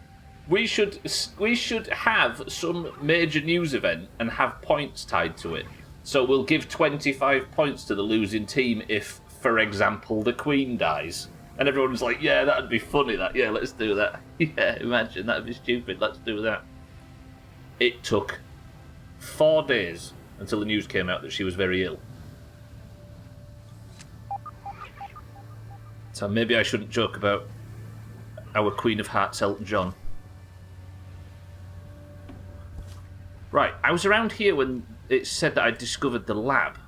We should have some major news event and have points tied to it. So we'll give 25 points to the losing team if, for example, the Queen dies. And everyone's like, yeah, that'd be funny, that. Yeah, let's do that. Yeah, imagine, that'd be stupid. Let's do that. It took 4 days until the news came out that she was very ill. So maybe I shouldn't joke about our Queen of Hearts, Elton John. Right, I was around here when it said that I discovered the lab.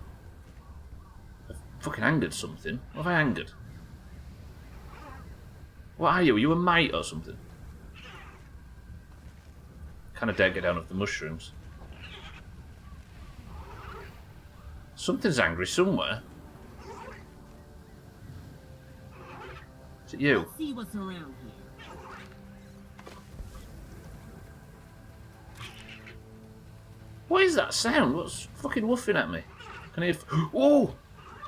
I've fucking angered something. What have I angered? What are you? Are you a mite or something? Kind of dare get down off the mushrooms. Something's angry somewhere. Is it you? Let's see what's around here. What is that sound? What's fucking woofing at me? Can I hear... Oh!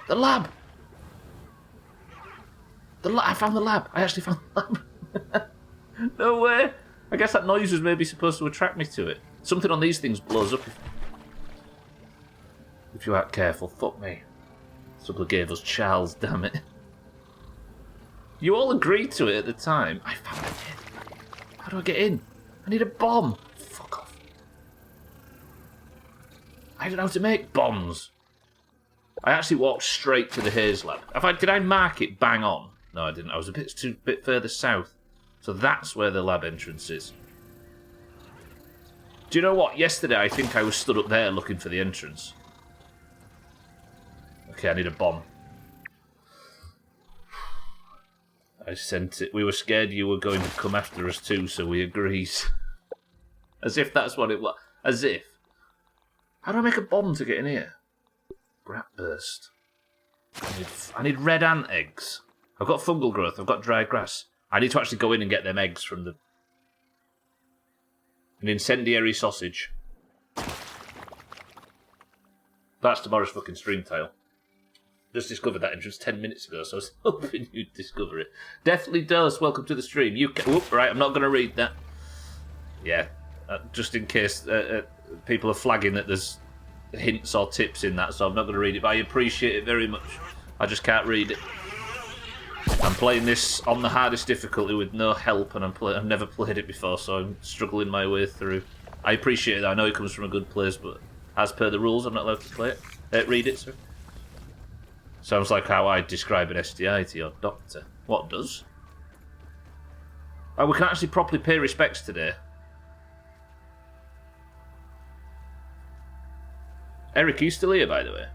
The lab! I found the lab. I actually found the lab. No way. I guess that noise was maybe supposed to attract me to it. Something on these things blows up if you aren't careful. Fuck me. Stubbler gave us Charles, damn it. You all agreed to it at the time. I found it. How do I get in? I need a bomb. Fuck off. I don't know how to make bombs. I actually walked straight to the Haze lab. Did I mark it bang on? No, I didn't. I was a bit further south. So that's where the lab entrance is. Do you know what? Yesterday I think I was stood up there looking for the entrance. Okay, I need a bomb. I sent it. We were scared you were going to come after us too, so we agreed. As if that's what it was. As if. How do I make a bomb to get in here? Brat burst. I need red ant eggs. I've got fungal growth. I've got dry grass. I need to actually go in and get them eggs from the... An incendiary sausage. That's tomorrow's fucking stream tile. Just discovered that entrance 10 minutes ago, so I was hoping you'd discover it. Definitely does. Welcome to the stream. You can... Oop, right, I'm not going to read that. Yeah, just in case people are flagging that there's hints or tips in that, so I'm not going to read it, but I appreciate it very much. I just can't read it. I'm playing this on the hardest difficulty with no help, and I've never played it before, so I'm struggling my way through. I appreciate that. I know it comes from a good place, but as per the rules, I'm not allowed to play it. Read it, sir. Sounds like how I describe an STI to your doctor. What does? Oh, we can actually properly pay respects today. Eric, are you still here, by the way?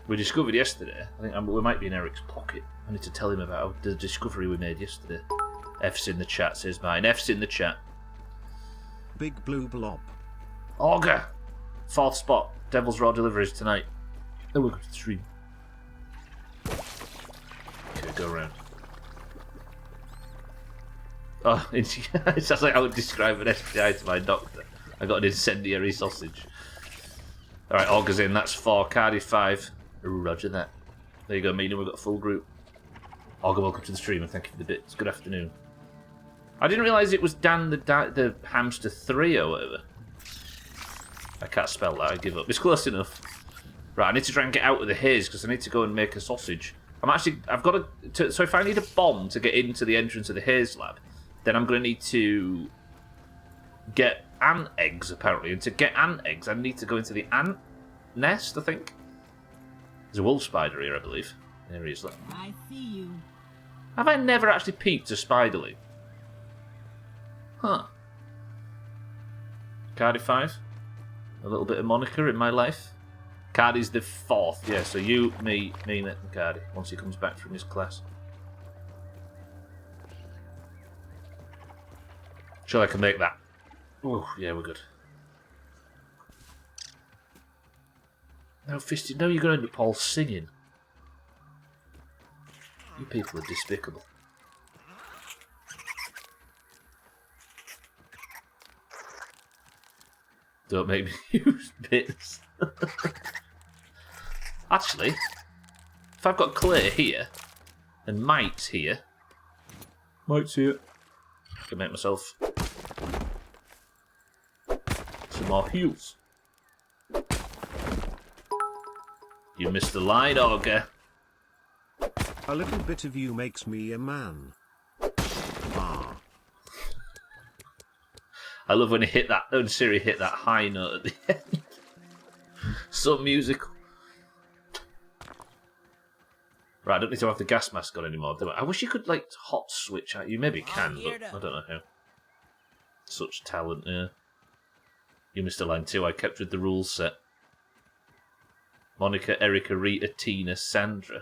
We discovered yesterday. I think we might be in Eric's pocket. I need to tell him about the discovery we made yesterday. F's in the chat, says mine. F's in the chat. Big blue blob. Auger! 4th spot. Devil's Raw deliveries tonight. Oh, welcome to the stream. Okay, go around. Oh, it sounds like I would describe an STI to my doctor. I got an incendiary sausage. Alright, Augur's in. That's 4. Cardi 5. Roger that. There you go, Mina. We've got a full group. Augur, welcome to the stream and thank you for the bits. Good afternoon. I didn't realise it was Dan the Hamster 3 or whatever. I can't spell that. I give up. It's close enough. Right, I need to try and get out of the haze because I need to go and make a sausage. I've got to... So if I need a bomb to get into the entrance of the Haze lab, then I'm going to need to get ant eggs, apparently. And to get ant eggs, I need to go into the ant nest, I think. There's a wolf spider here, I believe. There he is. Look. I see you. Have I never actually peeped a spiderling? Huh. Cardi 5. A little bit of Monica in my life. Cardi's the 4th. Yeah, so you, me, Mina, and Cardi, once he comes back from his class. Sure I can make that. Oh, yeah, we're good. No, Fisty, no, you're going to end up all singing. You people are despicable. Don't make me use bits. Actually, if I've got clay here, and Mike's here, I can make myself some more heels. You missed the line, Auger. A little bit of you makes me a man. Ah. I love when Siri hit that high note at the end. So musical. Right, I don't need to have the gas mask on anymore, do I? I wish you could, like, hot switch out. You maybe can, but I don't know how. Such talent, yeah. You missed a line too. I kept with the rules set. Monica, Erica, Rita, Tina, Sandra.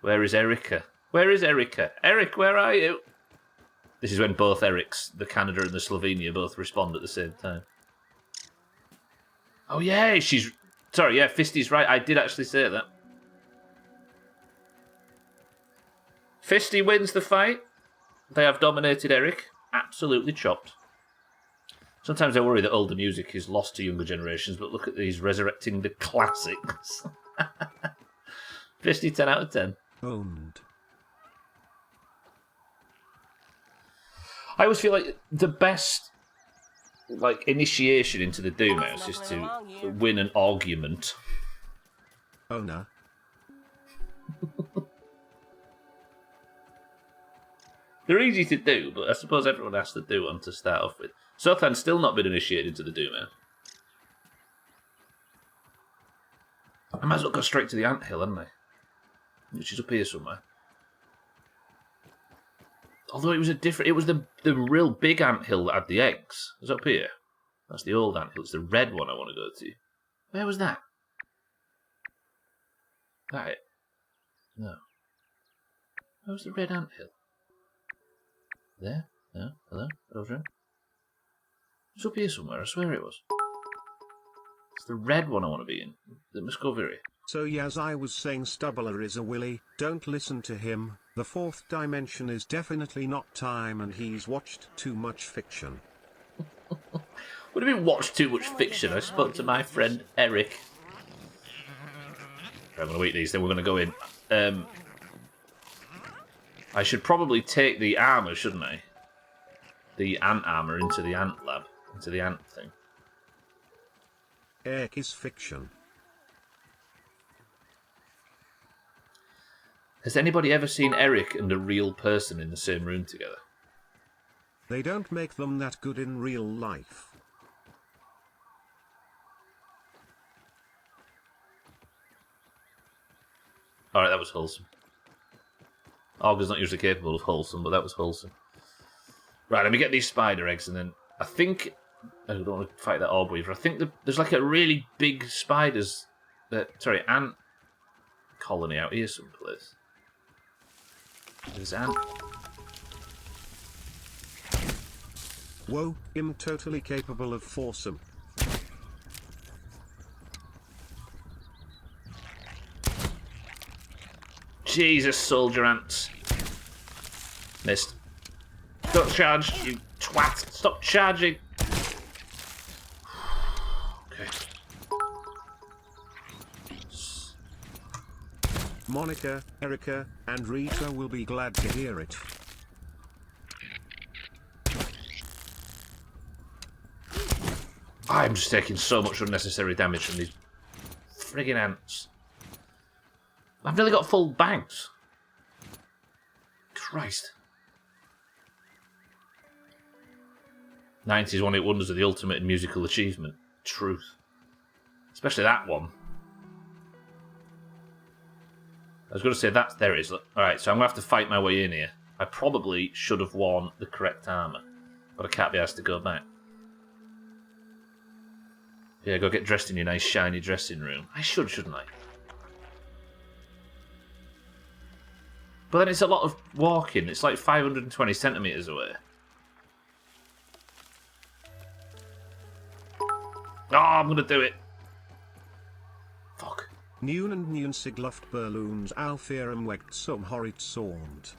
Where is Erica? Where is Erica? Eric, where are you? This is when both Erics, the Canada and the Slovenia, both respond at the same time. Oh, yeah, she's... Sorry, yeah, Fisty's right. I did actually say that. Fisty wins the fight. They have dominated Eric. Absolutely chopped. Sometimes I worry that older music is lost to younger generations, but look at these resurrecting the classics. Fisty, 10 out of 10. Owned. I always feel like the best initiation into the Doomhaus is to win an argument. Owner. They're easy to do, but I suppose everyone has to do one to start off with. Sothan's still not been initiated into the Doomhaus. I might as well go straight to the anthill, hadn't I? Which is up here somewhere. Although it was it was the real big anthill that had the eggs. It was up here. That's the old anthill. It's the red one I want to go to. Where was that? That it? No. Where was the red anthill? There? No? Hello? Over? It's up here somewhere, I swear it was. It's the red one I want to be in. The Muscovy. So as I was saying, Stubbler is a willy, don't listen to him. The fourth dimension is definitely not time and he's watched too much fiction. What do you mean watched too much fiction? I spoke to my friend Eric. I'm going to eat these, then we're going to go in. I should probably take the armour, shouldn't I? The ant armour into the ant lab. Into the ant thing. Eric is fiction. Has anybody ever seen Eric and a real person in the same room together? They don't make them that good in real life. Alright, that was wholesome. Auger's not usually capable of wholesome, but that was wholesome. Right, let me get these spider eggs, and then I think... I don't want to fight that orb weaver. I think there's like a really big ant colony out here someplace. There's ant. Whoa, I'm totally capable of foursome. Jesus, soldier ants. Missed. Don't charge, you twat. Stop charging. Okay. Monica, Erica, and Rita will be glad to hear it. I'm just taking so much unnecessary damage from these friggin' ants. I've nearly got full banks. Christ. 90s one-hit wonders are the ultimate in musical achievement. Truth. Especially that one. I was going to say there it is. Alright, so I'm going to have to fight my way in here. I probably should have worn the correct armour. But I can't be asked to go back. Yeah, go get dressed in your nice shiny dressing room. I should, shouldn't I? But then it's a lot of walking. It's like 520 centimetres away. Oh, I'm going to do it. Fuck. Nun and nun sig luftballons auf ihrem Weg zum Horizont.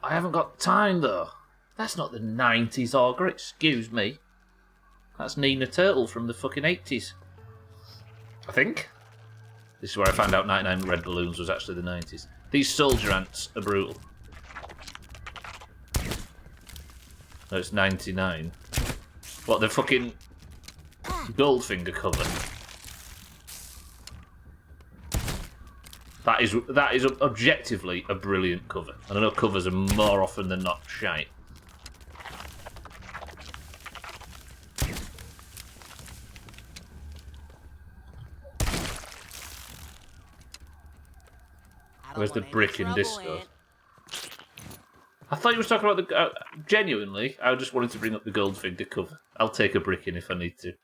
I haven't got time, though. That's not the 90s, Augur, excuse me. That's Nina Turtle from the fucking 80s. I think. This is where I found out 99 Red Balloons was actually the 90s. These soldier ants are brutal. No, it's 99. What, the fucking Goldfinger cover? That is objectively a brilliant cover. And I know covers are more often than not shite. Where's the brick in Discord? I thought you were talking about the... genuinely, I just wanted to bring up the Goldfinger cover. I'll take a brick in if I need to.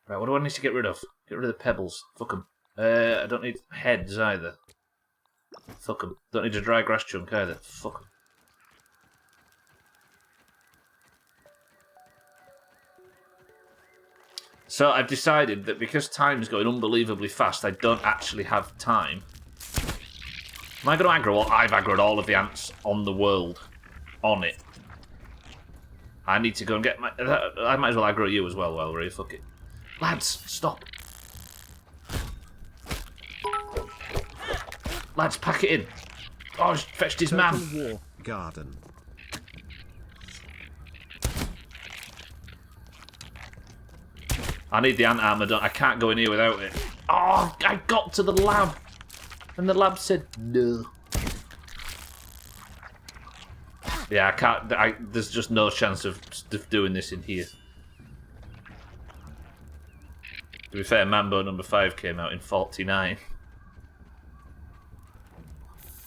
Right, what do I need to get rid of? Get rid of the pebbles. Fuck them. I don't need heads either. Fuck them. Don't need a dry grass chunk either. Fuck them. So I've decided that because time's going unbelievably fast, I don't actually have time. Am I going to aggro? Well, I've aggroed all of the ants on the world. On it. I need to go and get my... I might as well aggro you as well while we're here. Fuck it. Lads, stop. Lads, pack it in. Oh, he's fetched his man. War garden. I need the ant armor. I can't go in here without it. Oh, I got to the lab. And the lab said no. Yeah, I can't. There's just no chance of doing this in here. To be fair, Mambo number 5 came out in 49.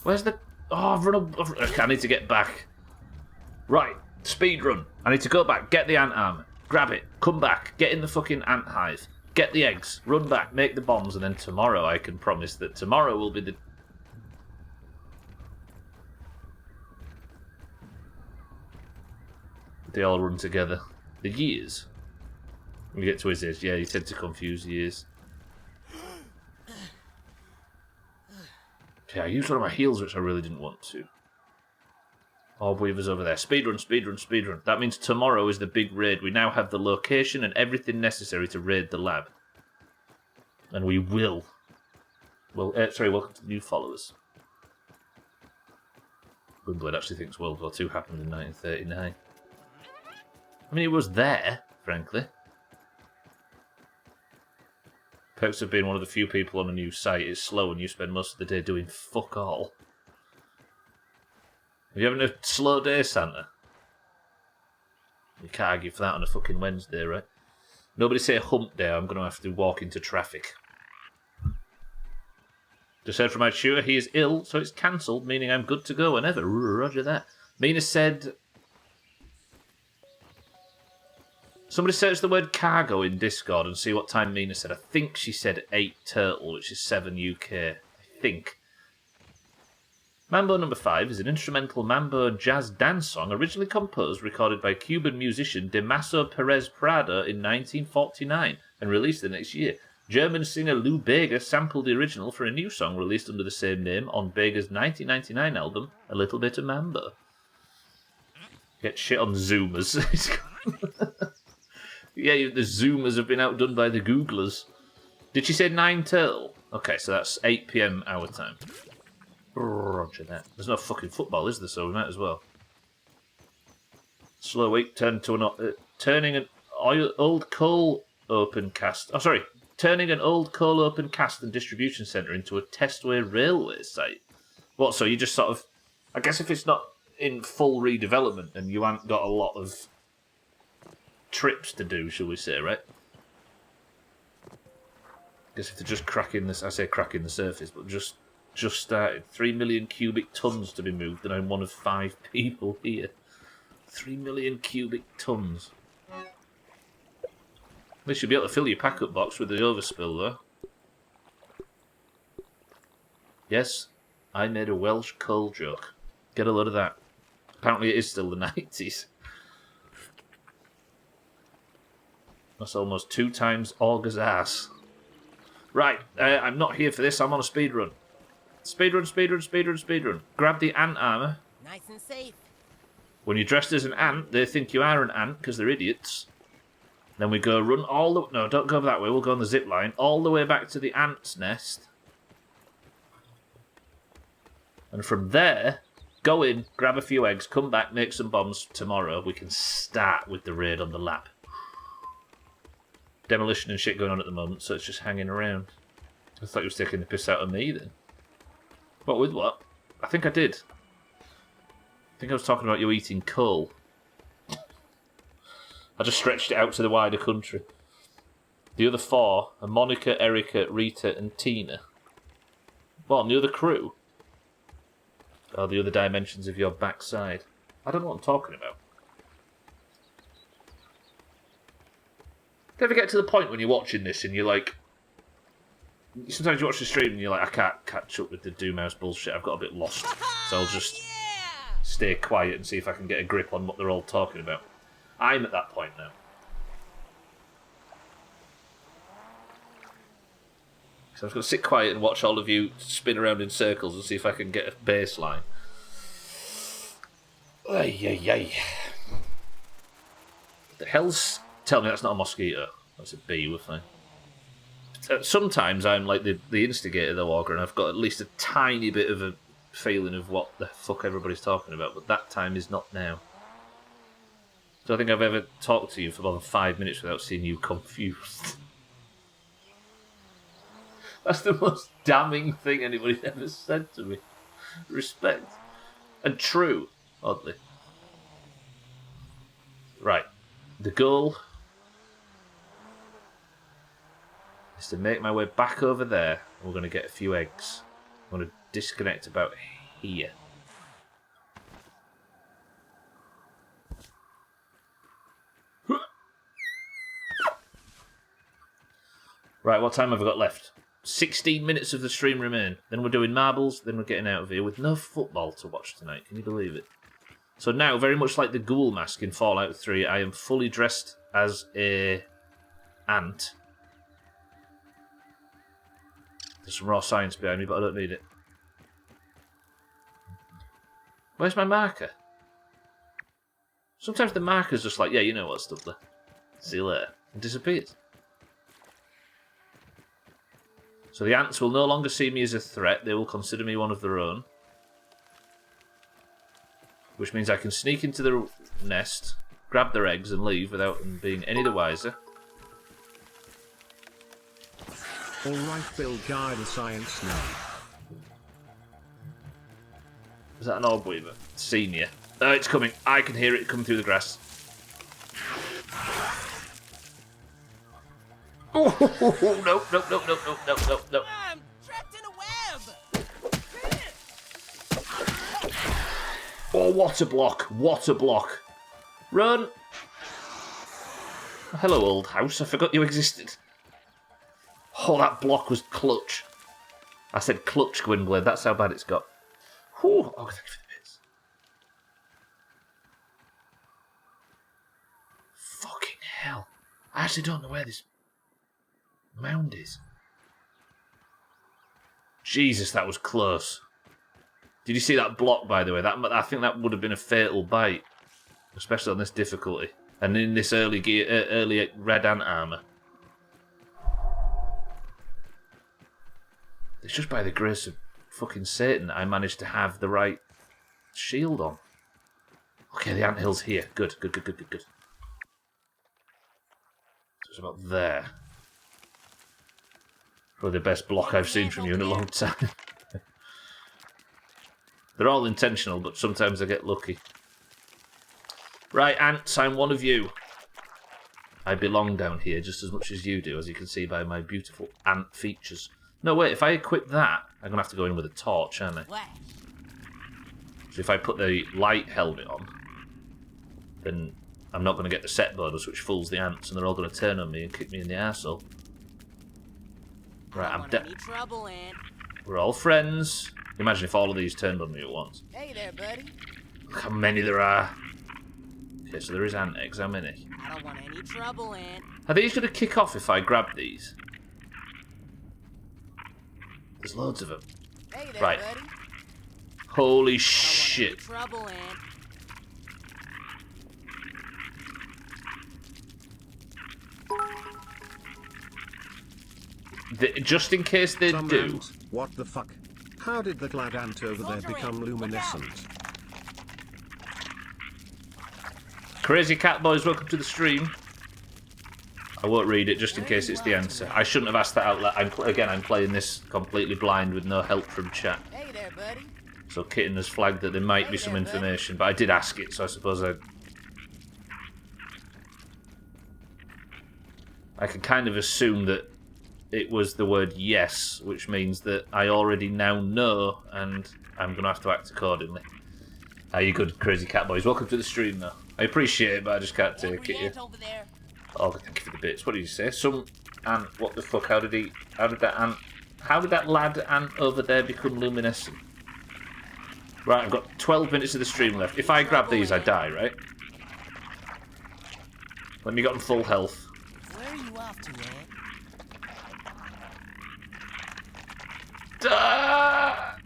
Where's the... Oh, I've run up... I need to get back. Right, speed run. I need to go back, get the ant armor, grab it, come back, get in the fucking ant hive, get the eggs, run back, make the bombs, and then tomorrow I can promise that tomorrow will be the... They all run together. The years. When you get to his age, yeah, you tend to confuse years. Okay, I used one of my heals, which I really didn't want to. Orb Weaver's over there. Speedrun, speedrun, speedrun. That means tomorrow is the big raid. We now have the location and everything necessary to raid the lab. And we will. Well, sorry, welcome to the new followers. Windblade actually thinks World War II happened in 1939. I mean, it was there, frankly. Perks of being one of the few people on a new site is slow and you spend most of the day doing fuck all. Are you having a slow day, Santa? You can't argue for that on a fucking Wednesday, right? Nobody say hump day, I'm going to have to walk into traffic. Just heard from my tutor, he is ill, so it's cancelled, meaning I'm good to go whenever. Roger that. Mina said... Somebody search the word cargo in Discord and see what time Mina said. I think she said 8 turtle, which is 7 UK. I think. Mambo number 5 is an instrumental mambo jazz dance song originally composed, recorded by Cuban musician Damaso Perez Prado in 1949 and released the next year. German singer Lou Bega sampled the original for a new song released under the same name on Bega's 1999 album, A Little Bit of Mambo. Get shit on Zoomers. Yeah, the Zoomers have been outdone by the Googlers. Did she say 9 turtle? Okay, so that's 8 PM our time. Roger that. There's no fucking football, is there? So we might as well. Slow week turned to an turning an old coal open cast. Oh, sorry, turning an old coal open cast and distribution centre into a testway railway site. What? So you just sort of, I guess if it's not in full redevelopment, then you haven't got a lot of trips to do, shall we say, right? I guess if they're just cracking this, I say cracking the surface, but just started. 3 million cubic tons to be moved, and I'm one of 5 people here. 3 million cubic tons. At least you'll be able to fill your pack-up box with the overspill, though. Yes, I made a Welsh coal joke. Get a load of that. Apparently it is still the 90s. That's almost 2 times Augur's ass. Right, I'm not here for this. I'm on a speed run. Speed run, speed run, speed run, speed run. Grab the ant armor. Nice and safe. When you're dressed as an ant, they think you are an ant because they're idiots. Then we go run all the... No, don't go that way. We'll go on the zip line. All the way back to the ant's nest. And from there, go in, grab a few eggs, come back, make some bombs. Tomorrow, we can start with the raid on the lab. Demolition and shit going on at the moment, so it's just hanging around. I thought you was taking the piss out of me then. What, with what? I think I did. I think I was talking about you eating coal. I just stretched it out to the wider country. The other four are Monica, Erica, Rita and Tina. What, and the other crew? Oh, the other dimensions of your backside. I don't know what I'm talking about. Do you ever get to the point when you're watching this and you're like... Sometimes you watch the stream and you're like, I can't catch up with the Doomhaus bullshit, I've got a bit lost. So I'll just stay quiet and see if I can get a grip on what they're all talking about. I'm at that point now. So I'm just going to sit quiet and watch all of you spin around in circles and see if I can get a baseline. Ay, ay, ay. The hell's... Tell me that's not a mosquito. That's a bee, we're fine. Sometimes I'm like the instigator, though, Augur, and I've got at least a tiny bit of a feeling of what the fuck everybody's talking about, but that time is not now. I don't think I've ever talked to you for more than 5 minutes without seeing you confused. That's the most damning thing anybody's ever said to me. Respect. And true, oddly. Right. The goal is to make my way back over there. We're going to get a few eggs. I'm going to disconnect about here. Right, what time have I got left? 16 minutes of the stream remain. Then we're doing marbles, then we're getting out of here with no football to watch tonight. Can you believe it? So now, very much like the ghoul mask in Fallout 3, I am fully dressed as a ant. There's some raw science behind me, but I don't need it. Where's my marker? Sometimes the marker's just like, yeah, you know what, Stubbler. See you later. And disappears. So the ants will no longer see me as a threat. They will consider me one of their own. Which means I can sneak into the nest, grab their eggs and leave without them being any the wiser. Alright, Bill, guide the science now. Is that an orb weaver? Senior. Oh, it's coming. I can hear it coming through the grass. Oh, no, no, no, no, no, no, no, no. I'm trapped in a web. Oh, what a block. What a block. Run. Oh, hello, old house. I forgot you existed. Oh, that block was clutch. I said clutch, Gwynblade. That's how bad it's got. Whew. Oh, thank you for the bits. Fucking hell. I actually don't know where this mound is. Jesus, that was close. Did you see that block, by the way? I think that would have been a fatal bite. Especially on this difficulty. And in this early red ant armour. It's just by the grace of fucking Satan that I managed to have the right shield on. Okay, the anthill's here. Good, good, good, good, good, good. So it's about there. Probably the best block I've seen from you in a long time. They're all intentional, but sometimes I get lucky. Right, ants, I'm one of you. I belong down here just as much as you do, as you can see by my beautiful ant features. No, wait, if I equip that, I'm going to have to go in with a torch, aren't I? So if I put the light helmet on, then I'm not going to get the set bonus, which fools the ants, and they're all going to turn on me and kick me in the arsehole. Right, I'm dead. We're all friends. Imagine if all of these turned on me at once. Hey there, buddy. Look how many there are. Okay, so there is ant eggs. How many? I don't want any trouble, Ant. Are these going to kick off if I grab these? There's loads of them. Hey there, Right. buddy. Holy I don't want any shit. trouble, Ant. Just in case they Some do. ant, what the fuck? How did that lad ant over there Soldier become ant, look luminescent? Crazy Cat Boys, welcome to the stream. I won't read it just in case it's the answer. I shouldn't have asked that out loud. I'm playing this completely blind with no help from chat. Hey there, buddy. So Kitten has flagged that there might be some information, but I did ask it, so I suppose I can kind of assume that it was the word yes, which means that I already now know, and I'm going to have to act accordingly. Are you good, Crazy Cat Boys? Welcome to the stream, though. I appreciate it, but I just can't take it. Ant over there. Oh, thank you for the bits. What did you say? Some ant. What the fuck? How did that lad ant over there become luminescent? Right, I've got 12 minutes of the stream left. If I grab these, I die, right? Let me get on full health. Where are you off to, Ant? Ah!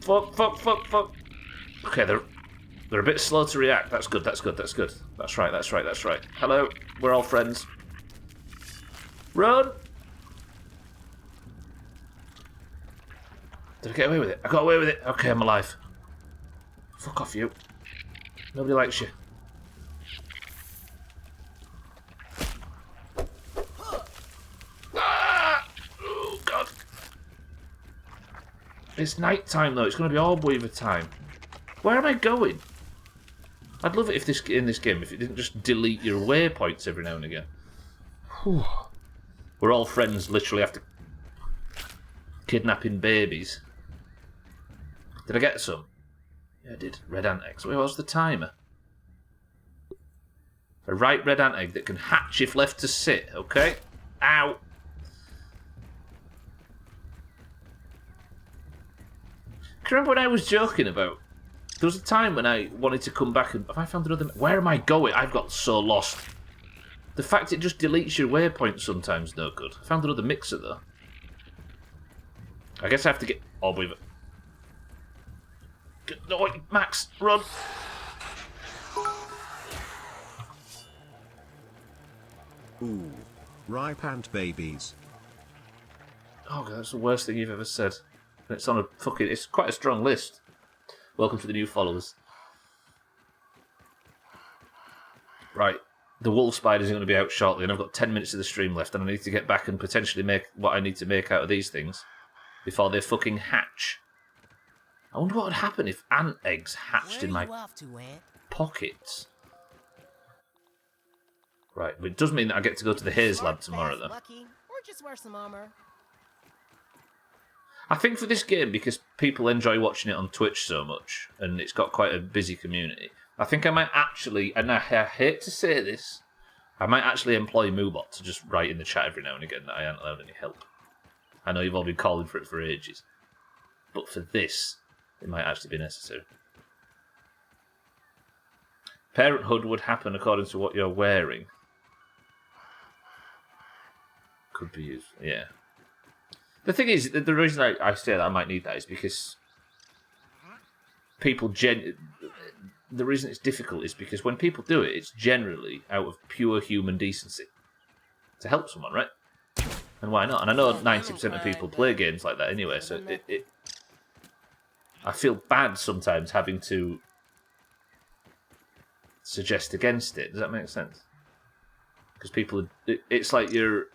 Fuck. Okay, they're a bit slow to react. That's good. That's right. Hello, we're all friends. Run! Did I get away with it? I got away with it. Okay, I'm alive. Fuck off, you. Nobody likes you. Ah! Oh, God. It's night time, though. It's going to be orb weaver time. Where am I going? I'd love it if in this game, if it didn't just delete your waypoints every now and again. Whew. We're all friends literally after kidnapping babies. Did I get some? Yeah, I did. Red ant eggs. Where was the timer? A ripe red ant egg that can hatch if left to sit, okay? Ow! Can you remember when I was joking about... There was a time when I wanted to come back and... Have I found another... Where am I going? I've got so lost. The fact it just deletes your waypoint sometimes no good. I found another mixer, though. I guess I have to get... Orb weaver. No, Max, run! Ooh. Ripe ant babies. Oh, God, that's the worst thing you've ever said. And it's on a fucking... It's quite a strong list. Welcome to the new followers. Right. The wolf spiders are going to be out shortly, and I've got 10 minutes of the stream left, and I need to get back and potentially make what I need to make out of these things before they fucking hatch. I wonder what would happen if ant eggs hatched in my pockets. Right, but it does mean that I get to go to the Haze lab tomorrow, though. Lucky, or just wear some armor. I think for this game, because people enjoy watching it on Twitch so much, and it's got quite a busy community, I think I might actually, and I hate to say this, I might actually employ Moobot to just write in the chat every now and again that I ain't allowed any help. I know you've all been calling for it for ages, but for this, it might actually be necessary. Parenthood would happen according to what you're wearing. Could be used, yeah. The thing is, the reason I say that I might need that is because people the reason it's difficult is because when people do it, it's generally out of pure human decency to help someone, right? And why not? And I know 90% of people play games like that anyway, so I feel bad sometimes having to suggest against it. Does that make sense? Because people, it's like you're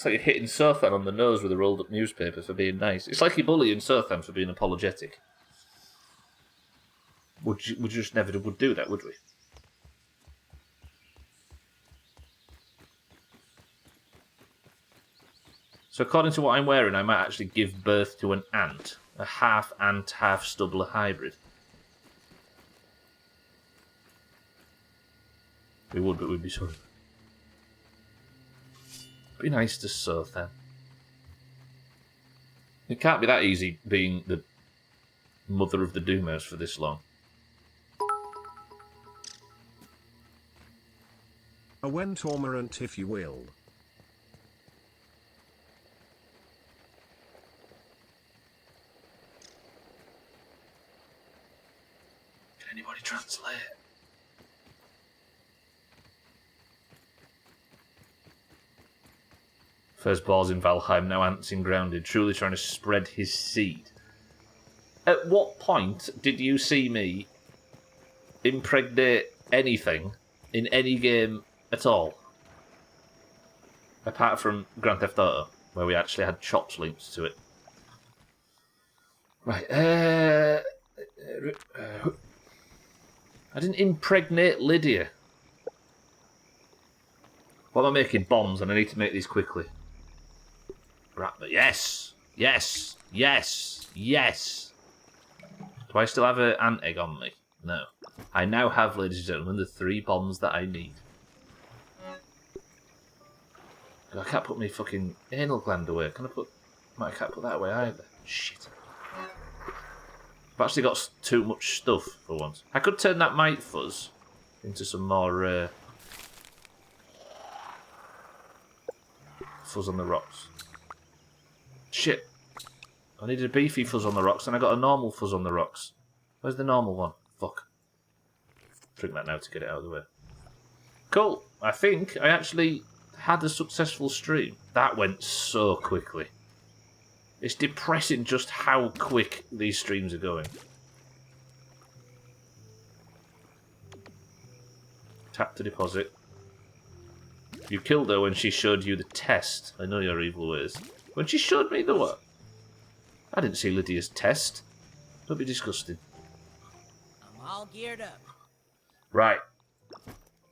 hitting Sothan on the nose with a rolled up newspaper for being nice. It's like you're bullying Sothan for being apologetic. Would you just never would do that, would we? So according to what I'm wearing, I might actually give birth to an ant. A half ant, half Stubbler hybrid. We would, but we'd be sorry. Be nice to Sothan. It can't be that easy being the mother of the Doomhaus for this long. A Wentormorant if you will. Can anybody translate? First balls in Valheim, now ants in grounded, truly trying to spread his seed. At what point did you see me impregnate anything in any game at all? Apart from Grand Theft Auto, where we actually had chops linked to it. Right, I didn't impregnate Lydia. What am I making? Bombs, and I need to make these quickly. Right, but yes! Yes! Yes! Yes! Do I still have an ant egg on me? No. I now have, ladies and gentlemen, the 3 bombs that I need. I can't put my fucking anal gland away. Can I put... I can't put that away either. Shit. I've actually got too much stuff for once. I could turn that mite fuzz into some more fuzz on the rocks. Shit. I needed a beefy fuzz on the rocks and I got a normal fuzz on the rocks. Where's the normal one? Fuck. Drink that now to get it out of the way. Cool. I think I actually had a successful stream. That went so quickly. It's depressing just how quick these streams are going. Tap to deposit. You killed her when she showed you the test. I know your evil ways. When she showed me the what? I didn't see Lydia's test. Don't be disgusting. I'm all geared up. Right.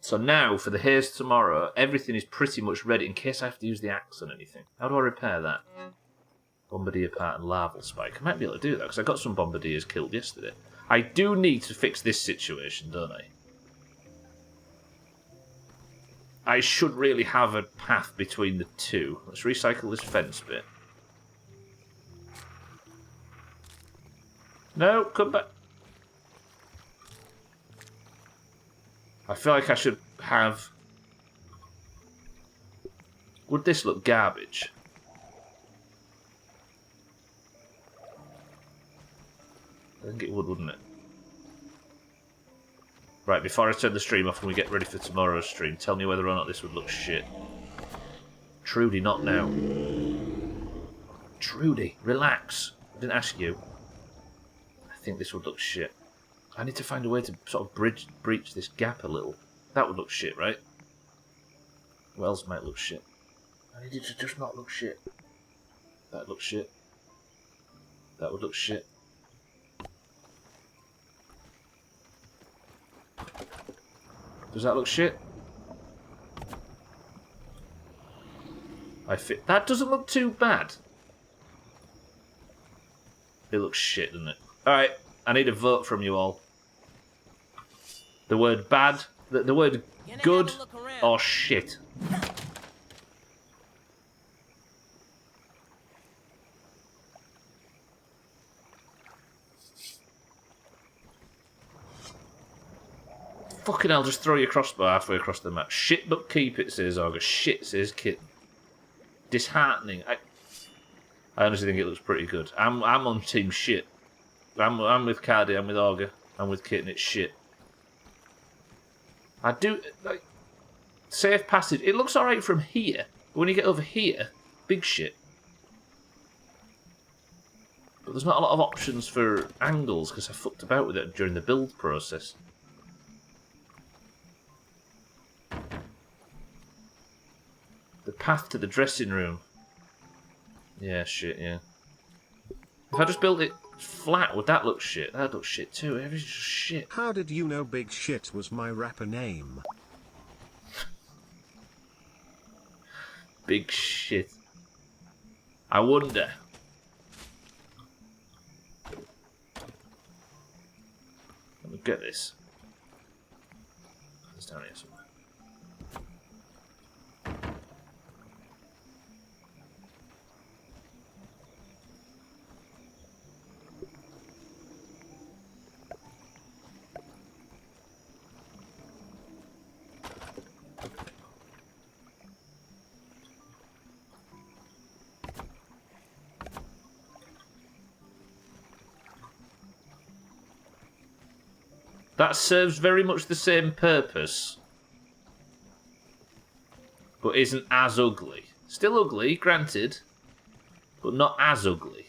So now, for the Haze tomorrow, everything is pretty much ready in case I have to use the axe on anything. How do I repair that? Bombardier part and larval spike. I might be able to do that, because I got some bombardiers killed yesterday. I do need to fix this situation, don't I? I should really have a path between the two. Let's recycle this fence bit. No, come back. I feel like I should have... Would this look garbage? I think it would, wouldn't it? Right, before I turn the stream off and we get ready for tomorrow's stream, tell me whether or not this would look shit. Trudy, not now. Trudy, relax. I didn't ask you. I think this would look shit. I need to find a way to sort of breach this gap a little. That would look shit, right? What else might look shit? I need it to just not look shit. That looks shit. That would look shit. Does that look shit? I fit. That doesn't look too bad. It looks shit, doesn't it? Alright, I need a vote from you all. The word bad, the word good, or shit. Fucking hell, just throw your crossbow halfway across the map. Shit but keep it, says Augur. Shit, says Kitten. Disheartening. I honestly think it looks pretty good. I'm on team shit. I'm with Cardi, I'm with Augur, I'm with Kitten, it's shit. I do, like, safe passage. It looks alright from here, but when you get over here, big shit. But there's not a lot of options for angles, because I fucked about with it during the build process. The path to the dressing room. Yeah, shit, yeah. If I just built it flat, would that look shit? That looks shit too. Everything's just shit. How did you know Big Shit was my rapper name? Big shit. I wonder. Let me get this. It's down here somewhere. That serves very much the same purpose, but isn't as ugly. Still ugly, granted, but not as ugly.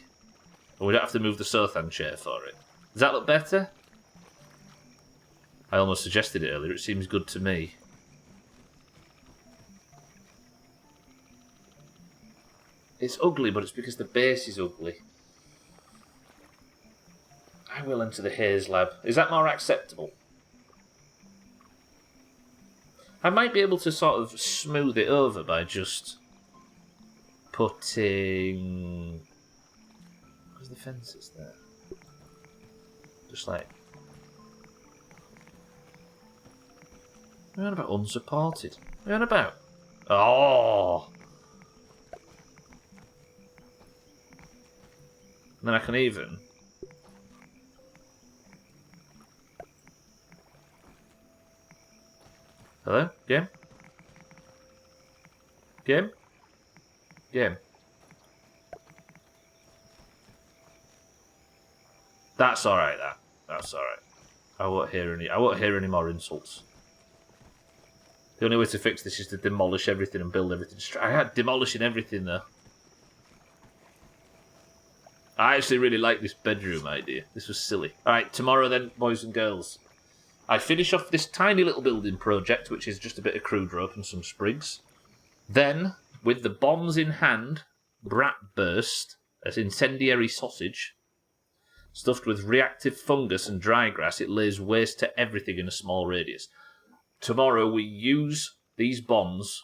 And we don't have to move the Sothan chair for it. Does that look better? I almost suggested it earlier. It seems good to me. It's ugly, but it's because the base is ugly. I will enter the Haze lab. Is that more acceptable? I might be able to sort of smooth it over by just putting... Where's the fences there? Just like... What are you on about unsupported? What are you on about? Oh! And then I can even... Hello? Game? Game? Game. That's alright, that. That's alright. I won't hear any more insults. The only way to fix this is to demolish everything and build everything. I had demolishing everything though. I actually really like this bedroom idea. This was silly. Alright, tomorrow then, boys and girls. I finish off this tiny little building project, which is just a bit of crude rope and some sprigs. Then, with the bombs in hand, brat burst, as incendiary sausage, stuffed with reactive fungus and dry grass, it lays waste to everything in a small radius. Tomorrow we use these bombs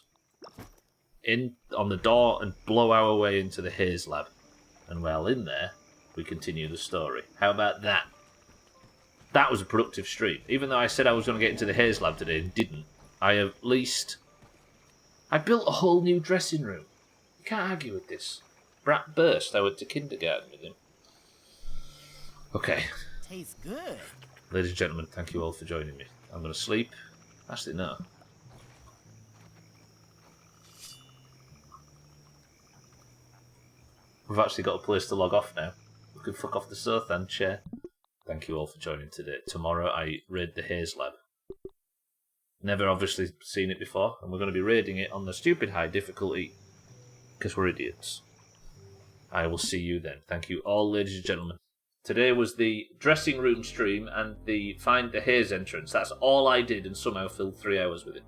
on the door and blow our way into the Haze lab. And while in there, we continue the story. How about that? That was a productive stream. Even though I said I was going to get into the Haze lab today and didn't, I built a whole new dressing room. You can't argue with this. Brat burst. I went to kindergarten with him. Okay. Tastes good. Ladies and gentlemen, thank you all for joining me. I'm going to sleep. Actually, no. We've actually got a place to log off now. We can fuck off the Sothan chair. Thank you all for joining today. Tomorrow I raid the Haze lab. Never obviously seen it before, and we're going to be raiding it on the stupid high difficulty because we're idiots. I will see you then. Thank you all, ladies and gentlemen. Today was the dressing room stream and the find the Haze entrance. That's all I did and somehow filled 3 hours with it.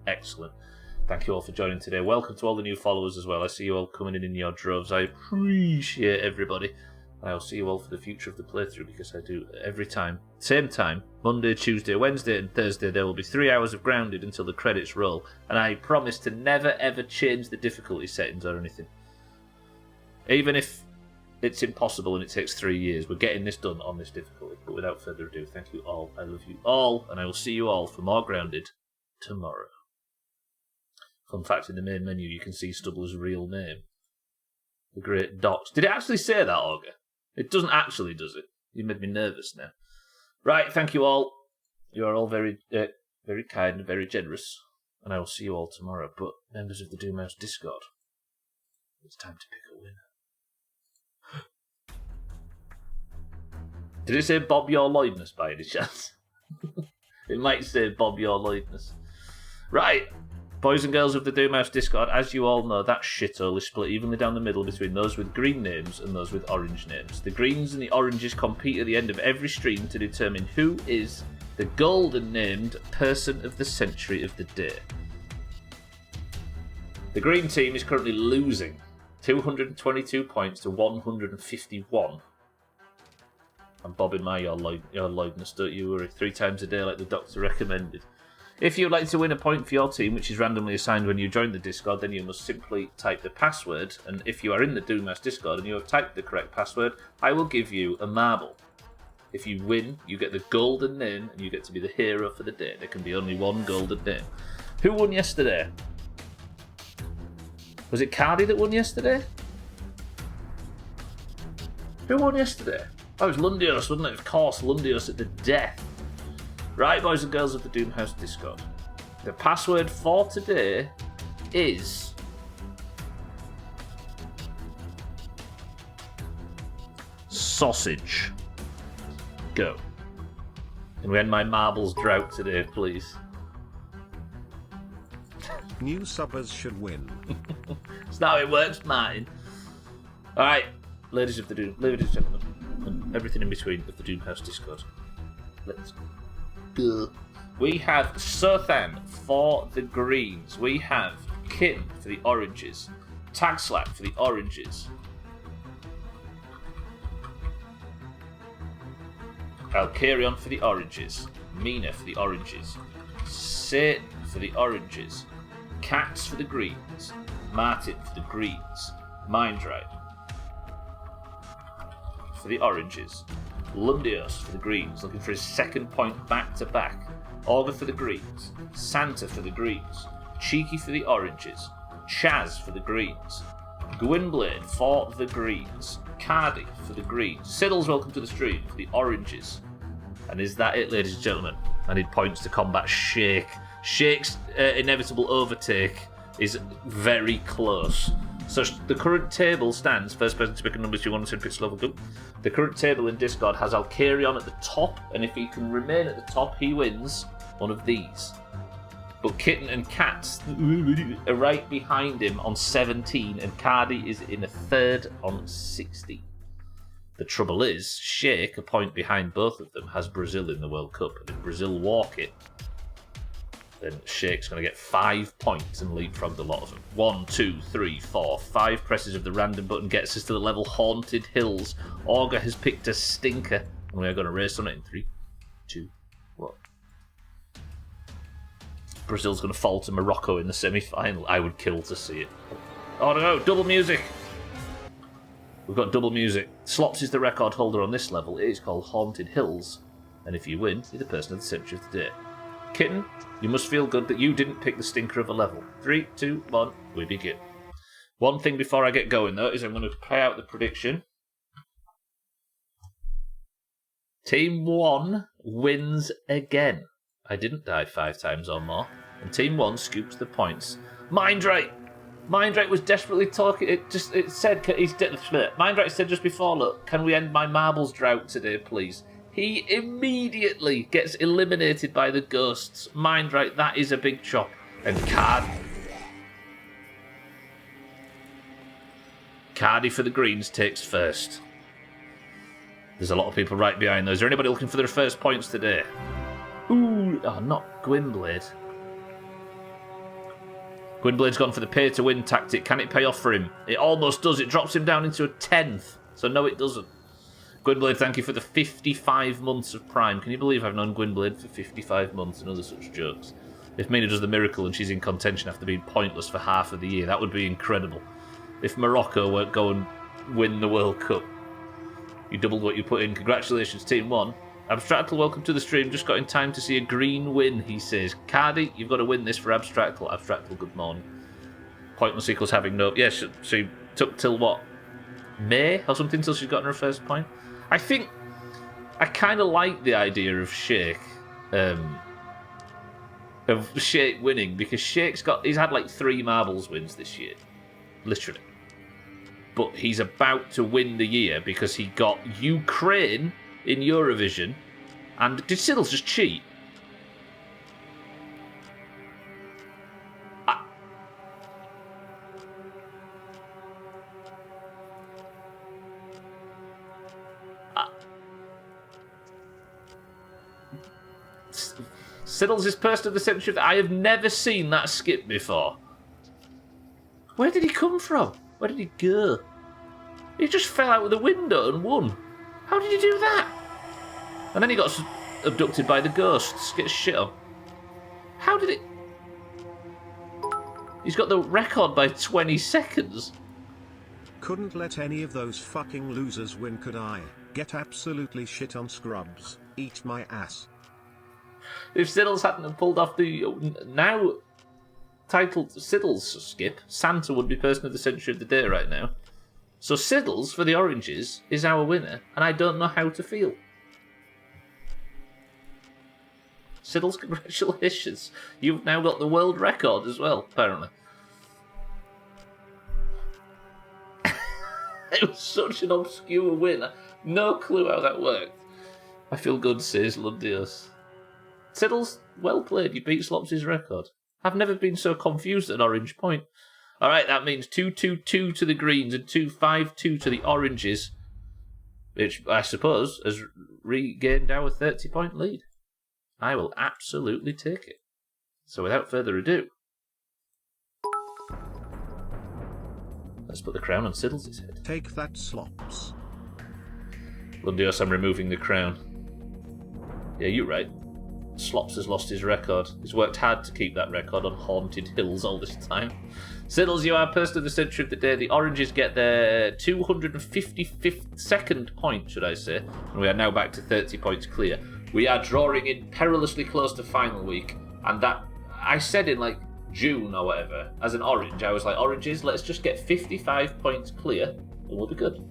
Excellent. Thank you all for joining today. Welcome to all the new followers as well. I see you all coming in your droves. I appreciate everybody. I'll see you all for the future of the playthrough because I do every time. Same time, Monday, Tuesday, Wednesday and Thursday, there will be 3 hours of Grounded until the credits roll. And I promise to never ever change the difficulty settings or anything. Even if it's impossible and it takes 3 years, we're getting this done on this difficulty. But without further ado, thank you all. I love you all, and I will see you all for more Grounded tomorrow. Fun fact, in the main menu you can see Stubbler's real name. The Great Docs. Did it actually say that, Augur? It doesn't actually, does it? You made me nervous now. Right, thank you all. You are all very kind and very generous. And I will see you all tomorrow. But members of the Doomhaus Discord, it's time to pick a winner. Did it say Bob Your Lloydness by any chance? It might say Bob Your Lloydness. Right. Boys and girls of the Doomhaus Discord, as you all know, that shithole is split evenly down the middle between those with green names and those with orange names. The greens and the oranges compete at the end of every stream to determine who is the golden named person of the century of the day. The green team is currently losing 222 points to 151. I'm bobbing my your Lloydness, don't you worry. 3 times a day like the doctor recommended. If you'd like to win a point for your team, which is randomly assigned when you join the Discord, then you must simply type the password, and if you are in the Doomhaus Discord and you have typed the correct password, I will give you a marble. If you win, you get the golden name, and you get to be the hero for the day. There can be only one golden name. Who won yesterday? Was it Cardi that won yesterday? Who won yesterday? Oh, it was Lundios, wasn't it? Of course, Lundios at the death. Right, boys and girls of the Doomhaus Discord. The password for today is sausage. Go. Can we end my marbles drought today, please? New subbers should win. That's not how it works, Martin. Alright, ladies and gentlemen, and everything in between of the Doomhaus Discord. Let's go. We have Sothan for the greens. We have Kitten for the oranges. Tag Slap for the oranges. Alcarion for the oranges. Mina for the oranges. Satan for the oranges. Cats for the greens. Martin for the greens. Mindride for the oranges. Lundios for the greens, looking for his second point back-to-back. Augur for the greens. Santa for the greens. Cheeky for the oranges. Chaz for the greens. Gwynblade for the greens. Cardi for the greens. Siddles, welcome to the stream, for the oranges. And is that it, ladies and gentlemen? I need points to combat Shake. Shake's inevitable overtake is very close. So the current table stands, first person to pick a number 2 on the Pixel level good. The current table in Discord has Alcarion at the top, and if he can remain at the top, he wins one of these. But Kitten and Cats are right behind him on 17, and Cardi is in a third on 60. The trouble is, Shake, a point behind both of them, has Brazil in the World Cup, and if Brazil walk it, then Shake's going to get 5 points and leapfrog the lot of them. 1, 2, 3, 4, 5 presses of the random button gets us to the level Haunted Hills. Augur has picked a stinker, and we are going to race on it in 3, 2, 1. Brazil's going to fall to Morocco in the semi-final. I would kill to see it. Oh no, double music! We've got double music. Slops is the record holder on this level. It is called Haunted Hills, and if you win, you're the person of the century of the day. Kitten, you must feel good that you didn't pick the stinker of a level. 3, 2, 1, we begin. One thing before I get going, though, is I'm going to pay out the prediction. Team 1 wins again. I didn't die 5 times or more. And Team 1 scoops the points. Mindrake! Mindrake was desperately talking. It said, Mindrake said just before, look, can we end my marbles drought today, please? He immediately gets eliminated by the ghosts. Mindrake, that is a big chop. And Cardi for the greens takes first. There's a lot of people right behind those. Is there anybody looking for their first points today? Ooh, oh, not Gwynblade. Gwynblade's gone for the pay-to-win tactic. Can it pay off for him? It almost does. It drops him down into a 10th. So no, it doesn't. Gwynblade, thank you for the 55 months of Prime. Can you believe I've known Gwynblade for 55 months and other such jokes? If Mina does the miracle and she's in contention after being pointless for half of the year, that would be incredible. If Morocco won't go and win the World Cup, you doubled what you put in. Congratulations, Team 1. Abstractal, welcome to the stream. Just got in time to see a green win, he says. Cardi, you've got to win this for Abstractal. Abstractal, good morning. Pointless equals having no... Yes, yeah, she took till what? May or something till she's gotten her first point? I think I kind of like the idea of Shake, winning, because he's had like 3 marbles wins this year, literally. But he's about to win the year because he got Ukraine in Eurovision, and did Siddles just cheat? Siddles is person of the century. I have never seen that skip before. Where did he come from? Where did he go? He just fell out of the window and won. How did he do that? And then he got abducted by the ghosts. Get shit on. How did it... He's got the record by 20 seconds. Couldn't let any of those fucking losers win, could I? Get absolutely shit on scrubs. Eat my ass. If Siddles hadn't pulled off the now titled Siddles skip, Santa would be person of the century of the day right now. So Siddles for the oranges is our winner, and I don't know how to feel. Siddles, congratulations. You've now got the world record as well, apparently. It was such an obscure win. No clue how that worked. I feel good, says Lundios. Tiddles, well played. You beat Slops' record. I've never been so confused at an orange point. All right, that means 2-2-2 to the greens and 2-5-2 to the oranges, which I suppose has regained our 30-point lead. I will absolutely take it. So without further ado, let's put the crown on Siddles' head. Take that, Slops. Lundios, I'm removing the crown. Yeah, you're right. Slops has lost his record. He's worked hard to keep that record on haunted hills all this time. Siddles, you are person of the century of the day. The oranges get their 252nd point, should I say. And we are now back to 30 points clear. We are drawing in perilously close to final week. And that, I said in like June or whatever, as an orange, I was like, oranges, let's just get 55 points clear and we'll be good.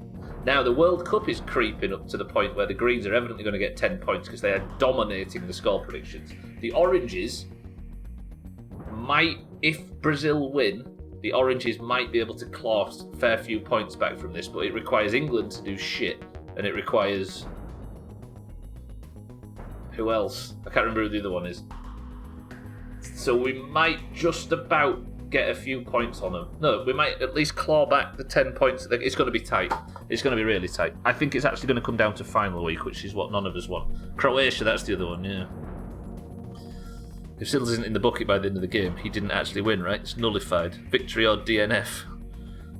Now, the World Cup is creeping up to the point where the Greens are evidently going to get 10 points because they are dominating the score predictions. The Oranges might, if Brazil win, the Oranges might be able to claw a fair few points back from this, but it requires England to do shit, and it requires... Who else? I can't remember who the other one is. So we might just about get a few points on them. No, we might at least claw back the 10 points. It's going to be tight. It's going to be really tight. I think it's actually going to come down to final week, which is what none of us want. Croatia, that's the other one, yeah. If Siddles isn't in the bucket by the end of the game, he didn't actually win, right? It's nullified. Victory or DNF.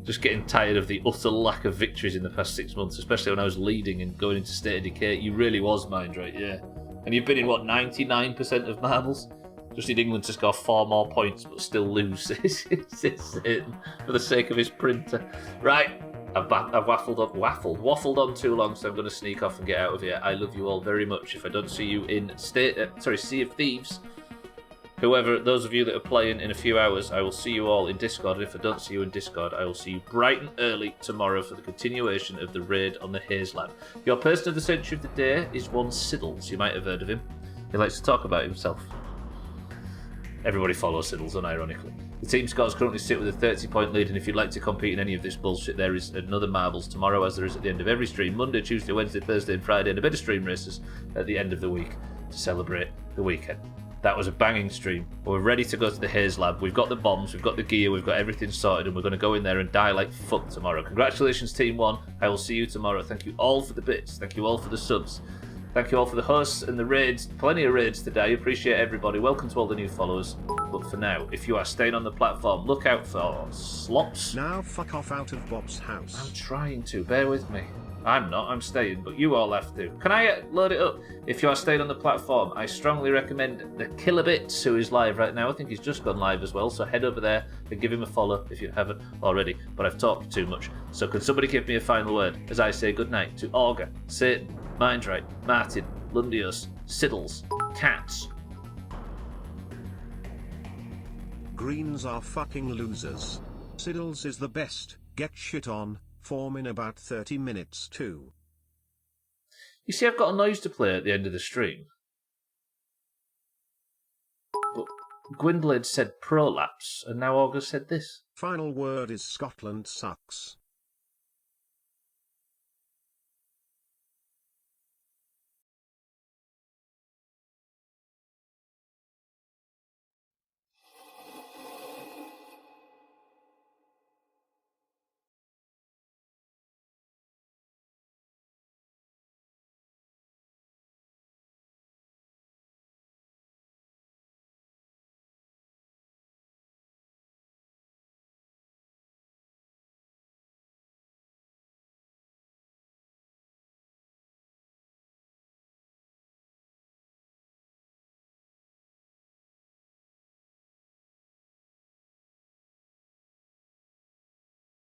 Just getting tired of the utter lack of victories in the past 6 months, especially when I was leading and going into State of Decay. You really was mind, right? Yeah. And you've been in, what, 99% of marbles? Just need England to score 4 more points but still lose. For the sake of his printer. Right, I've waffled on too long, so I'm going to sneak off and get out of here. I love you all very much. If I don't see you in Sea of Thieves, whoever, those of you that are playing in a few hours, I will see you all in Discord. And if I don't see you in Discord, I will see you bright and early tomorrow for the continuation of the raid on the Haze lab. Your person of the century of the day is one Siddles. You might have heard of him. He likes to talk about himself. Everybody follows Siddles, unironically. The team scores currently sit with a 30-point lead, and if you'd like to compete in any of this bullshit, there is another marbles tomorrow, as there is at the end of every stream, Monday, Tuesday, Wednesday, Thursday, and Friday, and a bit of stream races at the end of the week to celebrate the weekend. That was a banging stream. We're ready to go to the Haze lab. We've got the bombs, we've got the gear, we've got everything sorted, and we're going to go in there and die like fuck tomorrow. Congratulations, Team 1. I will see you tomorrow. Thank you all for the bits. Thank you all for the subs. Thank you all for the hosts and the raids. Plenty of raids today. Appreciate everybody. Welcome to all the new followers. But for now, if you are staying on the platform, look out for Slops. Now fuck off out of Bob's house. I'm trying to. Bear with me. I'm not. I'm staying, but you all have to. Can I load it up? If you are staying on the platform, I strongly recommend the Kilobits, who is live right now. I think he's just gone live as well, so head over there and give him a follow if you haven't already. But I've talked too much. So can somebody give me a final word as I say goodnight to Augur, Satan, Mindright, Martin, Lundios, Siddles, Cats. Greens are fucking losers. Siddles is the best. Get shit on. Form in about 30 minutes too. You see, I've got a noise to play at the end of the stream. But Gwynblade said prolapse, and now August said this. Final word is Scotland sucks.